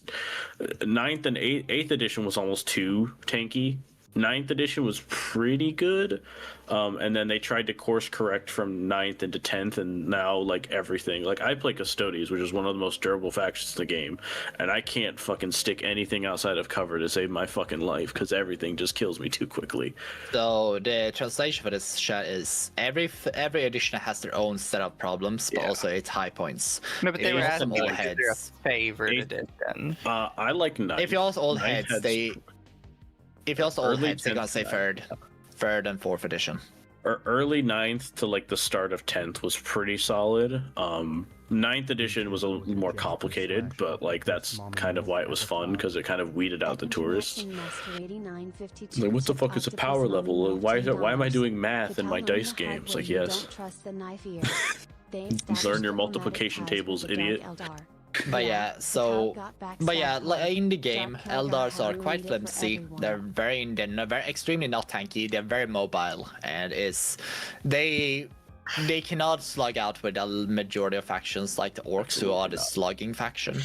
9th and 8th edition was almost too tanky. 9th edition was pretty good, and then they tried to course correct from 9th into 10th, and now like everything, like I play Custodes, which is one of the most durable factions in the game, and I can't fucking stick anything outside of cover to save my fucking life because everything just kills me too quickly. So the translation for this chat is every edition has their own set of problems, but also its high points. No, but they were asking all heads. Favorite edition. I like 9th. If you also all heads, If you also all heads, they're gonna say third and fourth edition. Early 9th to like the start of 10th was pretty solid. 9th edition was a little more complicated, but like that's kind of why it was fun, because it kind of weeded out the tourists. Like, what the fuck is a power level? Why am I doing math in my dice games? Like, yes. Learn your multiplication tables, idiot. But yeah, like in the game, Eldars are quite flimsy. They're extremely not tanky. They're very mobile, and they cannot slug out with a majority of factions like the orcs, who are the slugging faction.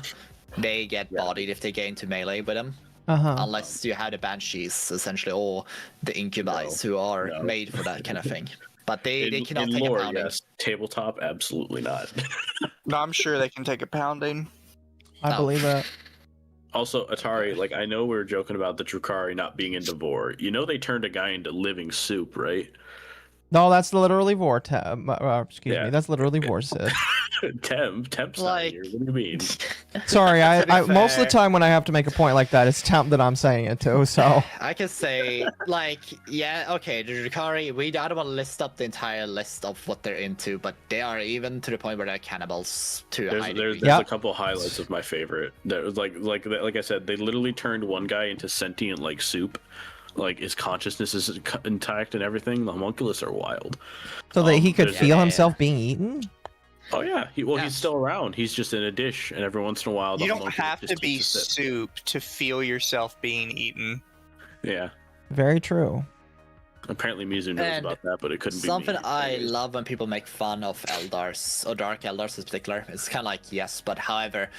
They get bodied if they get into melee with them. Unless you have the banshees, essentially, or the incubi, who are made for that kind of thing. But they cannot take a pounding. Yes. Tabletop, absolutely not. No, I'm sure they can take a pounding. I believe that. Also, Attari, like, I know we were joking about the Drukhari not being into vor. You know they turned a guy into living soup, right? No, that's literally vor. Excuse me, that's literally vor said. Temp's like, here. What do you mean? Sorry, I most of the time when I have to make a point like that, it's Temp that I'm saying it to. So I can say, like, yeah, okay, the Drukhari, I don't want to list up the entire list of what they're into, but they are even to the point where they're cannibals too. There's a couple highlights of my favorite. That was like I said, they literally turned one guy into sentient like soup. Like his consciousness is intact and everything. The homunculus are wild. So that he could feel himself being eaten? Oh yeah, he's still around. He's just in a dish, and every once in a while, you don't have to be soup to feel yourself being eaten. Yeah, very true. Apparently, Mizu knows about that, but it couldn't be something I love when people make fun of Eldars or Dark Eldars in particular. It's kind of like yes, but however.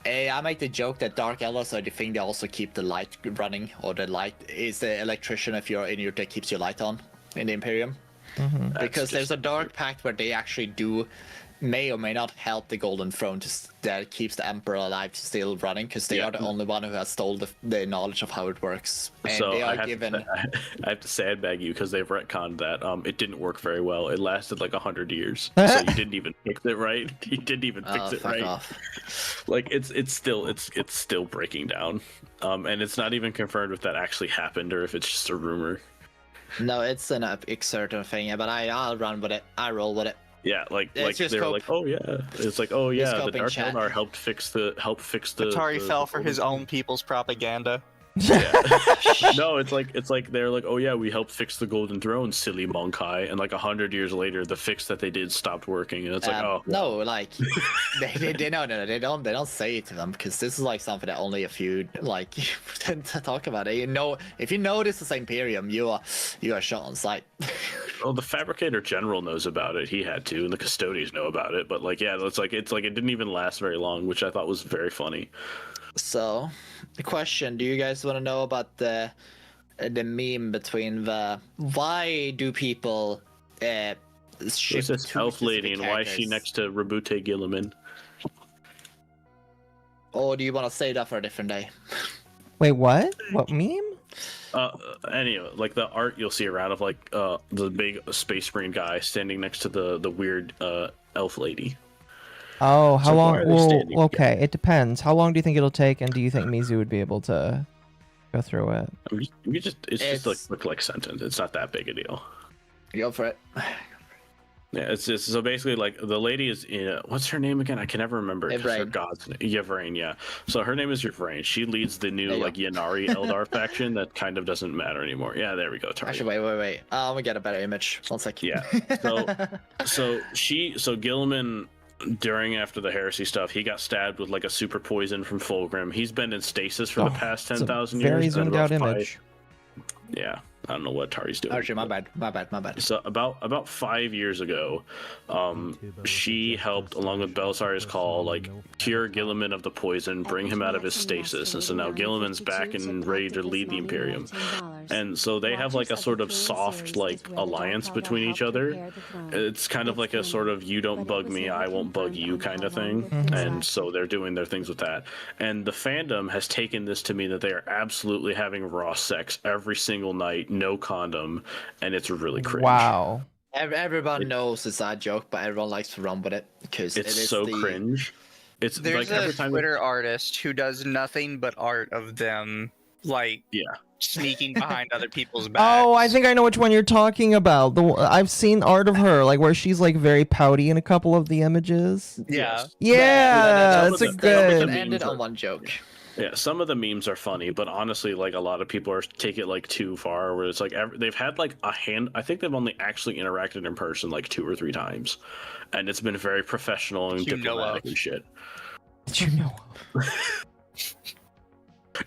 I make the joke that Dark Eldars are the thing they also keep the light running, or the light is the electrician if you're in your that keeps your light on in the Imperium. Because there's a Dark Pact where they actually may or may not help the Golden Throne that keeps the Emperor alive still running, because they are the only one who has stole the knowledge of how it works. And so they are I have to sandbag you because they've retconned that. It didn't work very well. It lasted like 100 years, so you didn't even fix it right. You didn't even fix it right. Off. Like it's still breaking down, and it's not even confirmed if that actually happened or if it's just a rumor. No, it's an certain thing, but I'll run with it. I roll with it. Yeah, like they were like, oh yeah, it's like, oh yeah, the Dark Eldar helped fix the. Attari fell for his own people's propaganda. Yeah. No, it's like they're like, oh yeah, we helped fix the Golden Throne, silly Monkai, and like 100 years later, the fix that they did stopped working, and it's like, oh no, like they don't say it to them because this is like something that only a few like tend to talk about it. You know, if you notice this Imperium, you are shot on sight. Well, the Fabricator General knows about it. He had to, and the Custodians know about it. But like, yeah, it's like it didn't even last very long, which I thought was very funny. So, the question: do you guys want to know about the meme between the why do people ship this elf lady and why is she next to Rabute Gilliman? Or do you want to save that for a different day? Wait, what? What meme? Anyway, like the art you'll see around of like the big Space Marine guy standing next to the weird elf lady. Oh, how So long? why are they Well, standing okay, it depends. How long do you think it'll take, and do you think Mizu would be able to go through it? I mean, it's just like look like sentence. It's not that big a deal. Go for it. Yeah, it's just so basically like the lady is in what's her name again? I can never remember. Her god's name. Yvraine, yeah. So her name is Yvraine. She leads the new like Yanari Eldar faction that kind of doesn't matter anymore. Yeah, there we go. Target. Actually, wait. I'm gonna get a better image. 1 second. Yeah. So Gilliman after the heresy stuff, he got stabbed with like a super poison from Fulgrim. He's been in stasis for the past 10,000 years. Very zoomed out image. Yeah, I don't know what Attari's doing. Actually, my bad. So about 5 years ago, she helped, along with Belisarius Call, like cure Gilliman of the poison, bring him out of his stasis, and so now Gilliman's back and ready to lead the Imperium. And so they have like a sort of soft like alliance between each other. It's kind of like a sort of you don't bug me, I won't bug you kind of thing. And so they're doing their things with that. And the fandom has taken this to mean that they are absolutely having raw sex every single night, no condom, and it's really cringe. Wow. Everyone knows it's a joke, but everyone likes to run with it because it's so cringe. There's like a Twitter artist who does nothing but art of them like sneaking behind other people's backs. Oh, I think I know which one you're talking about. I've seen art of her, like where she's like very pouty in a couple of the images. Yeah. Yeah, it's a good. We can end it on one joke. Yeah, some of the memes are funny, but honestly, like a lot of people take it like too far. Where it's like they've had like I think they've only actually interacted in person like 2 or 3 times, and it's been very professional and diplomatic and shit. Did you know?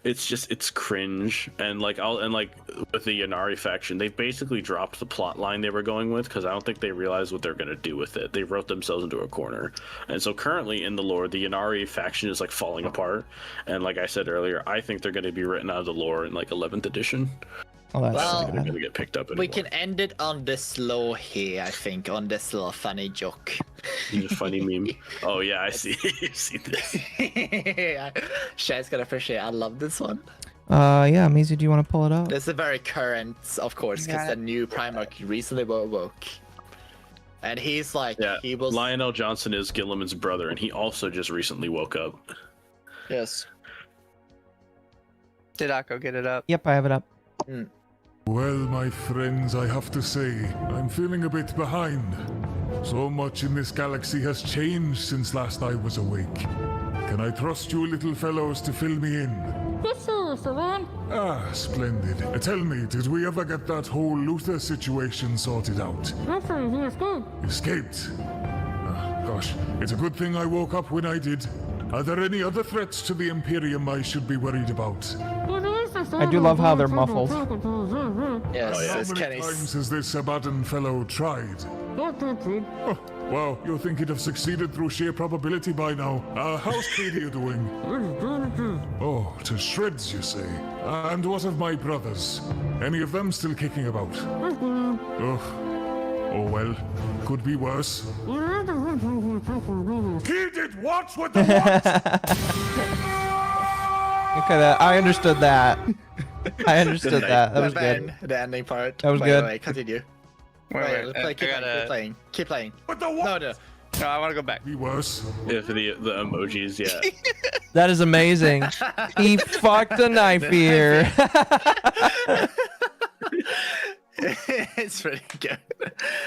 It's cringe, and like with the Yanari faction, they've basically dropped the plot line they were going with because I don't think they realize what they're gonna do with it. They wrote themselves into a corner, and so currently in the lore, the Yanari faction is like falling apart. And like I said earlier, I think they're gonna be written out of the lore in like 11th edition. Oh, that's not gonna get picked up anymore. We can end it on this low here, I think, on this little funny joke. Funny meme. Oh yeah, I see. You see this. Shay's gonna appreciate it. I love this one. Yeah, Mizu, do you want to pull it up? This is very current, of course, because the new Primarch recently woke. And he's like, he was... Lionel Johnson is Gilliman's brother, and he also just recently woke up. Yes. Did Akko get it up? Yep, I have it up. Well, my friends, I have to say, I'm feeling a bit behind. So much in this galaxy has changed since last I was awake. Can I trust you little fellows to fill me in? Yes, sir, Saran. Ah, splendid. Tell me, did we ever get that whole Luther situation sorted out? Yes, sir, he escaped. Escaped? Gosh, it's a good thing I woke up when I did. Are there any other threats to the Imperium I should be worried about? I do love how they're muffled. Yes, How many times has this Abaddon fellow tried? Oh, wow, you're thinking of succeeded through sheer probability by now. How's Kadia doing? Oh, to shreds, you say? And what of my brothers? Any of them still kicking about? Oh well, could be worse. Kid, watch with the what? Okay, I understood that. I understood that. That was good. The ending part. That was good. Wait, continue. Keep playing. What the what? No, I want to go back. Be worse. Yeah, for the emojis, yeah. That is amazing. He fucked a knife here. It's pretty good.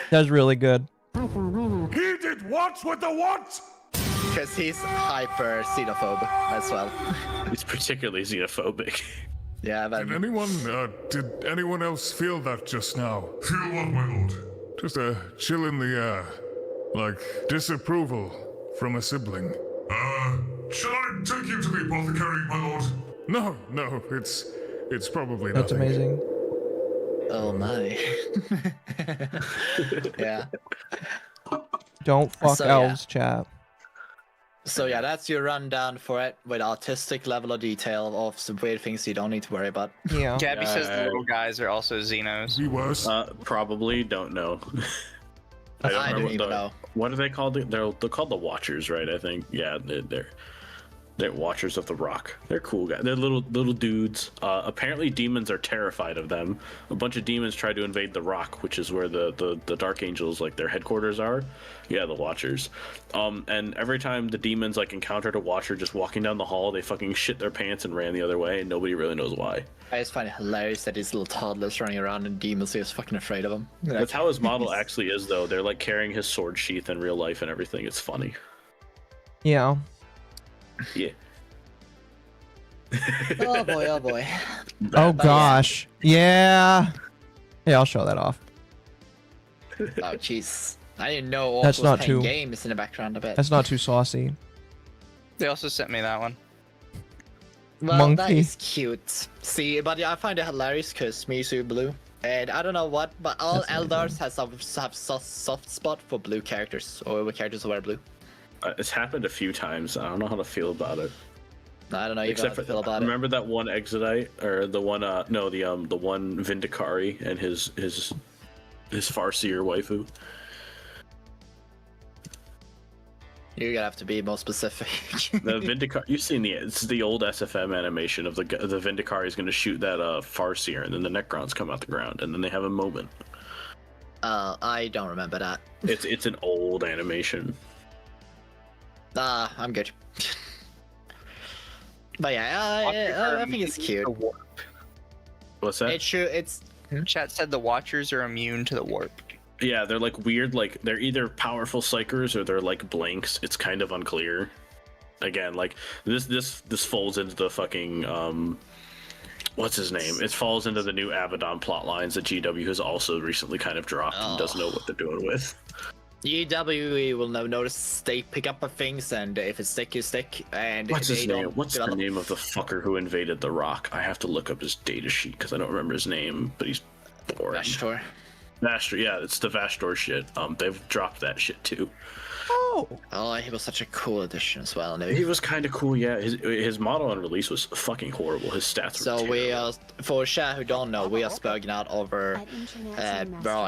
That's really good. He did what with the what? Because he's hyper xenophobe as well. He's particularly xenophobic. Yeah, but... Did anyone else feel that just now? Feel what, my lord? Just a chill in the air. Like disapproval from a sibling. Shall I take you to the apothecary, my lord? No, it's probably That's nothing. amazing. Oh my. Yeah. Don't fuck So, elves, chat. So yeah, that's your rundown for it, with artistic level of detail of some weird things you don't need to worry about. Yeah. Gabby says the little guys are also Xenos. Be worse. Probably, don't know. I don't even know. What are they called? They're called the Watchers, right? I think. Yeah, they're Watchers of the Rock. They're cool guys. They're little dudes. Apparently, demons are terrified of them. A bunch of demons try to invade the Rock, which is where the Dark Angels, like, their headquarters are. Yeah, the Watchers. And every time the demons like encountered a Watcher just walking down the hall, they fucking shit their pants and ran the other way, and nobody really knows why. I just find it hilarious that these little toddlers running around and demons are just fucking afraid of him. That's how his model actually is, though. They're like carrying his sword sheath in real life and everything. It's funny. Yeah. Yeah. Oh boy, oh boy. Oh gosh. Yeah. Hey, I'll show that off. Oh jeez. I didn't know That's was not playing too- games in the background a bit. That's not too saucy. They also sent me that one. Well, that Monkey. is cute. See, but yeah, I find it hilarious because Mizu blue. And I don't know what, but all That's Eldars have soft spot for blue characters, or characters who wear blue. It's happened a few times. I don't know how to feel about it. I don't know even how to feel about it. Remember that one Exodite, or the one the one Vindicari and his Farseer waifu. You're gonna have to be more specific. The Vindicari, you've seen it's the old SFM animation of the Vindicari is going to shoot that Farseer, and then the Necrons come out the ground, and then they have a moment. I don't remember that. It's an old animation. I'm good. But yeah, I think it's cute. What's that? It's Chat said the Watchers are immune to the warp. Yeah, they're like weird, like they're either powerful psychers or they're like blanks. It's kind of unclear. Again, like this falls into the fucking what's his name? It falls into the new Abaddon plot lines that GW has also recently kind of dropped and doesn't know what they're doing with. GW will now notice they pick up on things, and if it's stick, you stick. And What's if his they name? don't What's the develop- name of the fucker who invaded the Rock? I have to look up his data sheet because I don't remember his name, but he's boring. Vashtor. Vashtor, yeah, it's the Vashtor shit. They've dropped that shit too. Oh, he was such a cool addition as well. He was kind of cool, yeah. His model on release was fucking horrible. His stats were So terrible. we are, for chat who don't know, we are spoken out over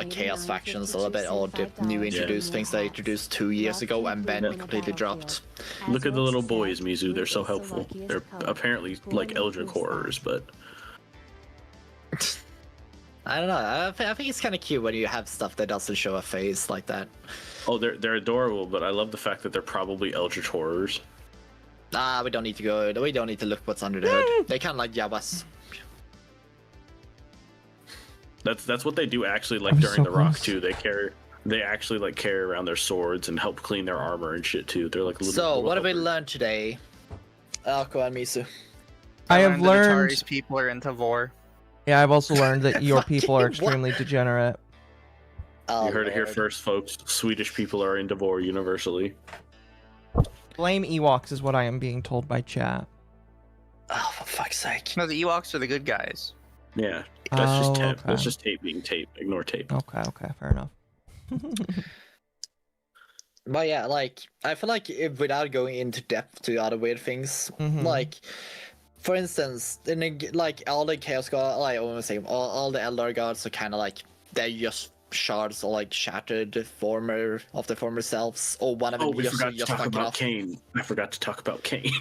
Chaos factions a little bit, or the new introduced things they introduced 2 years ago and then completely dropped. Look at the little boys, Mizu. They're so helpful. They're apparently like Eldritch horrors, but I don't know. I think it's kind of cute when you have stuff that doesn't show a face like that. oh, they're adorable. But I love the fact that they're probably Eldritch horrors. We don't need to go. We don't need to look what's under the hood. They kind of like Jawas. That's what they do actually. Like I'm during so the Rock close. too, they actually like carry around their swords and help clean their armor and shit too. They're like little. So what have we helpers. learned today, Alko and Mizu? I have that learned. Attari's people are into vor. Yeah, I've also learned that your people are Fucking extremely degenerate. Oh, You heard it here Lord. first, folks. Swedish people are in Devor universally. Blame Ewoks is what I am being told by chat. Oh, for fuck's sake. No, the Ewoks are the good guys. Yeah, that's just tape. Okay. That's just tape being tape. Ignore tape. Okay, fair enough. But yeah, like, I feel like without going into depth to other weird things, Mhm. like, for instance, like all the Chaos God, like I want to say, all the Eldar gods are kind of like they're just shards or like shattered the former selves, or one of them Oh, we just forgot to talk fucking about off. Kane. I forgot to talk about Kane.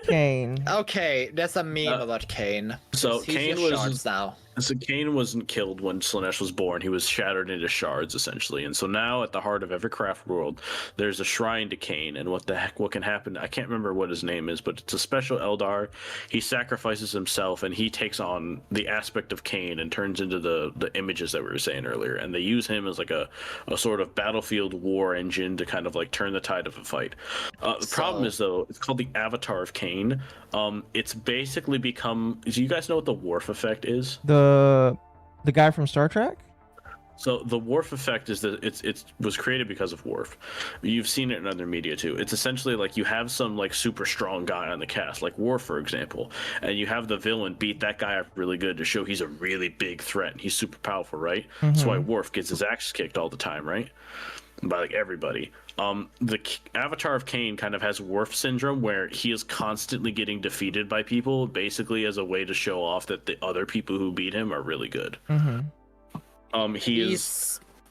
Kane. Okay, there's a meme about Kane. So He's Kane just was shards now. So Kane wasn't killed when Slaanesh was born. He was shattered into shards, essentially. And so now, at the heart of every craft world, there's a shrine to Kane. And what can happen? I can't remember what his name is, but it's a special Eldar. He sacrifices himself, and he takes on the aspect of Kane and turns into the images that we were saying earlier. And they use him as like a sort of battlefield war engine to kind of like turn the tide of a fight. The problem is, though, it's called the Avatar of Kane. It's basically become. Do you guys know what the Worf effect is? The guy from Star Trek? So the Worf effect is that it was created because of Worf. You've seen it in other media too. It's essentially like you have some like super strong guy on the cast, like Worf, for example, and you have the villain beat that guy up really good to show he's a really big threat and he's super powerful, right? That's why Worf gets his axe kicked all the time, right? By like everybody. The Avatar of Kane kind of has Worf syndrome, where he is constantly getting defeated by people, basically as a way to show off that the other people who beat him are really good.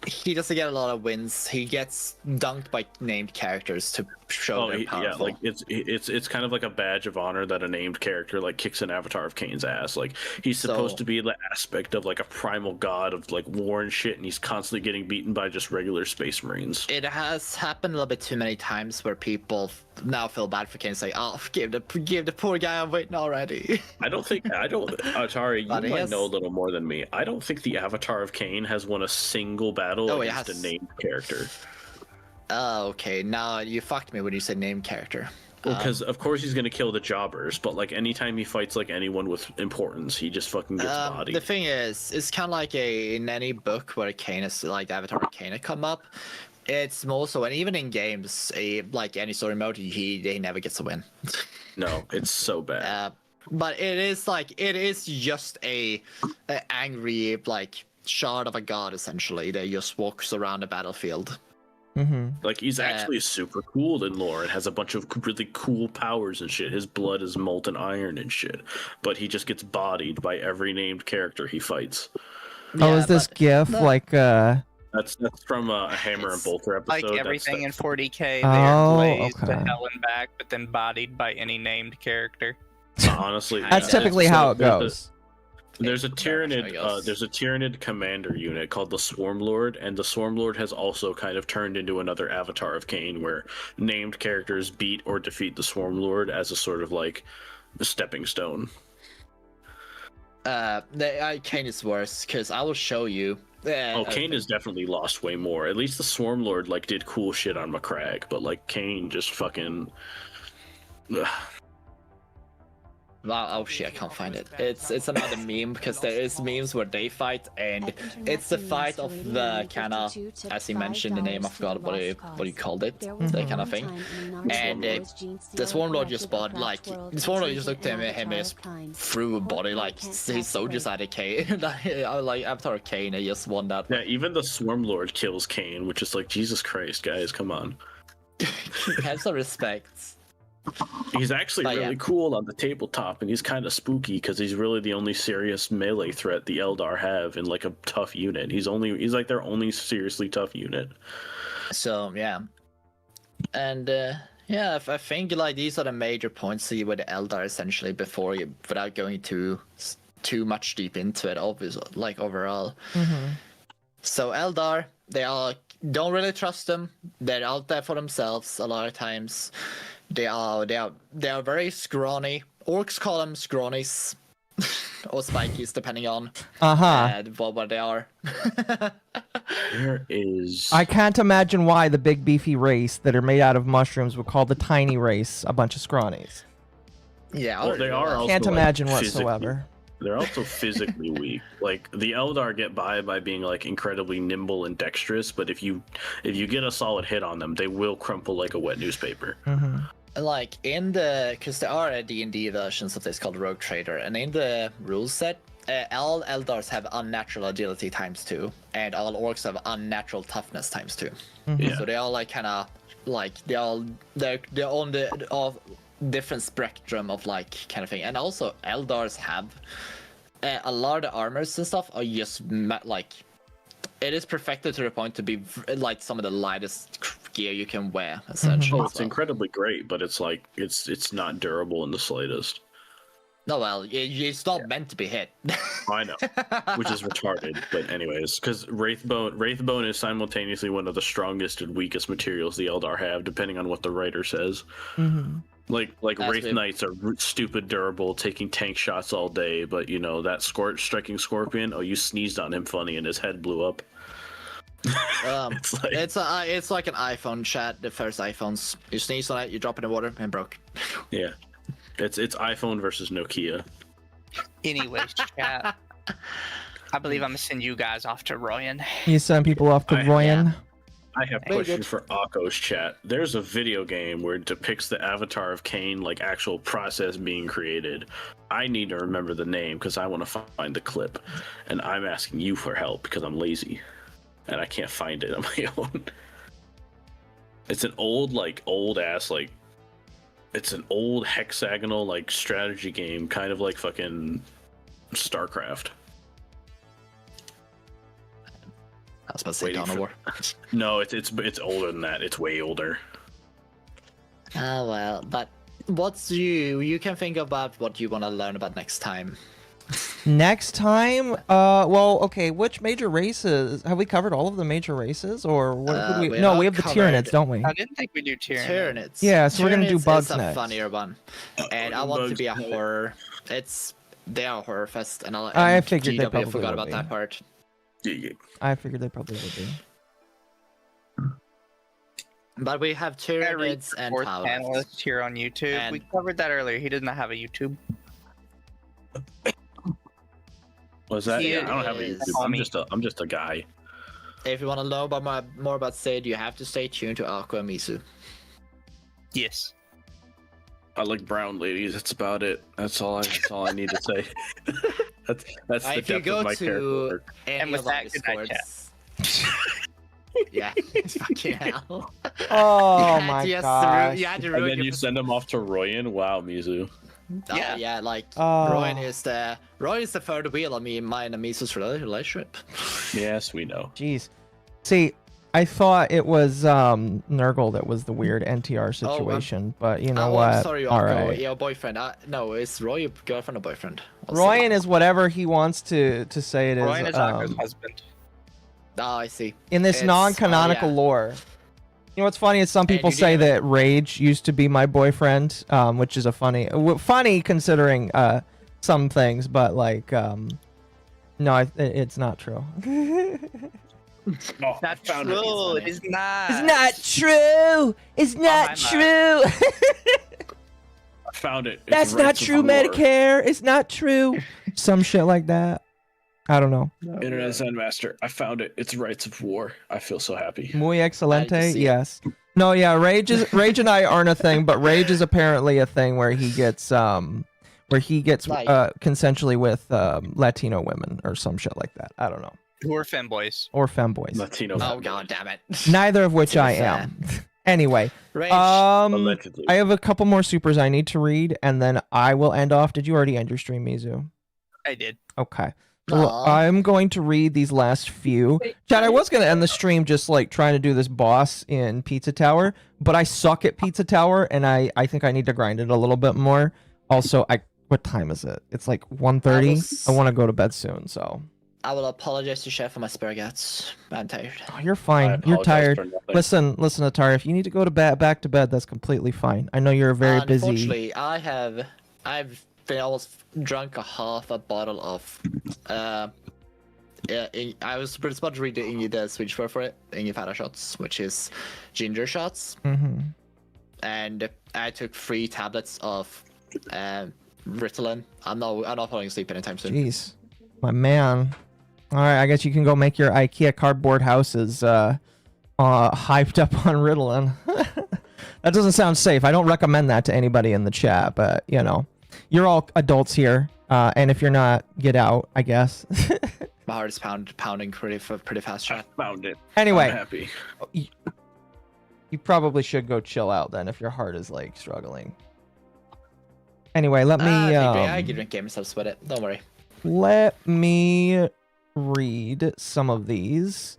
He doesn't get a lot of wins. He gets dunked by named characters to show they're powerful. Yeah, like it's kind of like a badge of honor that a named character like kicks an Avatar of Kane's ass. Like he's supposed to be the aspect of like a primal god of like war and shit, and he's constantly getting beaten by just regular space marines. It has happened a little bit too many times where people now feel bad for Kane and say, "Oh, give the poor guy a win already." Attari, you might know a little more than me. I don't think the Avatar of Kane has won a single battle against a named character. Oh, okay. Now you fucked me when you said named character. Well, because of course he's gonna kill the jobbers, but like anytime he fights like anyone with importance, he just fucking gets bodied. The thing is, it's kind of like in any book where Kane is like the Avatar of Kane come up. It's more so, and even in games, like any story mode, he never gets a win. No, it's so bad. But it is just a angry like shard of a god essentially that just walks around the battlefield. Like he's actually super cool in lore and has a bunch of really cool powers and shit. His blood is molten iron and shit, but he just gets bodied by every named character he fights. Is this GIF like That's from a Hammer and Bolter episode. Like everything in 40k, they're blazed to hell and back, but then bodied by any named character. Honestly, that's typically how it goes. There's a Tyranid commander unit called the Swarm Lord, and the Swarm Lord has also kind of turned into another Avatar of Kane, where named characters beat or defeat the Swarm Lord as a sort of like a stepping stone. Kane is worse because I will show you. Kane has definitely lost way more. At least the Swarm Lord like did cool shit on Macragge, but like Kane just fucking. Oh shit, I can't find it. It's another meme because there is memes where they fight, and it's the fight of the kinda, as he mentioned, the name I forgot what he called it, that kind of thing. And the Swarm Lord just bought like the Swarm Lord just looked at him and just threw a body like his soldiers at a Kane. Like after Kane, he just won that. Yeah, even the Swarm Lord kills Kane, which is like Jesus Christ, guys, come on. Have some respect. He's actually really cool on the tabletop, and he's kind of spooky because he's really the only serious melee threat the Eldar have in like a tough unit. He's like their only seriously tough unit. So yeah, and I think like these are the major points to see with the Eldar essentially without going too much deep into it. Obviously, like overall. So Eldar, don't really trust them. They're out there for themselves a lot of times. They are very scrawny. Orcs call them scrawnies or spikies, depending on what they are. There is. I can't imagine why the big beefy race that are made out of mushrooms would call the tiny race a bunch of scrawnies. Yeah, well, they are. Also, can't imagine whatsoever. They're also physically weak. Like the Eldar get by being like incredibly nimble and dexterous, but if you get a solid hit on them, they will crumple like a wet newspaper. Like because there are D&D versions of this called Rogue Trader, and in the rule set, all Eldars have unnatural agility ×2, and all orcs have unnatural toughness ×2. So they all like kind of like they're on the different spectrum of like kind of thing. And also Eldars have a lot of the armors and stuff are just like it is perfected to the point to be like some of the lightest gear you can wear essentially. It's incredibly great, but it's like it's not durable in the slightest. No, well, it's not meant to be hit. I know, which is retarded. But anyways, because Wraithbone is simultaneously one of the strongest and weakest materials the Eldar have, depending on what the writer says. Mm-hmm. Like Wraith Knights are stupid durable, taking tank shots all day, but you know that striking Scorpion. Oh, you sneezed on him funny, and his head blew up. It's like an iPhone chat. The first iPhones, you sneeze on it, you drop it in the water, and broke. Yeah, it's iPhone versus Nokia. Anyways, chat. I believe I'm gonna send you guys off to Royan. You send people off to Royan. Yeah. I have a question for Akko's chat. There's a video game where it depicts the avatar of Cain, like actual process being created. I need to remember the name because I want to find the clip, and I'm asking you for help because I'm lazy, and I can't find it on my own. It's an old it's an old hexagonal like strategy game, kind of like fucking StarCraft. I was about to say Dawn of War. No, it's older than that. It's way older. Ah, well, but what's you can think about what you want to learn about next time. Next time, well, okay, which major races? Have we covered all of the major races, or what? We have the Tyranids, don't we? I didn't think we do Tyranids. Yeah, so we're gonna do bugs is a next. funnier one, and I want to be a horror. They are a horror fest, and I figured they probably forgot would about be. that part. Yeah. I figured they probably would be. But we have Tyranids and fourth Paladins. panelist here on YouTube. And- We covered that earlier. He does not have a YouTube. Was that? He Yeah, I don't have a is- YouTube. I'm just a guy. If you want to know about more about Sid, you have to stay tuned to Aqua and Mizu. Yes. I like brown ladies. That's about it. That's all I need to say. that's the If you depth go of my to character. any And with of our that, good night, Discords, yeah, fucking hell. Oh You my had to gosh. you had to And ruin then your you send them off to Royan. Wow, Mizu. yeah, like Oh. Royan is the third wheel on mine and Mizu's relationship. Yes, we know. Jeez. See, I thought it was Nurgle that was the weird NTR situation, but you know what? I'm sorry, All Akko, right. your boyfriend. No, is Roy your girlfriend or boyfriend? Royan is whatever he wants to say it is. Royan is Akko's husband. Oh, I see. In this It's- non-canonical yeah. lore. You know what's funny is some people you say didn't- that Rage used to be my boyfriend, which is a funny considering some things, but like no, it's not true. Oh, Not true. It is not. It's not true. It's not my true. I found it. It's That's not Rights of true, War. Medicare. It's not true. Some shit like that. I don't know. Internet Zen Master. I found it. It's Rights of War. I feel so happy. Muy excelente. see it. Yes. No, yeah. Rage and I aren't a thing, but Rage is apparently a thing where he gets Like- consensually with Latino women or some shit like that. I don't know. Who are femboys? Or femboys. Latino. Oh god damn it. Neither of which To be I fair. am. Anyway, Rage. Allegedly. I have a couple more supers I need to read, and then I will end off. Did you already end your stream, Mizu? I did. Okay. Well, Aw. I'm going to read these last few. Chad, I was going to end the stream just like trying to do this boss in Pizza Tower, but I suck at Pizza Tower, and I think I need to grind it a little bit more. Also, what time is it? It's like 1:30. I want to go to bed soon, so. I will apologize to Chef for my spurgats. I'm tired. Oh, you're I fine. You're apologize tired. for nothing. Listen, Attari, if you need to go to back to bed, that's completely fine. I know you're very busy. Unfortunately, I've been almost drunk half a bottle of I was about to read the Swedish word for it, ingefära shots, which is ginger shots. Mm-hmm. And I took 3 tablets of Ritalin. I'm not falling asleep anytime soon. Jeez, my man. All right, I guess you can go make your IKEA cardboard houses hyped up on Ritalin. That doesn't sound safe. I don't recommend that to anybody in the chat, but you know, you're all adults here, and if you're not, get out, I guess. My heart is pounding pretty fast, chat. Found it. Anyway, I'm happy. you probably should go chill out then if your heart is like struggling. Anyway, let me I can drink game myself sweat it. Don't worry. let me read some of these.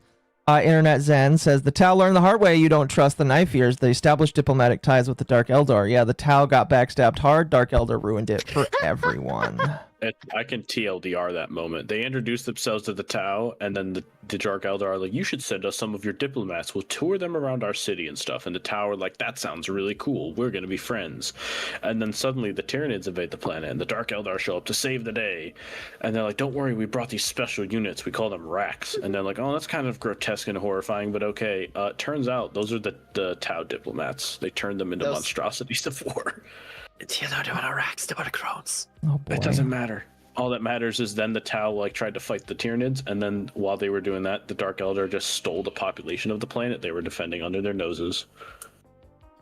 Internet Zen says, the Tau learned the hard way you don't trust the Knife Ears. They established diplomatic ties with the Dark Eldar. Yeah, the Tau got backstabbed hard. Dark Eldar ruined it for everyone. I can TLDR that moment. They introduced themselves to the Tau, and then the Dark Eldar are like, you should send us some of your diplomats. We'll tour them around our city and stuff. And the Tau are like, that sounds really cool. We're going to be friends. And then suddenly the Tyranids invade the planet, and the Dark Eldar show up to save the day. And they're like, don't worry, we brought these special units. We call them Racks. And they're like, oh, that's kind of grotesque and horrifying, but okay. Turns out those are the Tau diplomats. They turned them into monstrosities of war. You know, they were the Racks, they were the Crones. Oh, boy. It doesn't matter. All that matters is then the Tau like tried to fight the Tyranids, and then while they were doing that, the Dark Eldar just stole the population of the planet they were defending under their noses.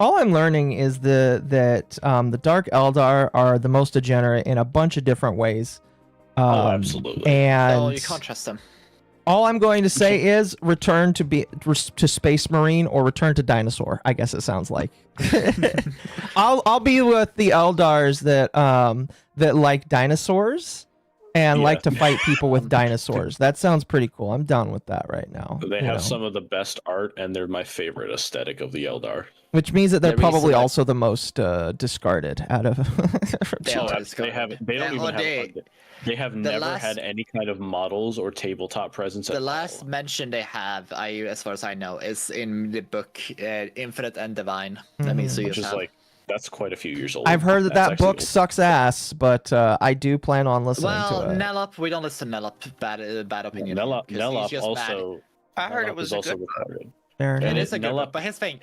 All I'm learning is that the Dark Eldar are the most degenerate in a bunch of different ways. Absolutely. And you can't trust them. all I'm going to say is return to Space Marine or return to Dinosaur. I guess it sounds like. I'll be with the Eldars that like dinosaurs and like to fight people with dinosaurs. That sounds pretty cool. I'm down with that right now. They have some of the best art, and they're my favorite aesthetic of the Eldar. Which means that they're probably also the most discarded out of. They have never had any kind of models or tabletop presence. The last mention they have, as far as I know, is in the book Infinite and Divine. Which is like, that's quite a few years old. I've heard that book sucks ass, but I do plan on listening to it. Nelop, we don't listen to Nelop. Bad opinion. Nelop also. I heard it was also good. It is a good book, but his thing.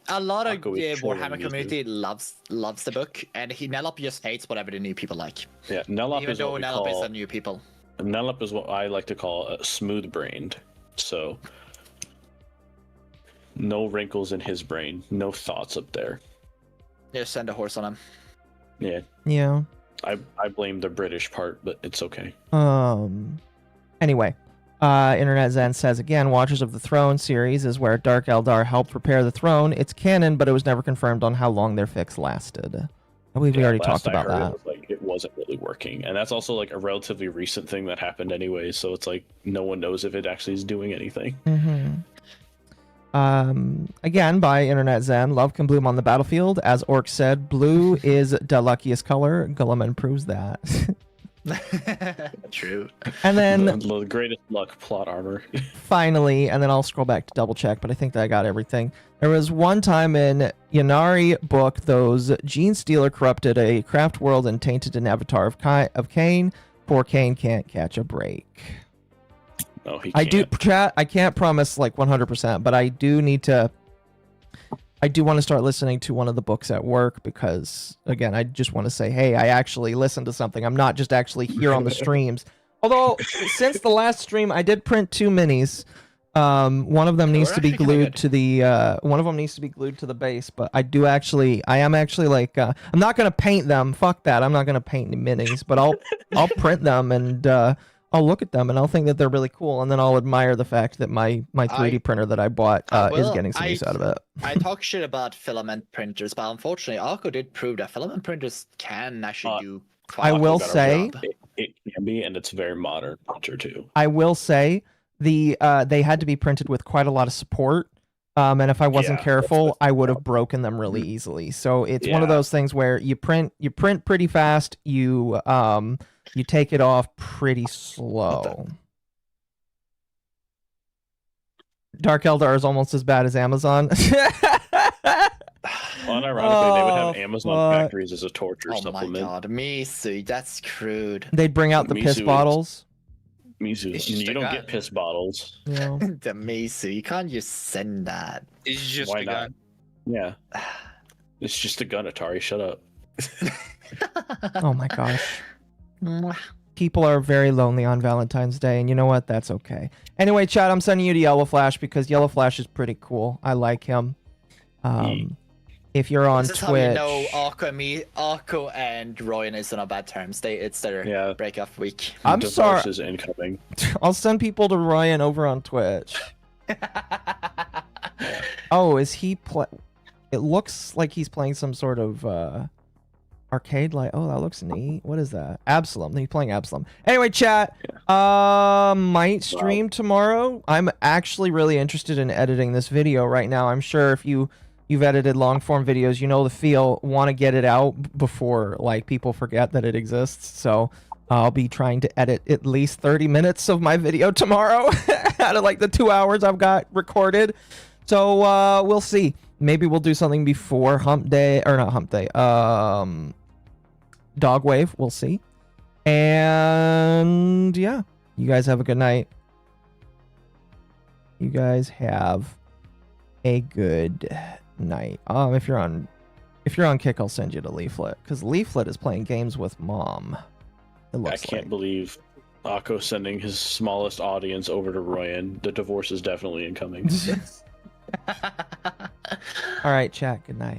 A lot of Warhammer community loves the book, and Nelop just hates whatever the new people like. Yeah, Nelop is what we Nelop is the new people. Nelop is what I like to call smooth-brained. So, no wrinkles in his brain, no thoughts up there. Just send a horse on him. Yeah. Yeah. I blame the British part, but it's okay. Anyway. Internet Zen says again, Watchers of the Throne series is where Dark Eldar helped prepare the throne. It's canon, but it was never confirmed on how long their fix lasted. I believe we already talked about that. It wasn't really working, and that's also like a relatively recent thing that happened anyway. So it's like no one knows if it actually is doing anything. Again, by Internet Zen, love can bloom on the battlefield. As Orc said, blue is the luckiest color. Guilliman proves that. True. And then the greatest luck plot armor. Finally, and then I'll scroll back to double check, but I think that I got everything. There was one time in Yanari book, those Gene Stealer corrupted a craft world and tainted an avatar of Cain. Poor Cain can't catch a break. No, he can't. I can't promise like 100%, but I do want to start listening to one of the books at work because, again, I just want to say, hey, I actually listened to something. I'm not just actually here on the streams. Although, since the last stream, I did print 2 minis. One of them needs to be glued to the base, but I am actually like, I'm not going to paint them. Fuck that. I'm not going to paint the minis, but I'll print them and I'll look at them and I'll think that they're really cool, and then I'll admire the fact that my 3D printer that I bought is getting some use out of it. I talk shit about filament printers, but unfortunately, Arco did prove that filament printers can actually do quite I will say it can be, and it's a very modern printer too. I will say they had to be printed with quite a lot of support, and if I wasn't careful, I would have broken them really easily. So it's one of those things where you print pretty fast, you take it off pretty slow. Dark Eldar is almost as bad as Amazon. Unironically, they would have Amazon factories as a torture supplement. Oh my god, Mizu, that's crude. They'd bring out the piss bottles. Mizu, you don't get piss bottles. Yeah. The Mizu, you can't just send that. It's just Why a not? gun. Yeah. It's just a gun, Attari. Shut up. Oh my gosh. People are very lonely on Valentine's Day, and you know what? That's okay. Anyway, chat, I'm sending you to Yellow Flash because Yellow Flash is pretty cool. I like him. If you're on Twitch, how you know Arco and Royan is on a bad terms. It's their breakup week. I'm sorry. Is incoming. I'll send people to Royan over on Twitch. Oh, is he play? It looks like he's playing some sort of Arcade light. Oh, that looks neat. What is that? Absalom. He's playing Absalom. Anyway, chat. Might stream tomorrow. I'm actually really interested in editing this video right now. I'm sure if you've edited long form videos, you know the feel. Want to get it out before like people forget that it exists. So I'll be trying to edit at least 30 minutes of my video tomorrow out of like the 2 hours I've got recorded. So we'll see. Maybe we'll do something before Hump Day, or not Hump Day. Dog Wave. We'll see. And yeah, you guys have a good night. You guys have a good night. If you're on Kick, I'll send you the Leaflet, because Leaflet is playing games with Mom. It looks I can't believe Akko sending his smallest audience over to Royan. The divorce is definitely incoming. All right, chat. Good night.